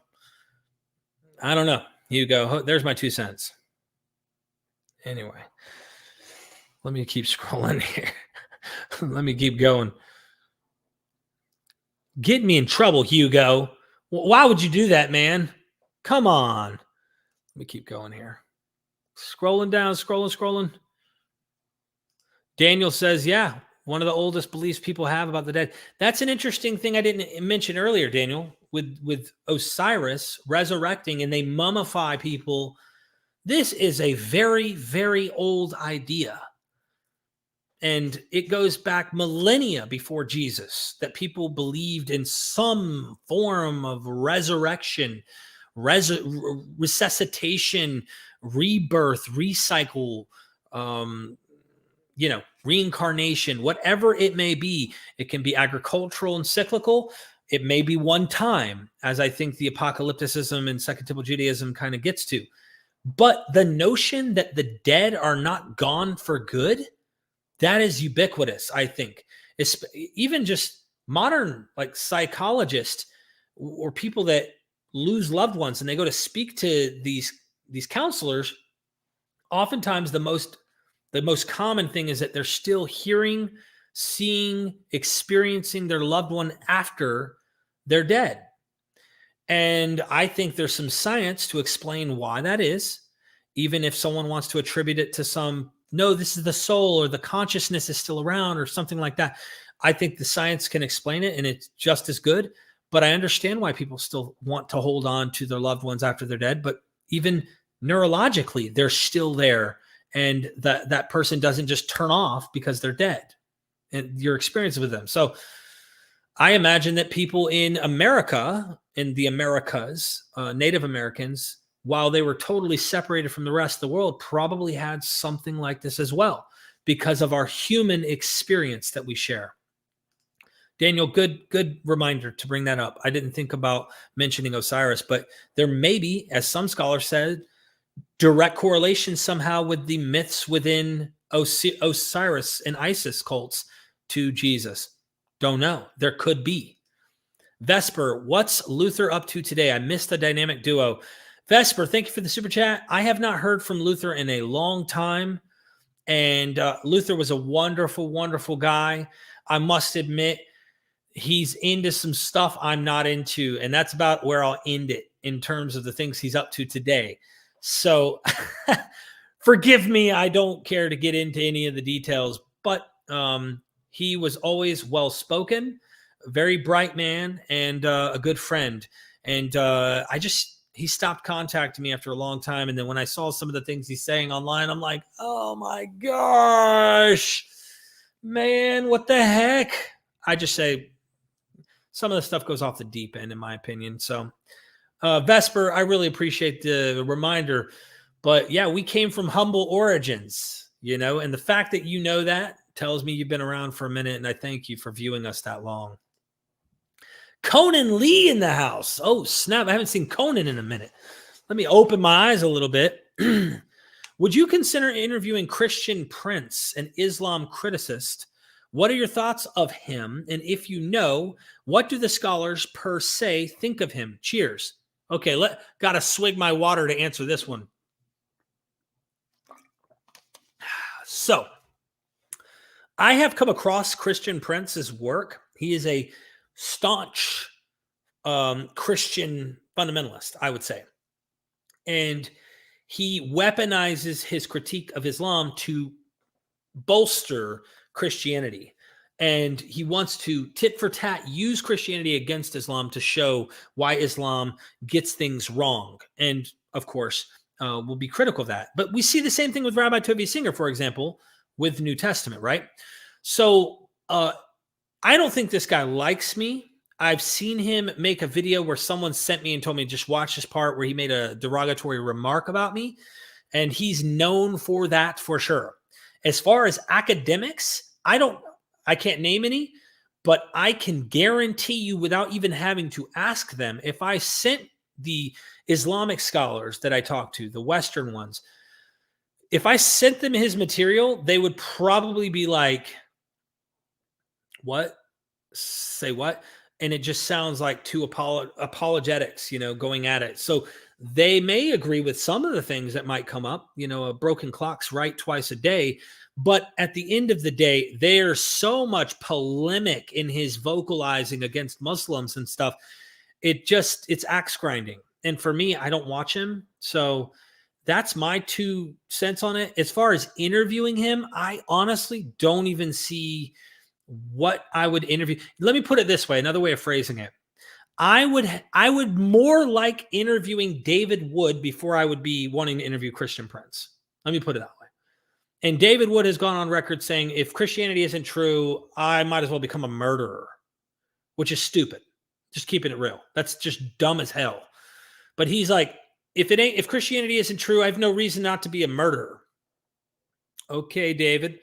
S1: I don't know. Hugo, there's my 2 cents. Anyway, let me keep scrolling here. Let me keep going. Get me in trouble, Hugo. Why would you do that, man? Come on. Let me keep going here. Scrolling down, scrolling. Daniel says, yeah, one of the oldest beliefs people have about the dead. That's an interesting thing I didn't mention earlier, Daniel, with Osiris resurrecting and they mummify people. This is a very, very old idea. And it goes back millennia before Jesus that people believed in some form of resurrection, resuscitation, rebirth, recycle, reincarnation, whatever it may be. It can be agricultural and cyclical. It may be one time, as I think the Apocalypticism and Second Temple Judaism kind of gets to. But the notion that the dead are not gone for good, that is ubiquitous, I think. It's even just modern like psychologists or people that lose loved ones and they go to speak to these counselors, oftentimes the most common thing is that they're still hearing, seeing, experiencing their loved one after they're dead. And I think there's some science to explain why that is, even if someone wants to attribute it to no, this is the soul or the consciousness is still around or something like that. I think the science can explain it and it's just as good. But I understand why people still want to hold on to their loved ones after they're dead. But even neurologically, they're still there. And that person doesn't just turn off because they're dead and your experience with them. So I imagine that people in America, in the Americas, Native Americans, while they were totally separated from the rest of the world, probably had something like this as well because of our human experience that we share. Daniel, good reminder to bring that up. I didn't think about mentioning Osiris, but there may be, as some scholars said, direct correlation somehow with the myths within Osiris and Isis cults to Jesus. Don't know. There could be. Vesper, what's Luther up to today? I missed the dynamic duo. Vesper, thank you for the super chat. I have not heard from Luther in a long time. And Luther was a wonderful, wonderful guy. I must admit, he's into some stuff I'm not into. And that's about where I'll end it in terms of the things he's up to today. So forgive me. I don't care to get into any of the details. But He was always well-spoken, a very bright man, and a good friend. And he stopped contacting me after a long time. And then when I saw some of the things he's saying online, I'm like, oh my gosh, man, what the heck? I just say some of the stuff goes off the deep end, in my opinion. So Vesper, I really appreciate the reminder. But yeah, we came from humble origins, and the fact that you know that tells me you've been around for a minute, and I thank you for viewing us that long. Conan Lee in the house. Oh, snap. I haven't seen Conan in a minute. Let me open my eyes a little bit. Would you consider interviewing Christian Prince, an Islam criticist? What are your thoughts of him? And if you know, what do the scholars per se think of him? Cheers. Okay, got to swig my water to answer this one. So, I have come across Christian Prince's work. He is a staunch Christian fundamentalist, I would say. And he weaponizes his critique of Islam to bolster Christianity. And he wants to tit for tat use Christianity against Islam to show why Islam gets things wrong. And of course, we'll be critical of that. But we see the same thing with Rabbi Toby Singer, for example, with the New Testament, right? So I don't think this guy likes me. I've seen him make a video where someone sent me and told me, just watch this part where he made a derogatory remark about me. And he's known for that for sure. As far as academics, I can't name any, but I can guarantee you without even having to ask them, if I sent the Islamic scholars that I talk to, the Western ones, if I sent them his material, they would probably be like, what? Say what? And it just sounds like two apologetics, going at it. So they may agree with some of the things that might come up, a broken clock's right twice a day. But at the end of the day, there's so much polemic in his vocalizing against Muslims and stuff. It's axe grinding. And for me, I don't watch him. So that's my 2 cents on it. As far as interviewing him, I honestly don't even see what I would interview. Let me put it this way, another way of phrasing it. I would more like interviewing David Wood before I would be wanting to interview Christian Prince. Let me put it that way. And David Wood has gone on record saying, if Christianity isn't true, I might as well become a murderer, which is stupid. Just keeping it real. That's just dumb as hell. But he's like, if Christianity isn't true, I have no reason not to be a murderer. Okay, David.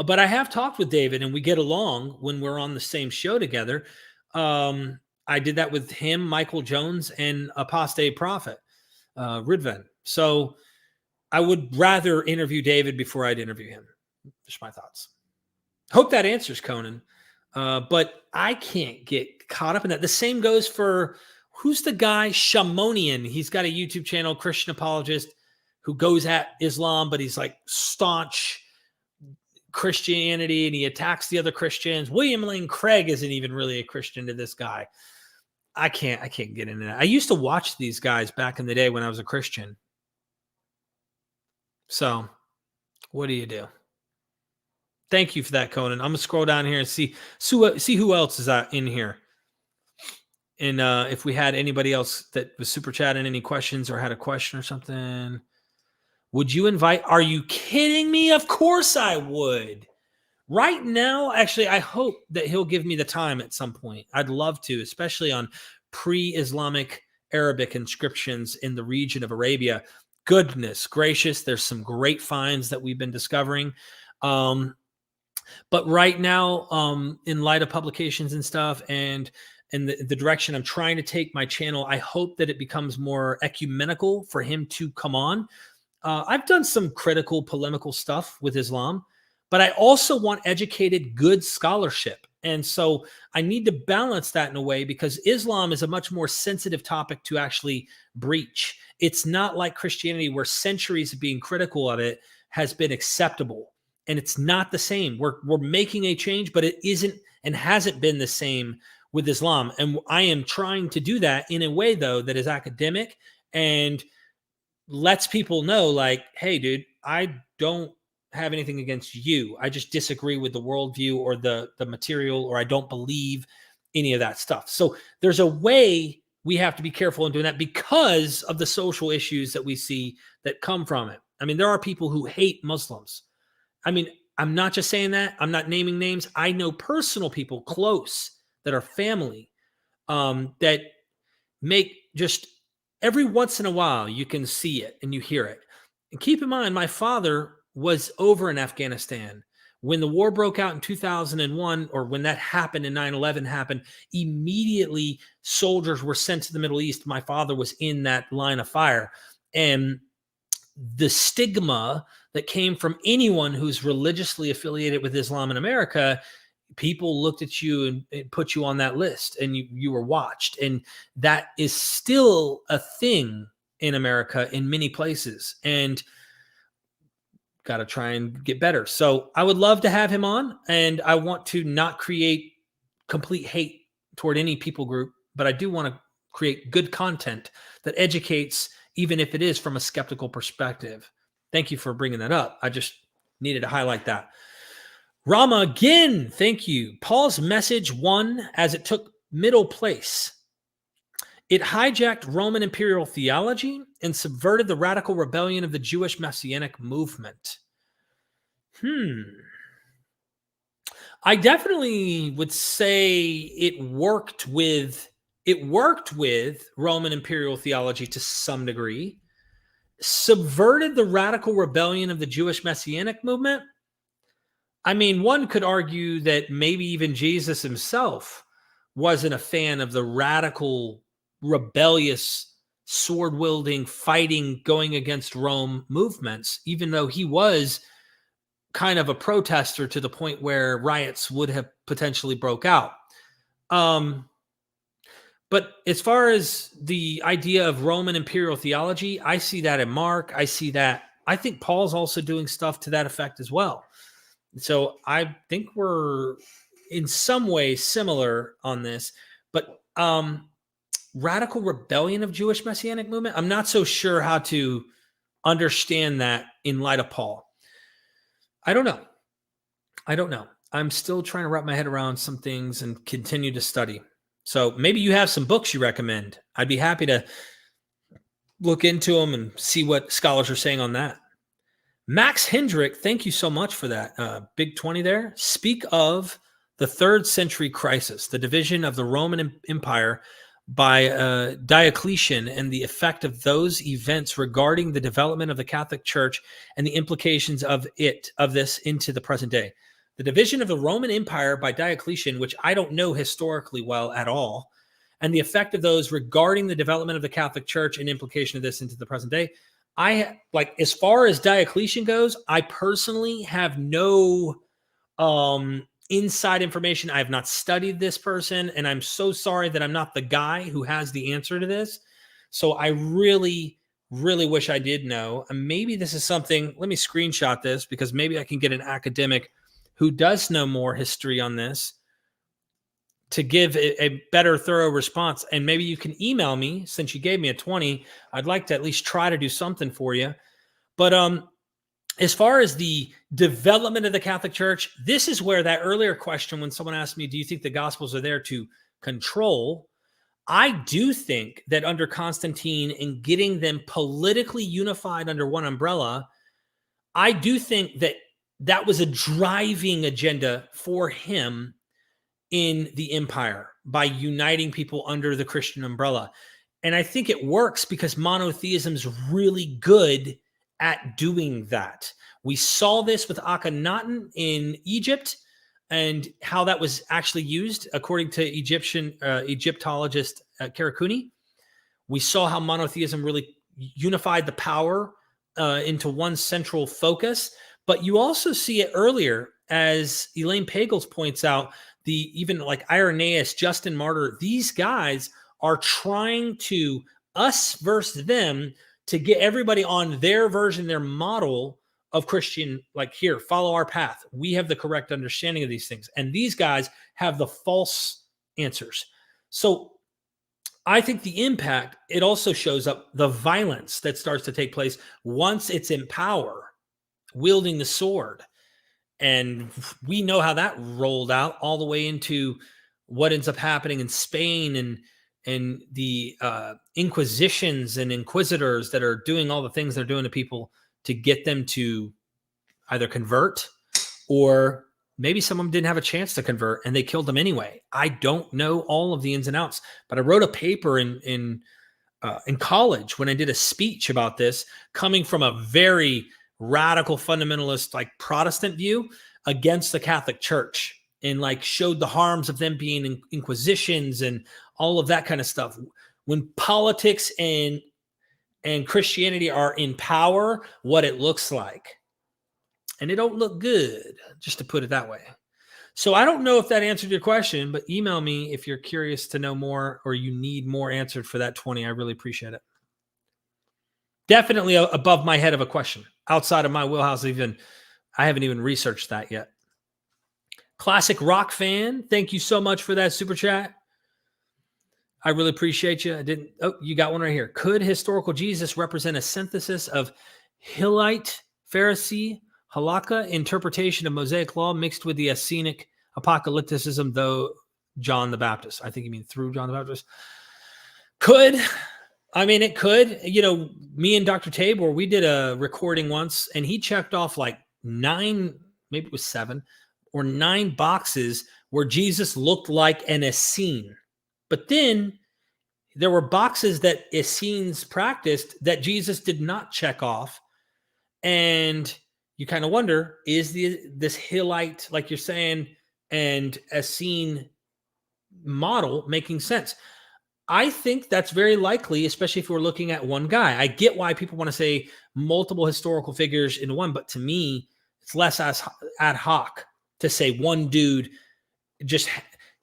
S1: But I have talked with David, and we get along when we're on the same show together. I did that with him, Michael Jones, and Apostate Prophet, Ridvan. So I would rather interview David before I'd interview him. Just my thoughts. Hope that answers Conan. But I can't get caught up in that. The same goes for, who's the guy? Shamonian. He's got a YouTube channel, Christian apologist, who goes at Islam, but he's like staunch Christianity, and he attacks the other Christians. William Lane Craig isn't even really a Christian to this guy. I can't get into that. I used to watch these guys back in the day when I was a Christian. So what do you do? Thank you for that, Conan. I'm gonna scroll down here and see who else is in here. And if we had anybody else that was super chatting, any questions or had a question or something. Would you invite? Are you kidding me? Of course I would. Right now, actually, I hope that he'll give me the time at some point. I'd love to, especially on pre-Islamic Arabic inscriptions in the region of Arabia. Goodness gracious, there's some great finds that we've been discovering. But right now, in light of publications and stuff, and the direction I'm trying to take my channel, I hope that it becomes more ecumenical for him to come on. I've done some critical, polemical stuff with Islam, but I also want educated, good scholarship. And so I need to balance that in a way, because Islam is a much more sensitive topic to actually breach. It's not like Christianity, where centuries of being critical of it has been acceptable. And it's not the same. We're making a change, but it isn't and hasn't been the same with Islam. And I am trying to do that in a way, though, that is academic and lets people know, like, hey, dude, I don't have anything against you. I just disagree with the worldview or the material, or I don't believe any of that stuff. So there's a way we have to be careful in doing that because of the social issues that we see that come from it. I mean, there are people who hate Muslims. I mean, I'm not just saying that. I'm not naming names. I know personal people close that are family that make just every once in a while you can see it and you hear it. And keep in mind, my father was over in Afghanistan when the war broke out in 2001, or when that happened and 9/11 happened. Immediately, soldiers were sent to the Middle East. My father was in that line of fire. And the stigma that came from anyone who's religiously affiliated with Islam in America, people looked at you and put you on that list, and you were watched. And that is still a thing in America in many places, and got to try and get better. So I would love to have him on, and I want to not create complete hate toward any people group, but I do want to create good content that educates, even if it is from a skeptical perspective. Thank you for bringing that up. I just needed to highlight that. Rama, again, thank you. Paul's message won as it took middle place. It hijacked Roman imperial theology and subverted the radical rebellion of the Jewish messianic movement. I definitely would say it worked with Roman imperial theology to some degree. Subverted the radical rebellion of the Jewish messianic movement. I mean, one could argue that maybe even Jesus himself wasn't a fan of the radical, rebellious, sword-wielding, fighting, going against Rome movements, even though he was kind of a protester to the point where riots would have potentially broke out. But as far as the idea of Roman imperial theology, I see that in Mark. I see that. I think Paul's also doing stuff to that effect as well. So I think we're in some way similar on this, but radical rebellion of Jewish messianic movement, I'm not so sure how to understand that in light of Paul. I don't know. I'm still trying to wrap my head around some things and continue to study. So maybe you have some books you recommend. I'd be happy to look into them and see what scholars are saying on that. Max Hendrick, thank you so much for that. Big 20 there. Speak of the 3rd century crisis, the division of the Roman Empire by Diocletian, and the effect of those events regarding the development of the Catholic Church and the implications of this into the present day. The division of the Roman Empire by Diocletian, which I don't know historically well at all, and the effect of those regarding the development of the Catholic Church and implication of this into the present day. As far as Diocletian goes, I personally have no inside information. I have not studied this person, and I'm so sorry that I'm not the guy who has the answer to this. So I really, really wish I did know. And maybe this is something, let me screenshot this because maybe I can get an academic who does know more history on this to give a better, thorough response. And maybe you can email me, since you gave me a 20. I'd like to at least try to do something for you. But as far as the development of the Catholic Church, this is where that earlier question, when someone asked me, do you think the Gospels are there to control? I do think that under Constantine and getting them politically unified under one umbrella, I do think that that was a driving agenda for him in the empire by uniting people under the Christian umbrella. And I think it works because monotheism is really good at doing that. We saw this with Akhenaten in Egypt and how that was actually used according to Egyptologist Karakuni. We saw how monotheism really unified the power into one central focus. But you also see it earlier, as Elaine Pagels points out, even like Irenaeus, Justin Martyr, these guys are trying to us versus them to get everybody on their version, their model of Christian, like, here, follow our path. We have the correct understanding of these things. And these guys have the false answers. So I think the impact, it also shows up the violence that starts to take place once it's in power. wielding the sword. And we know how that rolled out all the way into what ends up happening in Spain and the inquisitions and inquisitors that are doing all the things they're doing to people to get them to either convert, or maybe some of them didn't have a chance to convert and they killed them anyway. I don't know all of the ins and outs, but I wrote a paper in college when I did a speech about this, coming from a very radical fundamentalist, like Protestant view against the Catholic Church, and like showed the harms of them being in inquisitions and all of that kind of stuff. When politics and Christianity are in power, what it looks like. And it don't look good, just to put it that way. So I don't know if that answered your question, but email me if you're curious to know more or you need more answered for that 20. I really appreciate it. Definitely above my head of a question, outside of my wheelhouse. I haven't even researched that yet. Classic rock fan, thank you so much for that super chat. I really appreciate you. You got one right here. Could historical Jesus represent a synthesis of Hillite, Pharisee, Halakha interpretation of Mosaic law mixed with the Essenic apocalypticism, though John the Baptist? I think you mean through John the Baptist. Could. I mean, it could. You know, me and Dr. Tabor, we did a recording once, and he checked off like 9, maybe it was 7 or 9 boxes where Jesus looked like an Essene. But then there were boxes that Essenes practiced that Jesus did not check off. And you kind of wonder, is this Hillite, like you're saying, and Essene model making sense? I think that's very likely, especially if we're looking at one guy. I get why people want to say multiple historical figures in one, but to me, it's less as ad hoc to say one dude just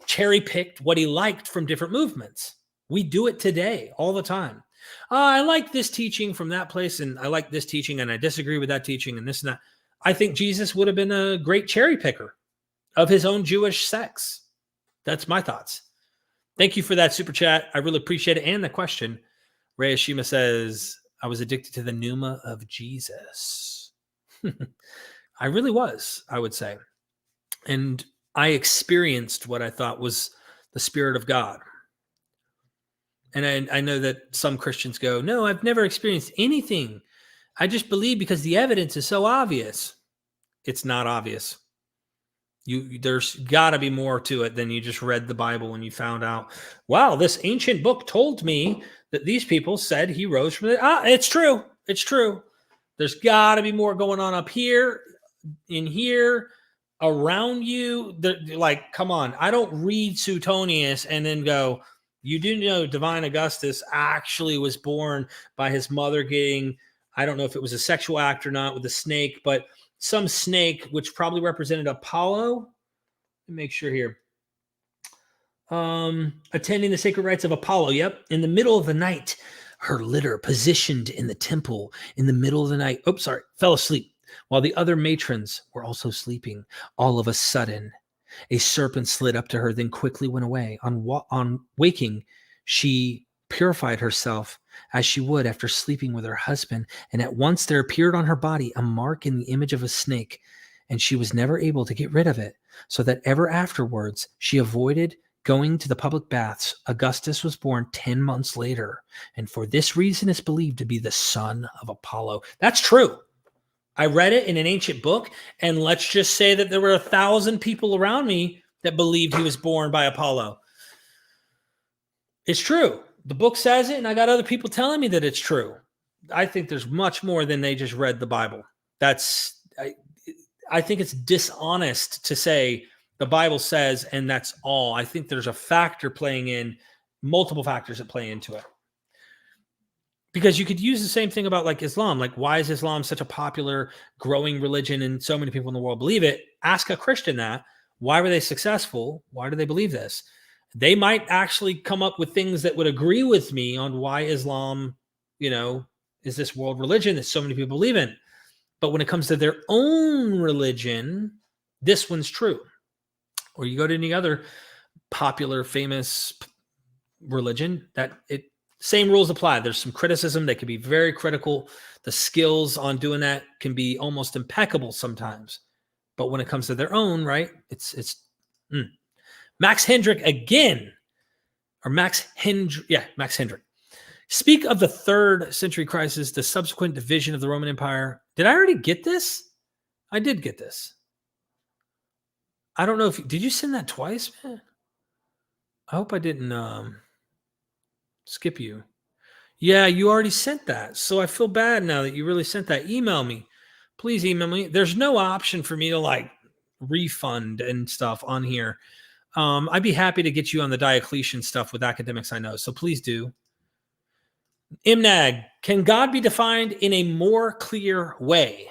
S1: cherry picked what he liked from different movements. We do it today all the time. I like this teaching from that place, and I like this teaching, and I disagree with that teaching, and this and that. I think Jesus would have been a great cherry picker of his own Jewish sects. That's my thoughts. Thank you for that super chat. I really appreciate it. And the question, Ray Ashima says, I was addicted to the pneuma of Jesus. I really was, I would say. And I experienced what I thought was the Spirit of God. And I know that some Christians go, no, I've never experienced anything. I just believe because the evidence is so obvious. It's not obvious. There's got to be more to it than you just read the Bible and you found out, wow, this ancient book told me that these people said he rose from the... it's true. It's true. There's got to be more going on up here, in here, around you. Like, come on. I don't read Suetonius and then go, you do know Divine Augustus actually was born by his mother getting, I don't know if it was a sexual act or not with a snake, but some snake, which probably represented Apollo. Let me make sure here. Attending the sacred rites of Apollo. Yep. In the middle of the night, her litter positioned in the temple in the middle of the night. Oh, sorry. Fell asleep while the other matrons were also sleeping. All of a sudden, a serpent slid up to her, then quickly went away. On waking, she purified herself as she would after sleeping with her husband, and at once there appeared on her body a mark in the image of a snake, and she was never able to get rid of it, so that ever afterwards she avoided going to the public baths. Augustus was born 10 months later, and for this reason is believed to be the son of Apollo. That's true. I read it in an ancient book, and let's just say that there were 1,000 people around me that believed he was born by Apollo. It's true. The book says it, and I got other people telling me that it's true. I think there's much more than they just read the Bible. I think it's dishonest to say the Bible says, and that's all. I think there's a factor playing in, multiple factors that play into it. Because you could use the same thing about like Islam. Like, why is Islam such a popular, growing religion and so many people in the world believe it? Ask a Christian that. Why were they successful? Why do they believe this? They might actually come up with things that would agree with me on why Islam, is this world religion that so many people believe in. But when it comes to their own religion, this one's true. Or you go to any other popular, famous religion that it same rules apply. There's some criticism. They can be very critical. The skills on doing that can be almost impeccable sometimes. But when it comes to their own, right, it's Max Hendrick again, or Max Hendrick. Speak of the 3rd century crisis, the subsequent division of the Roman Empire. Did I already get this? I did get this. I don't know if did you send that twice, man? I hope I didn't skip you. Yeah, you already sent that. So I feel bad now that you really sent that. Email me. Please email me. There's no option for me to like refund and stuff on here. I'd be happy to get you on the Diocletian stuff with academics I know. So please do. Imnag, can God be defined in a more clear way?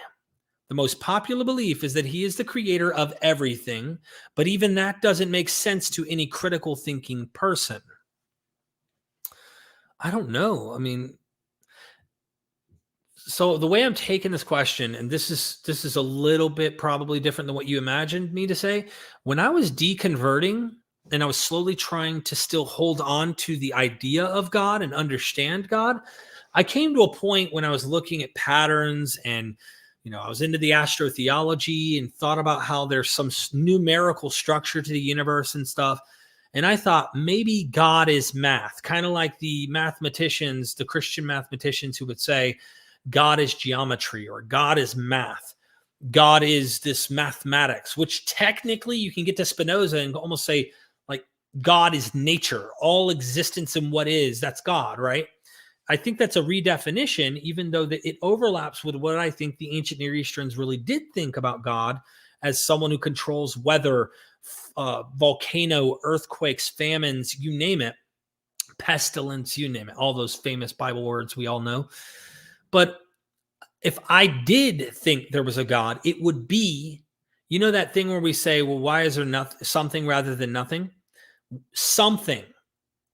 S1: The most popular belief is that he is the creator of everything, but even that doesn't make sense to any critical thinking person. I don't know. I mean, so the way I'm taking this question, and this is a little bit probably different than what you imagined me to say. When I was deconverting and I was slowly trying to still hold on to the idea of God and understand God, I came to a point when I was looking at patterns and, I was into the astrotheology and thought about how there's some numerical structure to the universe and stuff. And I thought maybe God is math, kind of like the mathematicians, the Christian mathematicians who would say God is geometry or God is math. God is this mathematics, which technically you can get to Spinoza and almost say like God is nature, all existence and what is, that's God, right? I think that's a redefinition, even though that it overlaps with what I think the ancient Near Easterns really did think about God as someone who controls weather, volcano, earthquakes, famines, you name it, pestilence, you name it, all those famous Bible words we all know. But if I did think there was a God, it would be, that thing where we say, well, why is there something rather than nothing? Something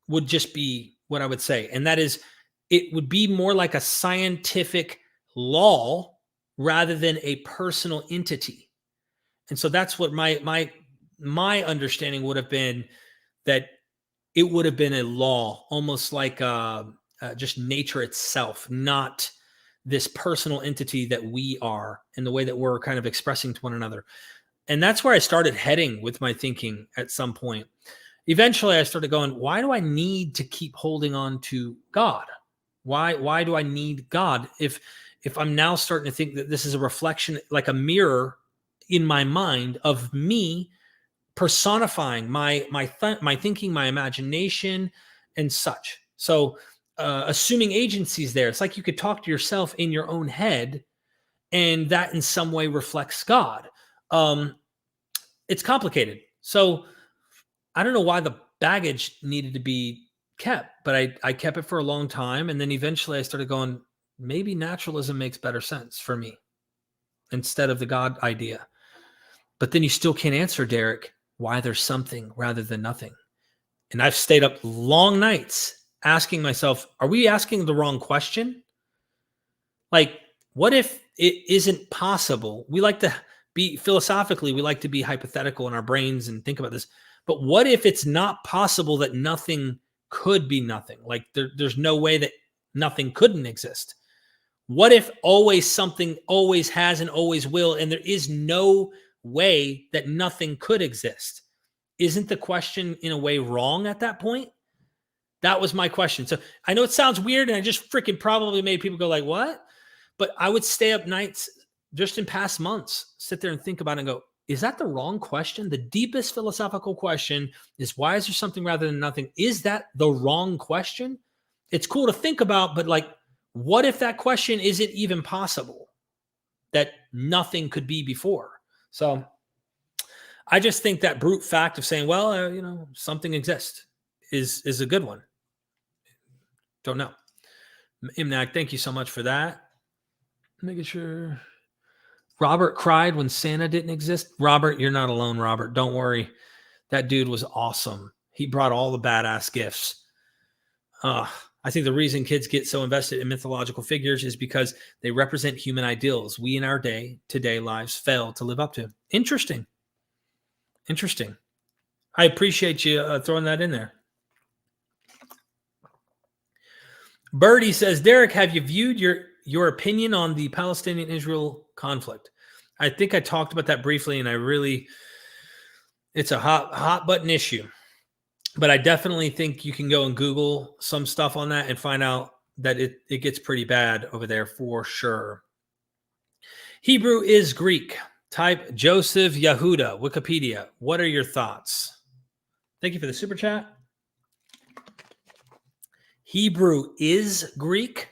S1: would just be what I would say. And that is, it would be more like a scientific law rather than a personal entity. And so that's what my understanding would have been, that it would have been a law, almost like just nature itself, not this personal entity that we are in the way that we're kind of expressing to one another. And that's where I started heading with my thinking at some point. Eventually I started going, why do I need to keep holding on to God? Why do I need God? If I'm now starting to think that this is a reflection, like a mirror in my mind of me personifying my thinking, my imagination and such. So assuming agency's there, it's like you could talk to yourself in your own head and that in some way reflects God. It's complicated. So I don't know why the baggage needed to be kept, but I kept it for a long time. And then eventually I started going, maybe naturalism makes better sense for me instead of the God idea. But then you still can't answer, Derek, why there's something rather than nothing. And I've stayed up long nights asking myself, are we asking the wrong question? Like, what if it isn't possible? We like to be philosophically, we like to be hypothetical in our brains and think about this. But what if it's not possible that nothing could be nothing? Like there's no way that nothing couldn't exist. What if always something always has and always will, and there is no way that nothing could exist? Isn't the question in a way wrong at that point? That was my question. So I know it sounds weird and I just freaking probably made people go like, what? But I would stay up nights just in past months, sit there and think about it and go, is that the wrong question? The deepest philosophical question is, why is there something rather than nothing? Is that the wrong question? It's cool to think about, but like, what if that question isn't even possible? That nothing could be before. So I just think that brute fact of saying, well, something exists is a good one. Don't know. Imnag, thank you so much for that. Making sure. Robert cried when Santa didn't exist. Robert, you're not alone, Robert. Don't worry. That dude was awesome. He brought all the badass gifts. I think the reason kids get so invested in mythological figures is because they represent human ideals we in our day-to-day lives fail to live up to. Interesting. I appreciate you throwing that in there. Birdie says, Derek, have you viewed your opinion on the Palestinian-Israel conflict? I think I talked about that briefly, and it's a hot button issue. But I definitely think you can go and Google some stuff on that and find out that it gets pretty bad over there for sure. Hebrew is Greek. Type Joseph Yehuda, Wikipedia. What are your thoughts? Thank you for the super chat. Hebrew is Greek.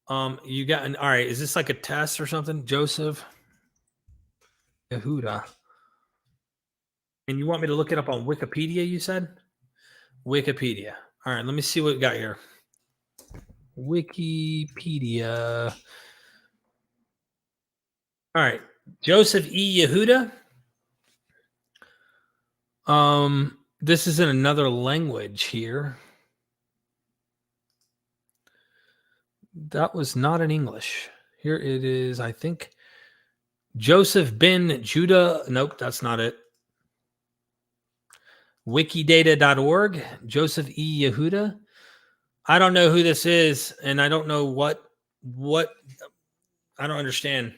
S1: You got all right. Is this like a test or something? Joseph Yehuda. And you want me to look it up on Wikipedia, you said? Wikipedia. All right, let me see what we got here. Wikipedia. All right. Joseph E. Yehuda. This is in another language here. That was not in English. Here it is, I think. Joseph ben Judah. Nope, that's not it. Wikidata.org. Joseph E. Yehuda. I don't know who this is, and I don't know what I don't understand.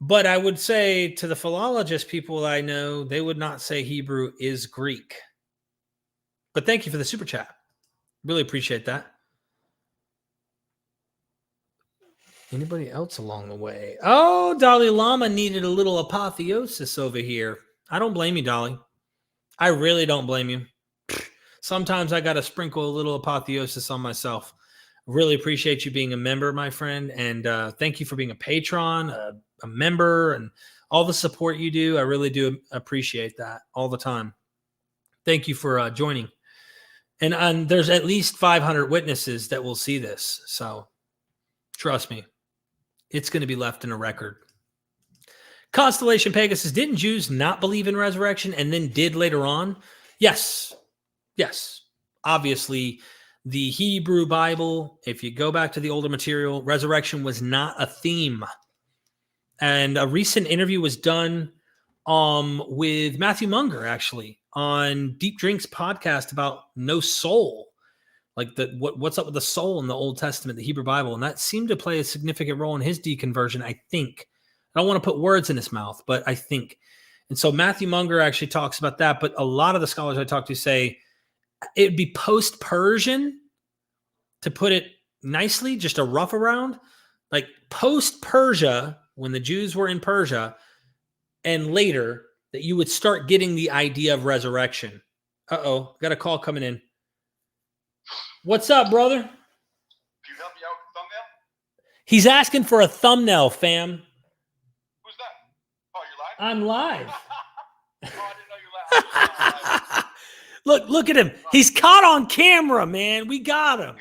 S1: But I would say to the philologist people I know, they would not say Hebrew is Greek. But thank you for the super chat. Really appreciate that. Anybody else along the way? Oh, Dalai Lama needed a little apotheosis over here. I don't blame you, Dolly. I really don't blame you. Sometimes I got to sprinkle a little apotheosis on myself. Really appreciate you being a member, my friend. And thank you for being a patron, a member, and all the support you do. I really do appreciate that all the time. Thank you for joining. And there's at least 500 witnesses that will see this. So trust me, it's going to be left in a record. Constellation Pegasus, didn't Jews not believe in resurrection and then did later on? Yes. Yes. Obviously, the Hebrew Bible, if you go back to the older material, resurrection was not a theme. And a recent interview was done with Matthew Munger, actually, on Deep Drink's podcast about no soul. Like what's up with the soul in the Old Testament, the Hebrew Bible. And that seemed to play a significant role in his deconversion, I think. I don't want to put words in his mouth, but I think. And so Matthew Munger actually talks about that. But a lot of the scholars I talk to say it'd be post-Persian, to put it nicely, just a rough around, like post-Persia, when the Jews were in Persia, and later, that you would start getting the idea of resurrection. Uh-oh, got a call coming in. What's up, brother?
S3: Can you help me out with the thumbnail?
S1: He's asking for a thumbnail, fam.
S3: Who's that? Oh, you're live?
S1: I'm live.
S3: Oh, I didn't know you were live.
S1: Look at him. He's caught on camera, man. We got him.
S3: Got him.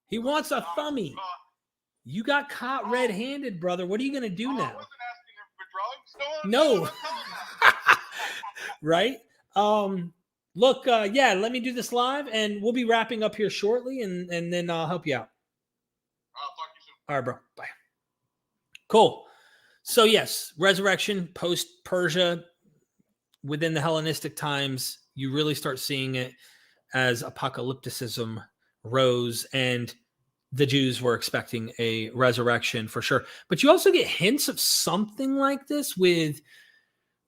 S1: He wants a thumbie. You got caught red-handed, brother. What are you going to do now?
S3: I wasn't asking him for drugs.
S1: No. Right? Look, yeah, let me do this live, and we'll be wrapping up here shortly, and then I'll help you out.
S3: I'll talk to you soon.
S1: All right, bro. Bye. Cool. So, yes, resurrection, post-Persia, within the Hellenistic times, you really start seeing it as apocalypticism rose, and the Jews were expecting a resurrection for sure. But you also get hints of something like this with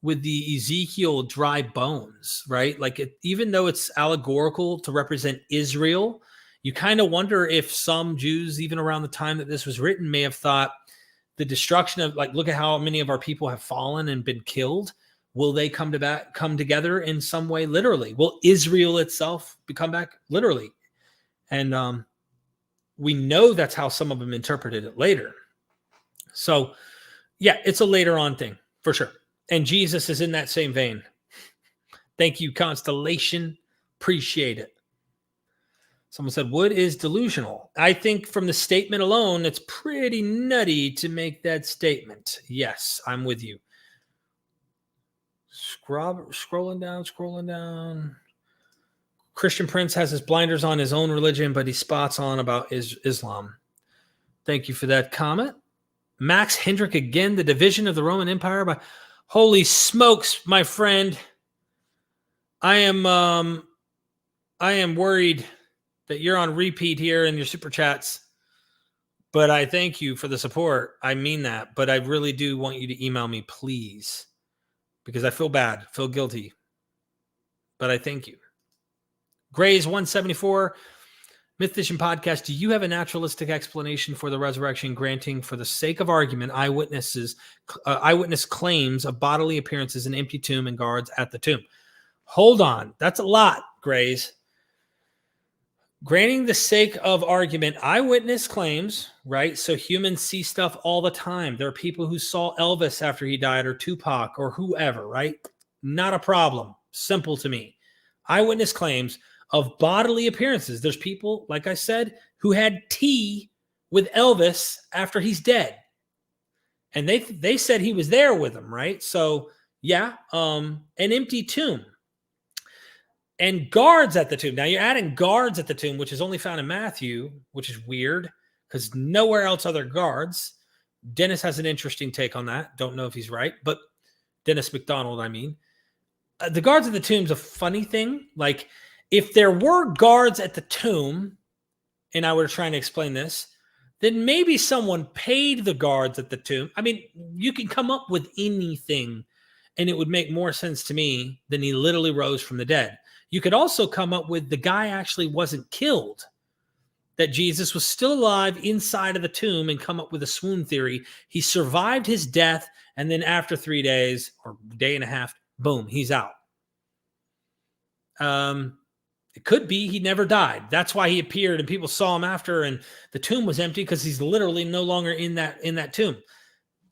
S1: the Ezekiel dry bones, right? Like even though it's allegorical to represent Israel, you kind of wonder if some Jews, even around the time that this was written, may have thought the destruction of, like, look at how many of our people have fallen and been killed. Will they come together in some way, literally? Will Israel itself come back literally? And we know that's how some of them interpreted it later. So, yeah, it's a later on thing for sure. And Jesus is in that same vein. Thank you, Constellation. Appreciate it. Someone said, wood is delusional. I think from the statement alone, it's pretty nutty to make that statement. Yes, I'm with you. Scrolling down. Christian Prince has his blinders on his own religion, but he spots on about Islam. Thank you for that comment. Max Hendrick again, the division of the Roman Empire by... Holy smokes, my friend. I am worried that you're on repeat here in your super chats. But I thank you for the support. I mean that. But I really do want you to email me, please, because I feel bad, feel guilty. But I thank you. Grays 174, MythVision podcast. Do you have a naturalistic explanation for the resurrection, granting, for the sake of argument, eyewitness claims of bodily appearances, an empty tomb, and guards at the tomb? Hold on. That's a lot, Grays. Granting the sake of argument, eyewitness claims, right? So humans see stuff all the time. There are people who saw Elvis after he died, or Tupac, or whoever, right? Not a problem. Simple to me. Eyewitness claims of bodily appearances. There's people, like I said, who had tea with Elvis after he's dead. And they said he was there with them, right? So, yeah, an empty tomb. And guards at the tomb. Now you're adding guards at the tomb, which is only found in Matthew, which is weird because nowhere else are there guards. Dennis has an interesting take on that. Don't know if he's right, but Dennis McDonald, I mean. The guards at the tomb is a funny thing. Like, if there were guards at the tomb, and I were trying to explain this, then maybe someone paid the guards at the tomb. I mean, you can come up with anything, and it would make more sense to me than he literally rose from the dead. You could also come up with the guy actually wasn't killed, that Jesus was still alive inside of the tomb, and come up with a swoon theory. He survived his death, and then after 3 days or day and a half, boom, he's out. It could be he never died. That's why he appeared and people saw him after, and the tomb was empty because he's literally no longer in that tomb.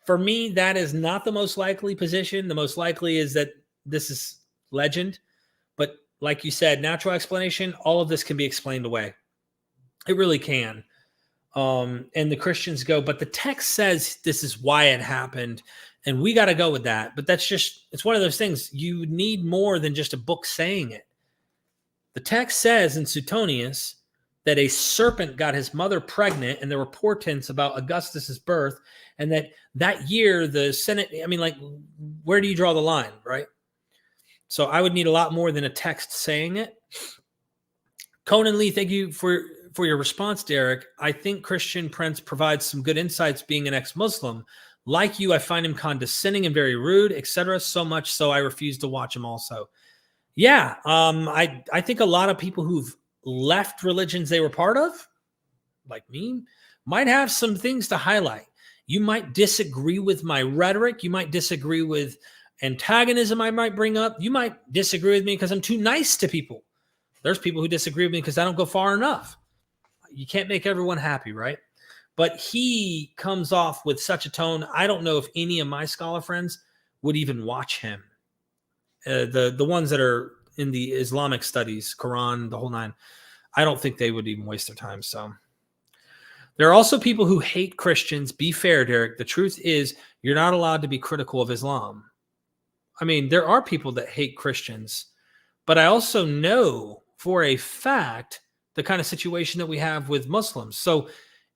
S1: For me, that is not the most likely position. The most likely is that this is legend. But like you said, natural explanation, all of this can be explained away. It really can. And the Christians go, but the text says this is why it happened, and we got to go with that. But that's just, it's one of those things. You need more than just a book saying it. The text says in Suetonius that a serpent got his mother pregnant, and there were portents about Augustus's birth, and that year the Senate, I mean, like, where do you draw the line, right? So I would need a lot more than a text saying it. Conan Lee, thank you for your response, Derek. I think Christian Prince provides some good insights being an ex-Muslim. Like you, I find him condescending and very rude, etc. So much so I refuse to watch him also. Yeah, I think a lot of people who've left religions they were part of, like me, might have some things to highlight. You might disagree with my rhetoric. You might disagree with antagonism I might bring up. You might disagree with me because I'm too nice to people. There's people who disagree with me because I don't go far enough. You can't make everyone happy, right? But he comes off with such a tone. I don't know if any of my scholar friends would even watch him. The ones that are in the Islamic studies, Quran, the whole nine, I don't think they would even waste their time. So there are also people who hate Christians. Be fair, Derek. The truth is you're not allowed to be critical of Islam. I mean, there are people that hate Christians, but I also know for a fact the kind of situation that we have with Muslims. So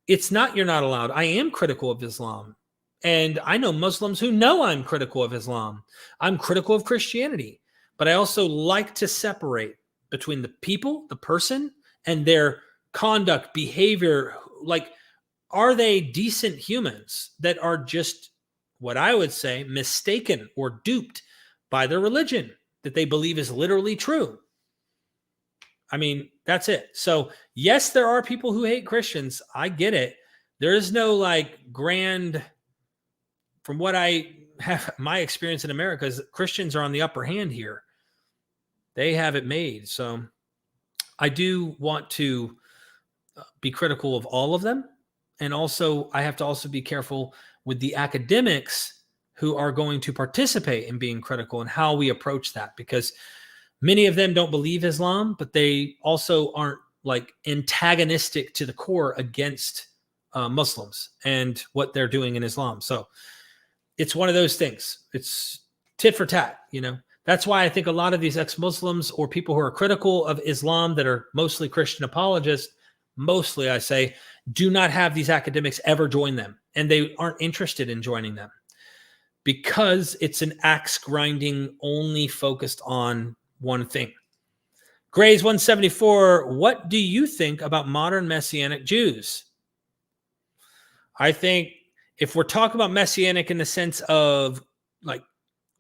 S1: it's not you're not allowed. I am critical of Islam. And I know Muslims who know I'm critical of Islam. I'm critical of Christianity. But I also like to separate between the people, the person, and their conduct, behavior. Like, are they decent humans that are just, what I would say, mistaken or duped by their religion that they believe is literally true? I mean, that's it. So, yes, there are people who hate Christians. I get it. There is no like grand... From what I have, my experience in America is that Christians are on the upper hand here. They have it made. So I do want to be critical of all of them. And also, I have to also be careful with the academics who are going to participate in being critical and how we approach that. Because many of them don't believe Islam, but they also aren't like antagonistic to the core against Muslims and what they're doing in Islam. So it's one of those things. It's tit for tat, you know. That's why I think a lot of these ex-Muslims or people who are critical of Islam that are mostly Christian apologists, mostly I say, do not have these academics ever join them. And they aren't interested in joining them because it's an axe grinding only focused on one thing. Grays 174, what do you think about modern Messianic Jews? I think if we're talking about Messianic in the sense of like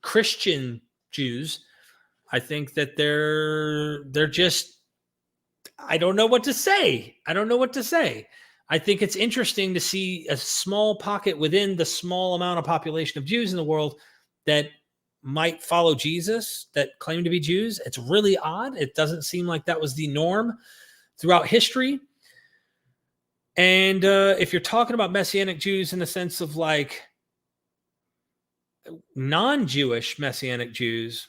S1: Christian Jews, I think that they're just, I don't know what to say. I think it's interesting to see a small pocket within the small amount of population of Jews in the world that might follow Jesus, that claim to be Jews. It's really odd. It doesn't seem like that was the norm throughout history. And if you're talking about Messianic Jews in the sense of like non-Jewish Messianic Jews,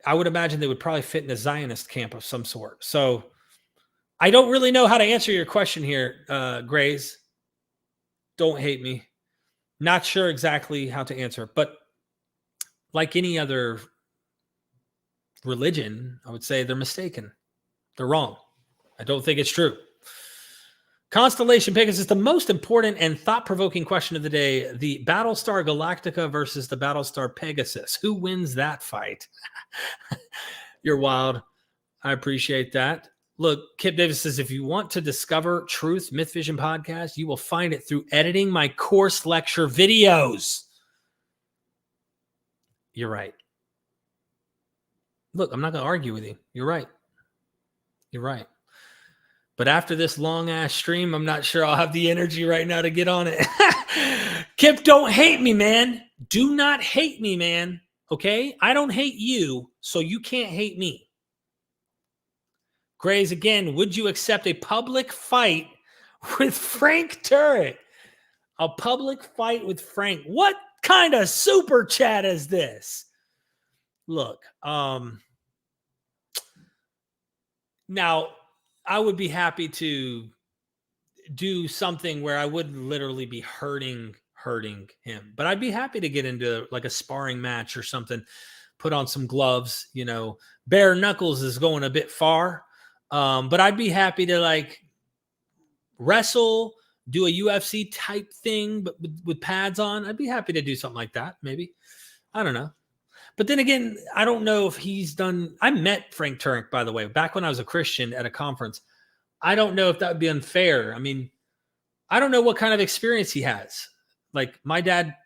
S1: I would imagine they would probably fit in a Zionist camp of some sort. So I don't really know how to answer your question here, Grays. Don't hate me. Not sure exactly how to answer, but like any other religion, I would say they're mistaken. They're wrong. I don't think it's true. Constellation Pegasus is the most important and thought-provoking question of the day. The Battlestar Galactica versus the Battlestar Pegasus. Who wins that fight? You're wild. I appreciate that. Look, Kip Davis says, if you want to discover truth, MythVision podcast, you will find it through editing my course lecture videos. You're right. Look, I'm not going to argue with you. You're right. But after this long-ass stream, I'm not sure I'll have the energy right now to get on it. Kip, don't hate me, man. Do not hate me, man. Okay? I don't hate you, so you can't hate me. Grays, again, would you accept a public fight with Frank Turret? A public fight with Frank. What kind of super chat is this? Look, now I would be happy to do something where I wouldn't literally be hurting him, but I'd be happy to get into like a sparring match or something, put on some gloves, you know. Bare knuckles is going a bit far. But I'd be happy to like wrestle, do a UFC type thing, but with pads on. I'd be happy to do something like that. Maybe. I don't know. But then again, I don't know if he's done. I met Frank Turek, by the way, back when I was a Christian at a conference. I don't know if that would be unfair. I mean, I don't know what kind of experience he has. Like my dad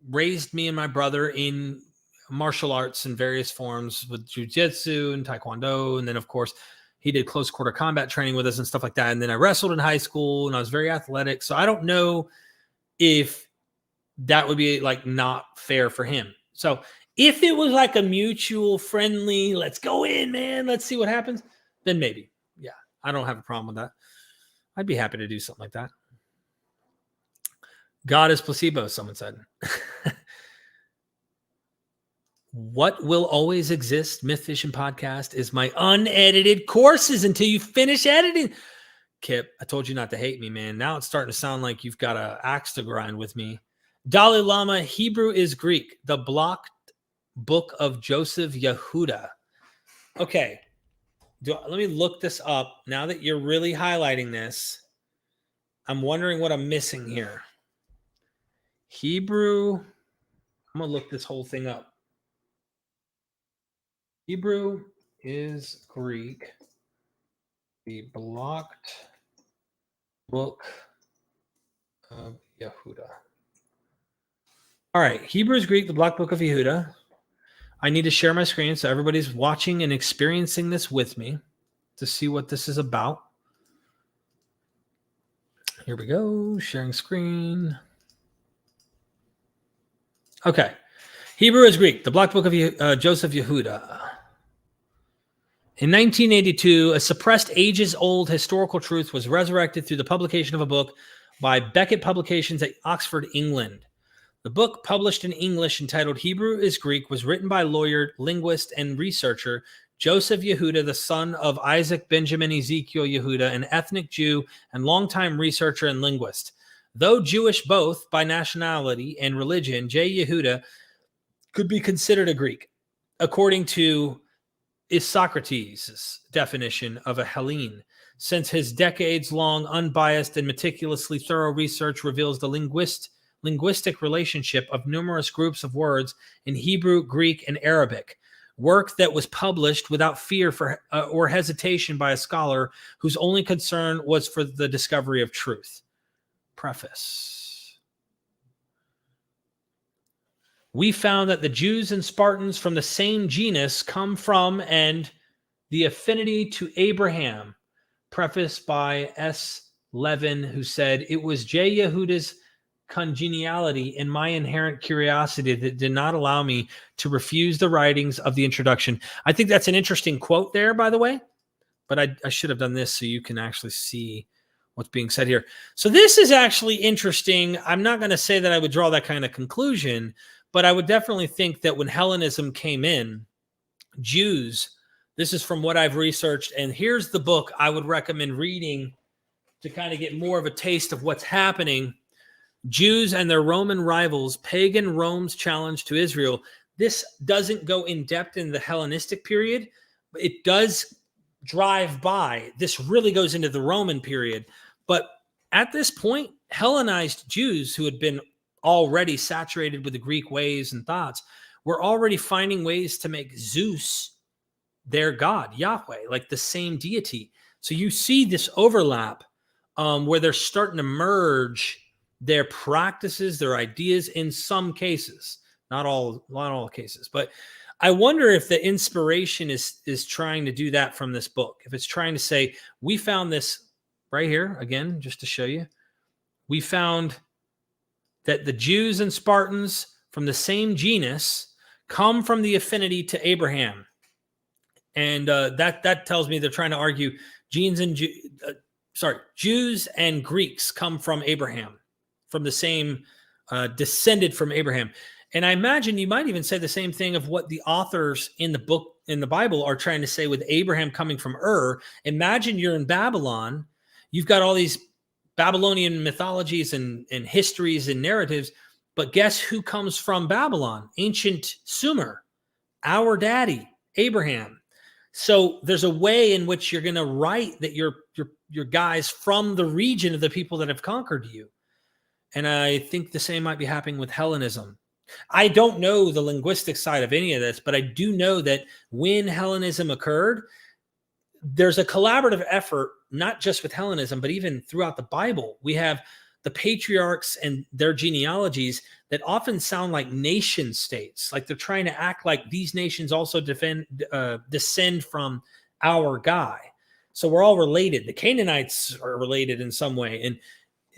S1: raised me and my brother in martial arts in various forms with jiu-jitsu and taekwondo. And then of course, he did close quarter combat training with us and stuff like that. And then I wrestled in high school and I was very athletic. So I don't know if that would be like not fair for him. So if it was like a mutual friendly, let's go in, man, let's see what happens, then maybe. Yeah, I don't have a problem with that. I'd be happy to do something like that. God is placebo, someone said. What will always exist, MythVision podcast, is my unedited courses until you finish editing. Kip, I told you not to hate me, man. Now it's starting to sound like you've got an axe to grind with me. Dalai Lama, Hebrew is Greek, the blocked book of Joseph Yehuda. Okay, let me look this up. Now that you're really highlighting this, I'm wondering what I'm missing here. Hebrew, I'm going to look this whole thing up. Hebrew is Greek, the blocked book of Yehuda. All right, Hebrew is Greek, the blocked book of Yehuda. I need to share my screen so everybody's watching and experiencing this with me to see what this is about. Here we go, sharing screen. Okay, Hebrew is Greek, the blocked book of Joseph Yehuda. In 1982, a suppressed ages-old historical truth was resurrected through the publication of a book by Beckett Publications at Oxford, England. The book, published in English entitled Hebrew is Greek, was written by lawyer, linguist, and researcher Joseph Yehuda, the son of Isaac Benjamin Ezekiel Yehuda, an ethnic Jew and longtime researcher and linguist. Though Jewish both by nationality and religion, J. Yehuda could be considered a Greek, according to Socrates' definition of a Hellene, since his decades-long unbiased and meticulously thorough research reveals the linguistic relationship of numerous groups of words in Hebrew, Greek, and Arabic, work that was published without fear for or hesitation by a scholar whose only concern was for the discovery of truth. Preface. We found that the Jews and Spartans from the same genus come from and the affinity to Abraham. Preface by S. Levin, who said, it was J. Yehuda's congeniality and my inherent curiosity that did not allow me to refuse the writings of the introduction. I think that's an interesting quote there, by the way, but I should have done this so you can actually see what's being said here. So this is actually interesting. I'm not going to say that I would draw that kind of conclusion, but I would definitely think that when Hellenism came in, Jews, this is from what I've researched, and here's the book I would recommend reading to kind of get more of a taste of what's happening. Jews and their Roman rivals, Pagan Rome's challenge to Israel. This doesn't go in depth in the Hellenistic period, but it does drive by. This really goes into the Roman period. But at this point, Hellenized Jews who had been already saturated with the Greek ways and thoughts were already finding ways to make Zeus their god, Yahweh, like the same deity. So you see this overlap where they're starting to merge their practices, their ideas in some cases, not all cases. But I wonder if the inspiration is trying to do that from this book. If it's trying to say, we found this right here, again, just to show you, we found that the Jews and Spartans from the same genus come from the affinity to Abraham. And that tells me they're trying to argue Jews and Greeks come from Abraham, from the same, descended from Abraham. And I imagine you might even say the same thing of what the authors in the book, in the Bible, are trying to say with Abraham coming from Ur. Imagine you're in Babylon. You've got all these Babylonian mythologies and histories and narratives, but guess who comes from Babylon? Ancient Sumer, our daddy, Abraham. So there's a way in which you're going to write that you're guys from the region of the people that have conquered you. And I think the same might be happening with Hellenism. I don't know the linguistic side of any of this, but I do know that when Hellenism occurred, there's a collaborative effort, not just with Hellenism, but even throughout the Bible. We have the patriarchs and their genealogies that often sound like nation states, like they're trying to act like these nations also descend from our guy. So we're all related. The Canaanites are related in some way. And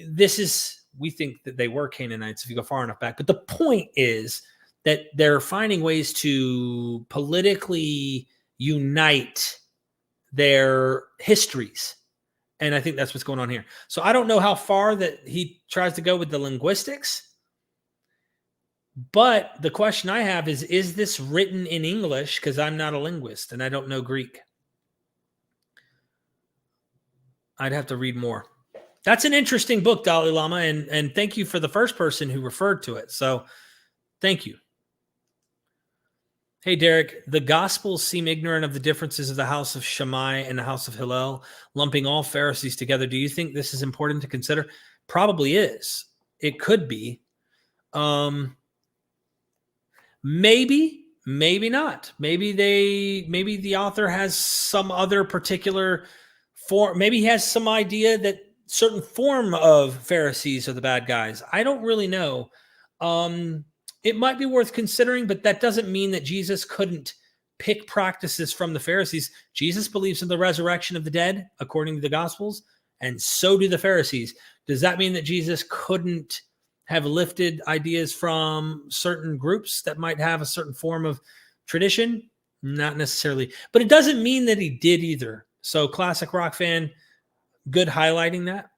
S1: this is, we think that they were Canaanites if you go far enough back. But the point is that they're finding ways to politically unite their histories. And I think that's what's going on here. So I don't know how far that he tries to go with the linguistics. But the question I have is this written in English? Because I'm not a linguist and I don't know Greek. I'd have to read more. That's an interesting book, Dalai Lama, and thank you for the first person who referred to it. So thank you. Hey, Derek, the Gospels seem ignorant of the differences of the house of Shammai and the house of Hillel, lumping all Pharisees together. Do you think this is important to consider? Probably is. It could be. Maybe not. Maybe the author has some other particular form. Maybe he has some idea that certain form of Pharisees are the bad guys. I don't really know. It might be worth considering, but that doesn't mean that Jesus couldn't pick practices from the Pharisees. Jesus believes in the resurrection of the dead, according to the Gospels, and so do the Pharisees. Does that mean that Jesus couldn't have lifted ideas from certain groups that might have a certain form of tradition? Not necessarily. But it doesn't mean that he did either. So classic rock fan, good highlighting that.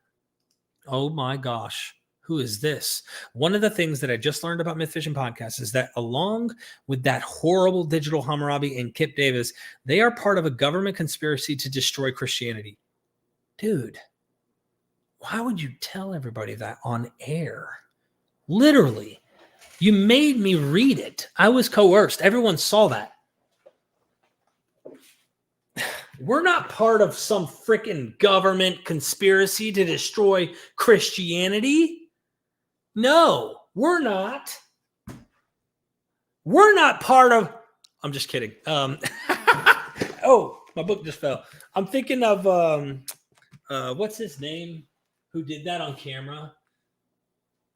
S1: Oh my gosh. Who is this? One of the things that I just learned about MythVision podcast is that along with that horrible digital Hammurabi and Kip Davis, they are part of a government conspiracy to destroy Christianity. Dude, why would you tell everybody that on air? Literally, you made me read it. I was coerced. Everyone saw that. We're not part of some freaking government conspiracy to destroy Christianity. No, we're not. We're not part of, I'm just kidding. Oh, my book just fell. I'm thinking of what's his name? Who did that on camera?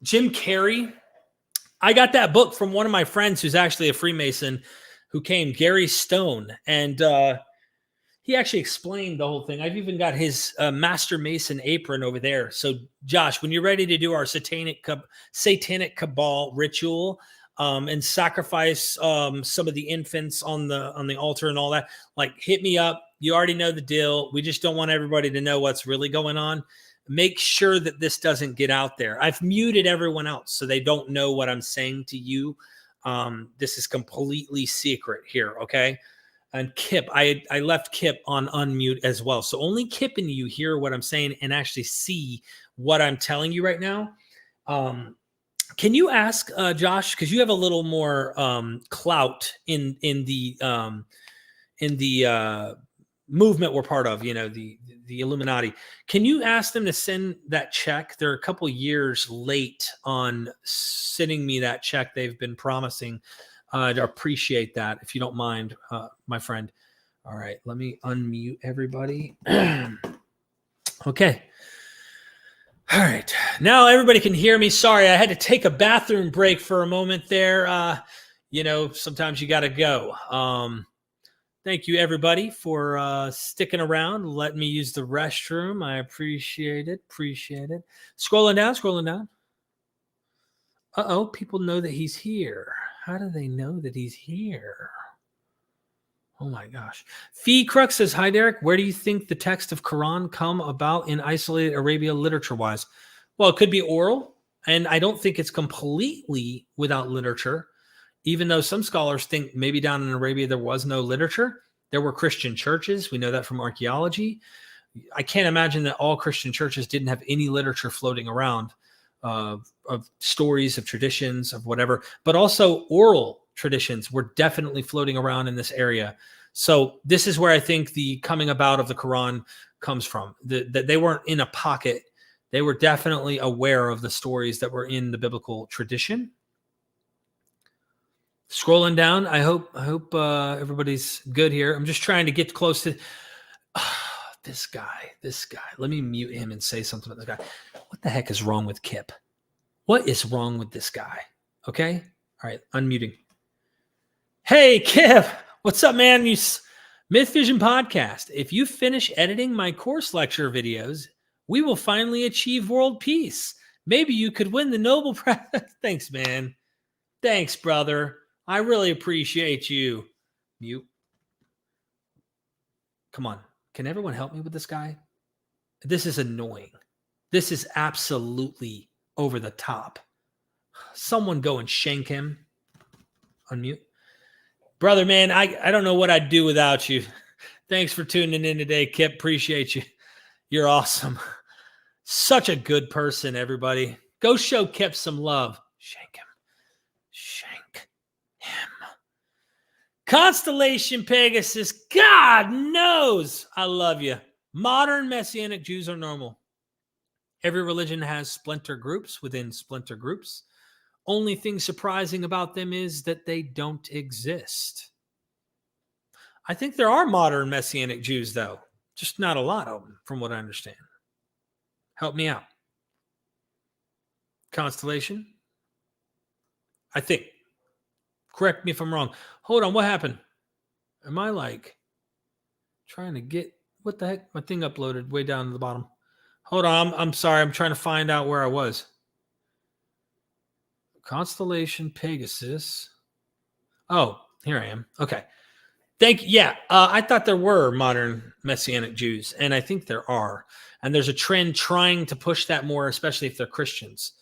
S1: Jim Carrey. I got that book from one of my friends who's actually a Freemason who came, Gary Stone. And he actually explained the whole thing. I've even got his Master Mason apron over there. So, Josh, when you're ready to do our satanic cabal ritual and sacrifice some of the infants on the altar and all that, like, hit me up. You already know the deal. We just don't want everybody to know what's really going on. Make sure that this doesn't get out there. I've muted everyone else so they don't know what I'm saying to you. This is completely secret here, okay? And Kip, I left Kip on unmute as well. So only Kip and you hear what I'm saying and actually see what I'm telling you right now. Can you ask Josh, because you have a little more clout in the movement we're part of, the Illuminati. Can you ask them to send that check? They're a couple years late on sending me that check they've been promising. I appreciate that, if you don't mind, my friend. All right, let me unmute everybody. Okay. All right, now everybody can hear me. Sorry, I had to take a bathroom break for a moment there. Sometimes you got to go. Thank you, everybody, for sticking around, letting me use the restroom. I appreciate it. Scrolling down. Uh-oh, people know that he's here. How do they know that he's here? Oh, my gosh. Fee Crux says, hi, Derek. Where do you think the text of Quran come about in isolated Arabia literature-wise? Well, it could be oral, and I don't think it's completely without literature. Even though some scholars think maybe down in Arabia there was no literature, there were Christian churches. We know that from archaeology. I can't imagine that all Christian churches didn't have any literature floating around of stories, of traditions, of whatever. But also oral traditions were definitely floating around in this area. So this is where I think the coming about of the Quran comes from. That they weren't in a pocket. They were definitely aware of the stories that were in the biblical tradition. Scrolling down, I hope everybody's good here. I'm just trying to get close to this guy. Let me mute him and say something about this guy. What the heck is wrong with Kip? What is wrong with this guy? Okay. All right. Unmuting. Hey, Kip. What's up, man? MythVision podcast. If you finish editing my course lecture videos, we will finally achieve world peace. Maybe you could win the Nobel Prize. Thanks, man. Thanks, brother. I really appreciate you. Mute. Come on. Can everyone help me with this guy? This is annoying. This is absolutely over the top. Someone go and shank him. Unmute. Brother, man, I don't know what I'd do without you. Thanks for tuning in today, Kip. Appreciate you. You're awesome. Such a good person, everybody. Go show Kip some love. Shank him. Shank him. Constellation Pegasus. God knows I love you. Modern Messianic Jews are normal. Every religion has splinter groups within splinter groups. Only thing surprising about them is that they don't exist. I think there are modern Messianic Jews, though. Just not a lot of them, from what I understand. Help me out. Constellation? I think. Correct me if I'm wrong. Hold on, what happened? Am I trying to get... What the heck? My thing uploaded way down to the bottom. Hold on, I'm sorry. I'm trying to find out where I was. Constellation Pegasus. Oh, here I am. Okay. Thank you. Yeah, I thought there were modern Messianic Jews, and I think there are. And there's a trend trying to push that more, especially if they're Christians.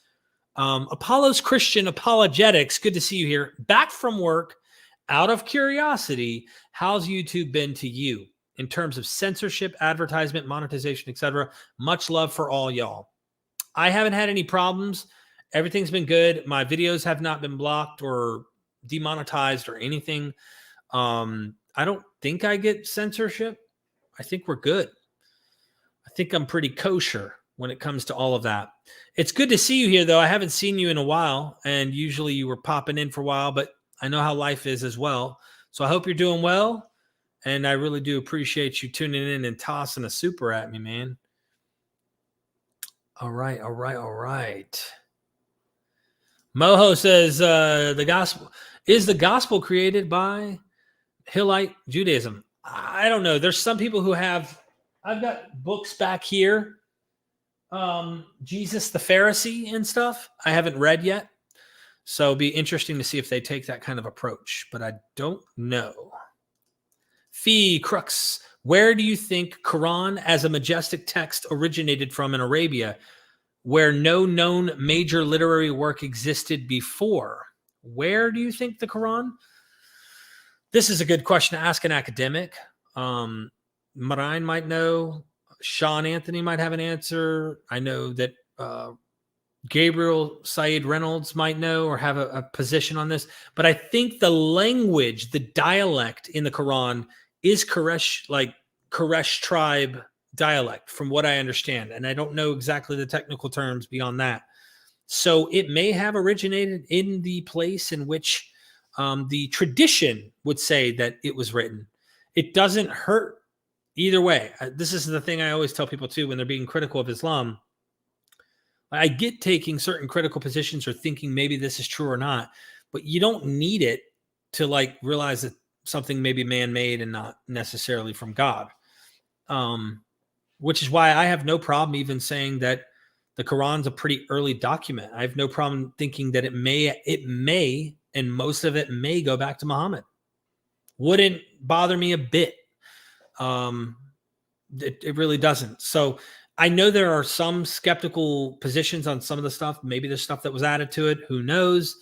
S1: Apollo's Christian Apologetics. Good to see you here. Back from work, out of curiosity, how's YouTube been to you in terms of censorship, advertisement, monetization, etc.? Much love for all y'all. I haven't had any problems. Everything's been good. My videos have not been blocked or demonetized or anything. I don't think I get censorship. I think we're good. I think I'm pretty kosher when it comes to all of that. It's good to see you here, though. I haven't seen you in a while, and usually you were popping in for a while, but I know how life is as well. So I hope you're doing well. And I really do appreciate you tuning in and tossing a super at me, man. All right. Moho says the gospel created by Hillite Judaism? I don't know. There's some people who have. I've got books back here. Jesus the Pharisee and stuff. I haven't read yet, so it'd be interesting to see if they take that kind of approach. But I don't know. Fee Crux, where do you think Quran as a majestic text originated from in Arabia, where no known major literary work existed before? Where do you think the Quran? This is a good question to ask an academic. Marine might know. Sean Anthony might have an answer. I know that Gabriel Said Reynolds might know or have a position on this. But I think the language, the dialect in the Quran is Quraysh tribe dialect, from what I understand. And I don't know exactly the technical terms beyond that. So it may have originated in the place in which the tradition would say that it was written. It doesn't hurt either way. This is the thing I always tell people too when they're being critical of Islam. I get taking certain critical positions or thinking maybe this is true or not, but you don't need it to realize that something may be man-made and not necessarily from God. Which is why I have no problem even saying that the Quran's a pretty early document. I have no problem thinking that it may, and most of it may go back to Muhammad. Wouldn't bother me a bit. It really doesn't. So I know there are some skeptical positions on some of the stuff. Maybe there's stuff that was added to it. Who knows?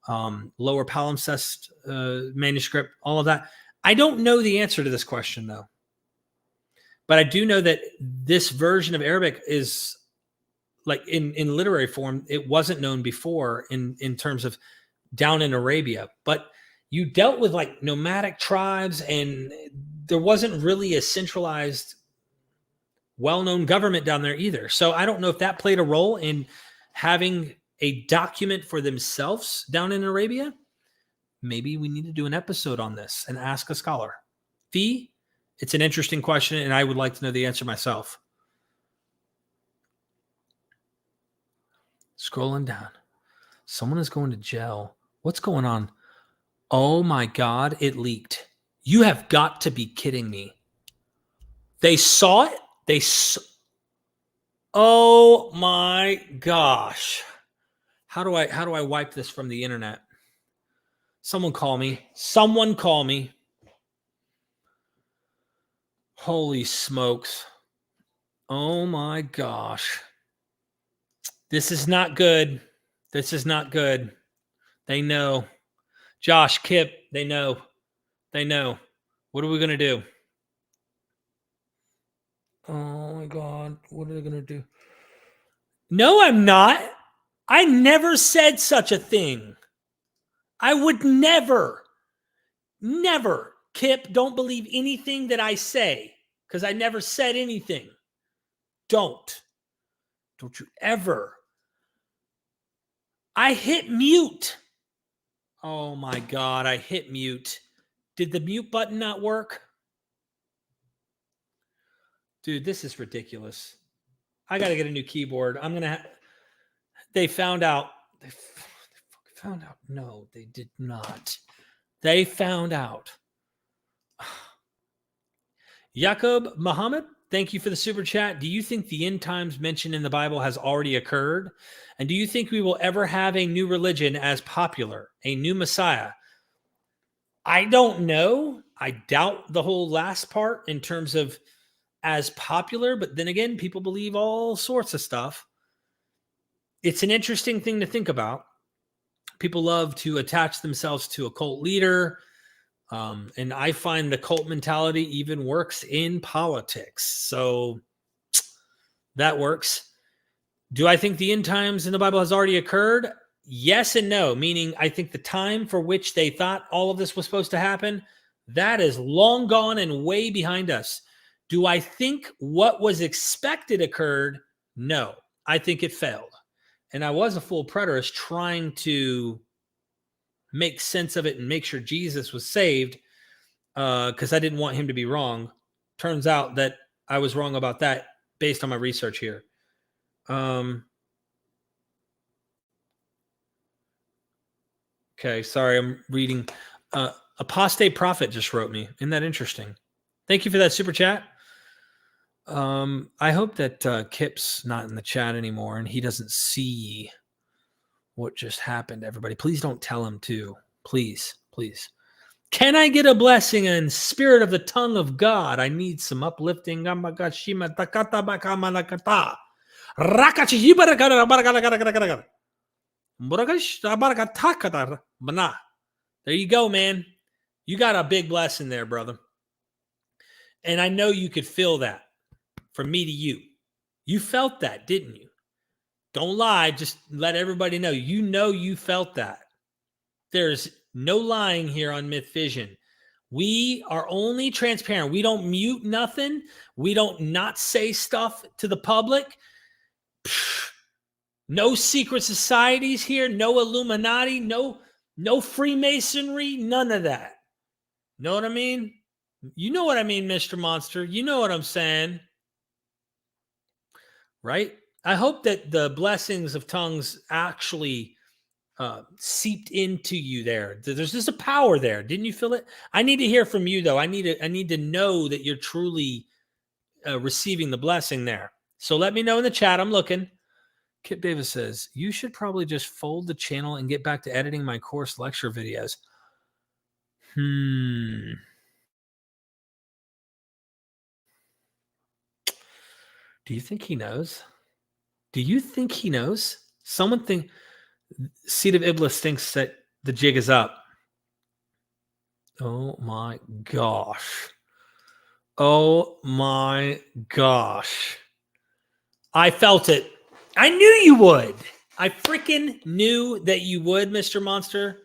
S1: Lower palimpsest manuscript, all of that. I don't know the answer to this question, though. But I do know that this version of Arabic is in literary form. It wasn't known before in terms of down in Arabia. But you dealt with nomadic tribes, and there wasn't really a centralized, well-known government down there either. So I don't know if that played a role in having a document for themselves down in Arabia. Maybe we need to do an episode on this and ask a scholar. Fee, it's an interesting question, and I would like to know the answer myself. Scrolling down. Someone is going to jail. What's going on? Oh my God, it leaked. You have got to be kidding me. They saw it? Oh my gosh. How do I wipe this from the internet? Someone call me. Someone call me. Holy smokes. Oh my gosh. This is not good. This is not good. They know. Josh, Kip, they know. They know. What are we going to do? Oh my God. What are they going to do? No, I'm not. I never said such a thing. I would never. Kip, don't believe anything that I say because I never said anything. Don't you ever. I hit mute. Oh my God, I hit mute. Did the mute button not work? Dude, this is ridiculous. I got to get a new keyboard. I'm going to They found out. They found out. No, they did not. They found out. Jacob Muhammad, thank you for the super chat. Do you think the end times mentioned in the Bible has already occurred? And do you think we will ever have a new religion as popular, a new Messiah? I don't know. I doubt the whole last part in terms of as popular, but then again, people believe all sorts of stuff. It's an interesting thing to think about. People love to attach themselves to a cult leader. And I find the cult mentality even works in politics. So that works. Do I think the end times in the Bible has already occurred? Yes and no, meaning I think the time for which they thought all of this was supposed to happen, that is long gone and way behind us. Do I think what was expected occurred? No, I think it failed. And I was a full preterist trying to make sense of it and make sure Jesus was saved. because I didn't want him to be wrong. Turns out that I was wrong about that based on my research here. Okay, sorry, I'm reading. Apostate Prophet just wrote me. Isn't that interesting? Thank you for that super chat. I hope that Kip's not in the chat anymore and he doesn't see what just happened, everybody. Please don't tell him to. Please, please. Can I get a blessing in spirit of the tongue of God? I need some uplifting. There you go, man. You got a big blessing there, brother. And I know you could feel that from me to you. You felt that, didn't you? Don't lie. Just let everybody know. You know you felt that. There's no lying here on MythVision. We are only transparent. We don't mute nothing. We don't not say stuff to the public. No secret societies here. No Illuminati. No Freemasonry. None of that. Know what I mean? You know what I mean, Mr. Monster. You know what I'm saying. Right? I hope that the blessings of tongues actually seeped into you there. There's just a power there. Didn't you feel it? I need to hear from you, though. I need to know that you're truly receiving the blessing there. So let me know in the chat. I'm looking. Kip Davis says, you should probably just fold the channel and get back to editing my course lecture videos. Do you think he knows? Do you think he knows? Someone think Seed of Iblis thinks that the jig is up. Oh my gosh. Oh my gosh. I felt it. I knew you would. I freaking knew that you would, Mr. Monster.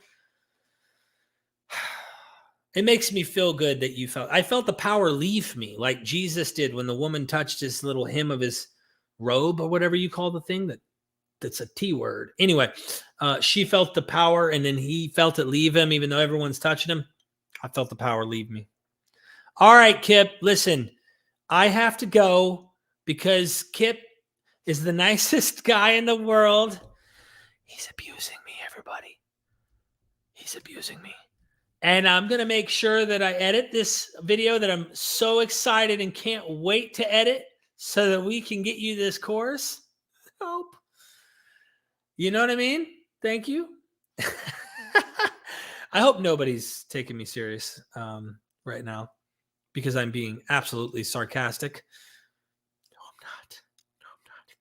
S1: It makes me feel good that you felt. I felt the power leave me like Jesus did when the woman touched his little hem of his robe or whatever you call the thing that's a T word. Anyway, she felt the power and then he felt it leave him even though everyone's touching him. I felt the power leave me. All right, Kip, listen, I have to go because Kip is the nicest guy in the world. He's abusing me, everybody. He's abusing me. And I'm going to make sure that I edit this video that I'm so excited and can't wait to edit so that we can get you this course. Hope. You know what I mean? Thank you. I hope nobody's taking me serious right now because I'm being absolutely sarcastic. No, I'm not. No, I'm not.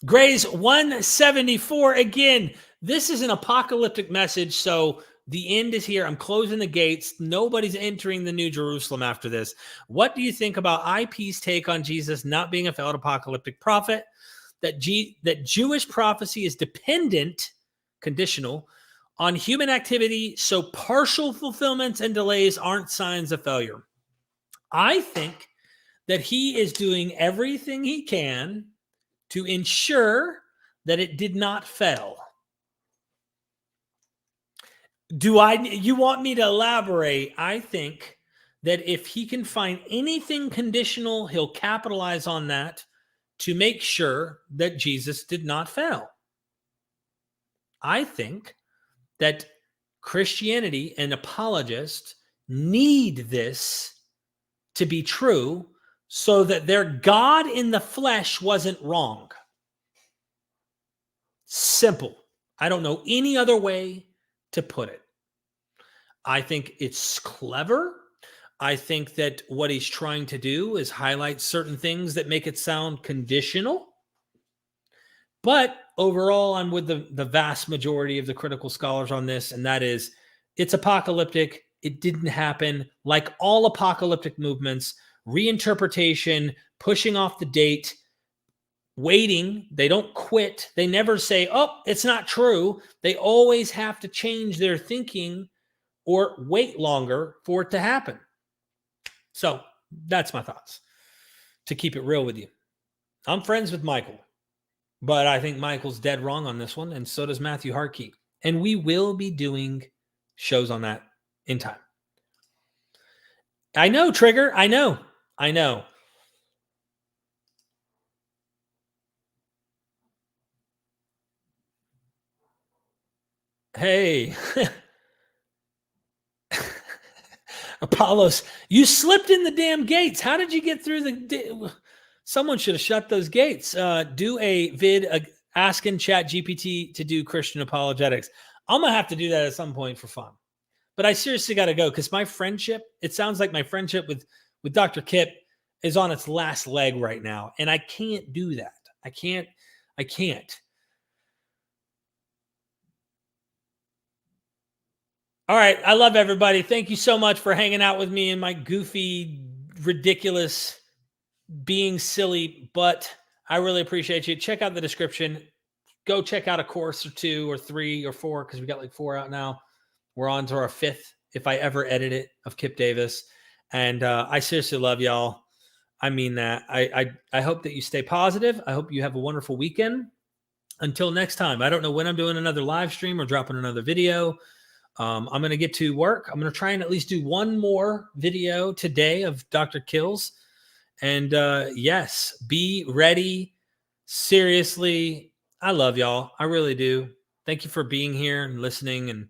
S1: Gray's 174 again. This is an apocalyptic message, so the end is here. I'm closing the gates. Nobody's entering the New Jerusalem after this. What do you think about IP's take on Jesus not being a failed apocalyptic prophet? That Jewish prophecy is dependent, conditional, on human activity, so partial fulfillments and delays aren't signs of failure. I think that he is doing everything he can to ensure that it did not fail. You want me to elaborate? I think that if he can find anything conditional, he'll capitalize on that to make sure that Jesus did not fail. I think that Christianity and apologists need this to be true so that their God in the flesh wasn't wrong. Simple. I don't know any other way to put it. I think it's clever. I think that what he's trying to do is highlight certain things that make it sound conditional. But overall, I'm with the vast majority of the critical scholars on this, and that is, it's apocalyptic. It didn't happen. Like all apocalyptic movements, reinterpretation, pushing off the date, waiting. They don't quit. They never say, oh, it's not true. They always have to change their thinking or wait longer for it to happen. So that's my thoughts, to keep it real with you. I'm friends with Michael, but I think Michael's dead wrong on this one, and so does Matthew Hartkeep. And we will be doing shows on that in time. I know, Trigger. I know. Hey. Apollos, you slipped in the damn gates. How did you get through the... Someone should have shut those gates. Do a vid asking Chat GPT to do Christian apologetics. I'm going to have to do that at some point for fun. But I seriously got to go because my friendship, it sounds like my friendship with Dr. Kip is on its last leg right now. And I can't do that. I can't. All right. I love everybody. Thank you so much for hanging out with me in my goofy, ridiculous, being silly, but I really appreciate you. Check out the description. Go check out a course or 2 or 3 or 4 because we got like 4 out now. We're on to our 5th, if I ever edit it, of Kip Davis. And I seriously love y'all. I mean that. I hope that you stay positive. I hope you have a wonderful weekend. Until next time, I don't know when I'm doing another live stream or dropping another video. I'm going to get to work. I'm going to try and at least do one more video today of Dr. Kills. And yes, be ready. Seriously, I love y'all. I really do. Thank you for being here and listening and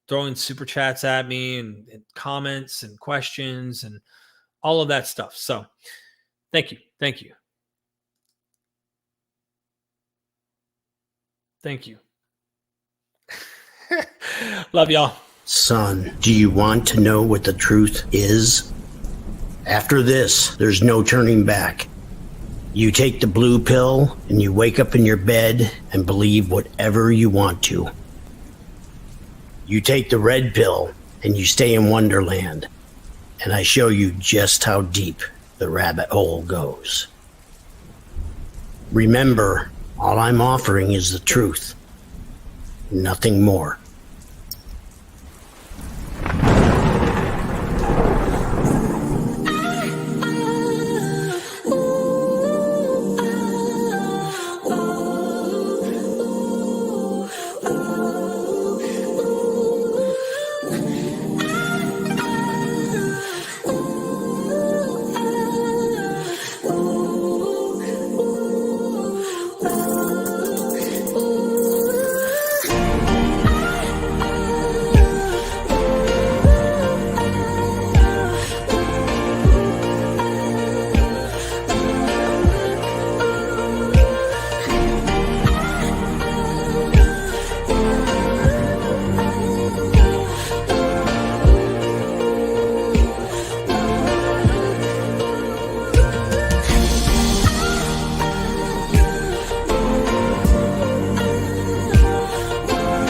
S1: throwing super chats at me and comments and questions and all of that stuff. So thank you. Thank you. Thank you. Love y'all.
S2: Son, do you want to know what the truth is? After this, there's no turning back. You take the blue pill and you wake up in your bed and believe whatever you want to. You take the red pill and you stay in Wonderland, and I show you just how deep the rabbit hole goes. Remember, all I'm offering is the truth, nothing more.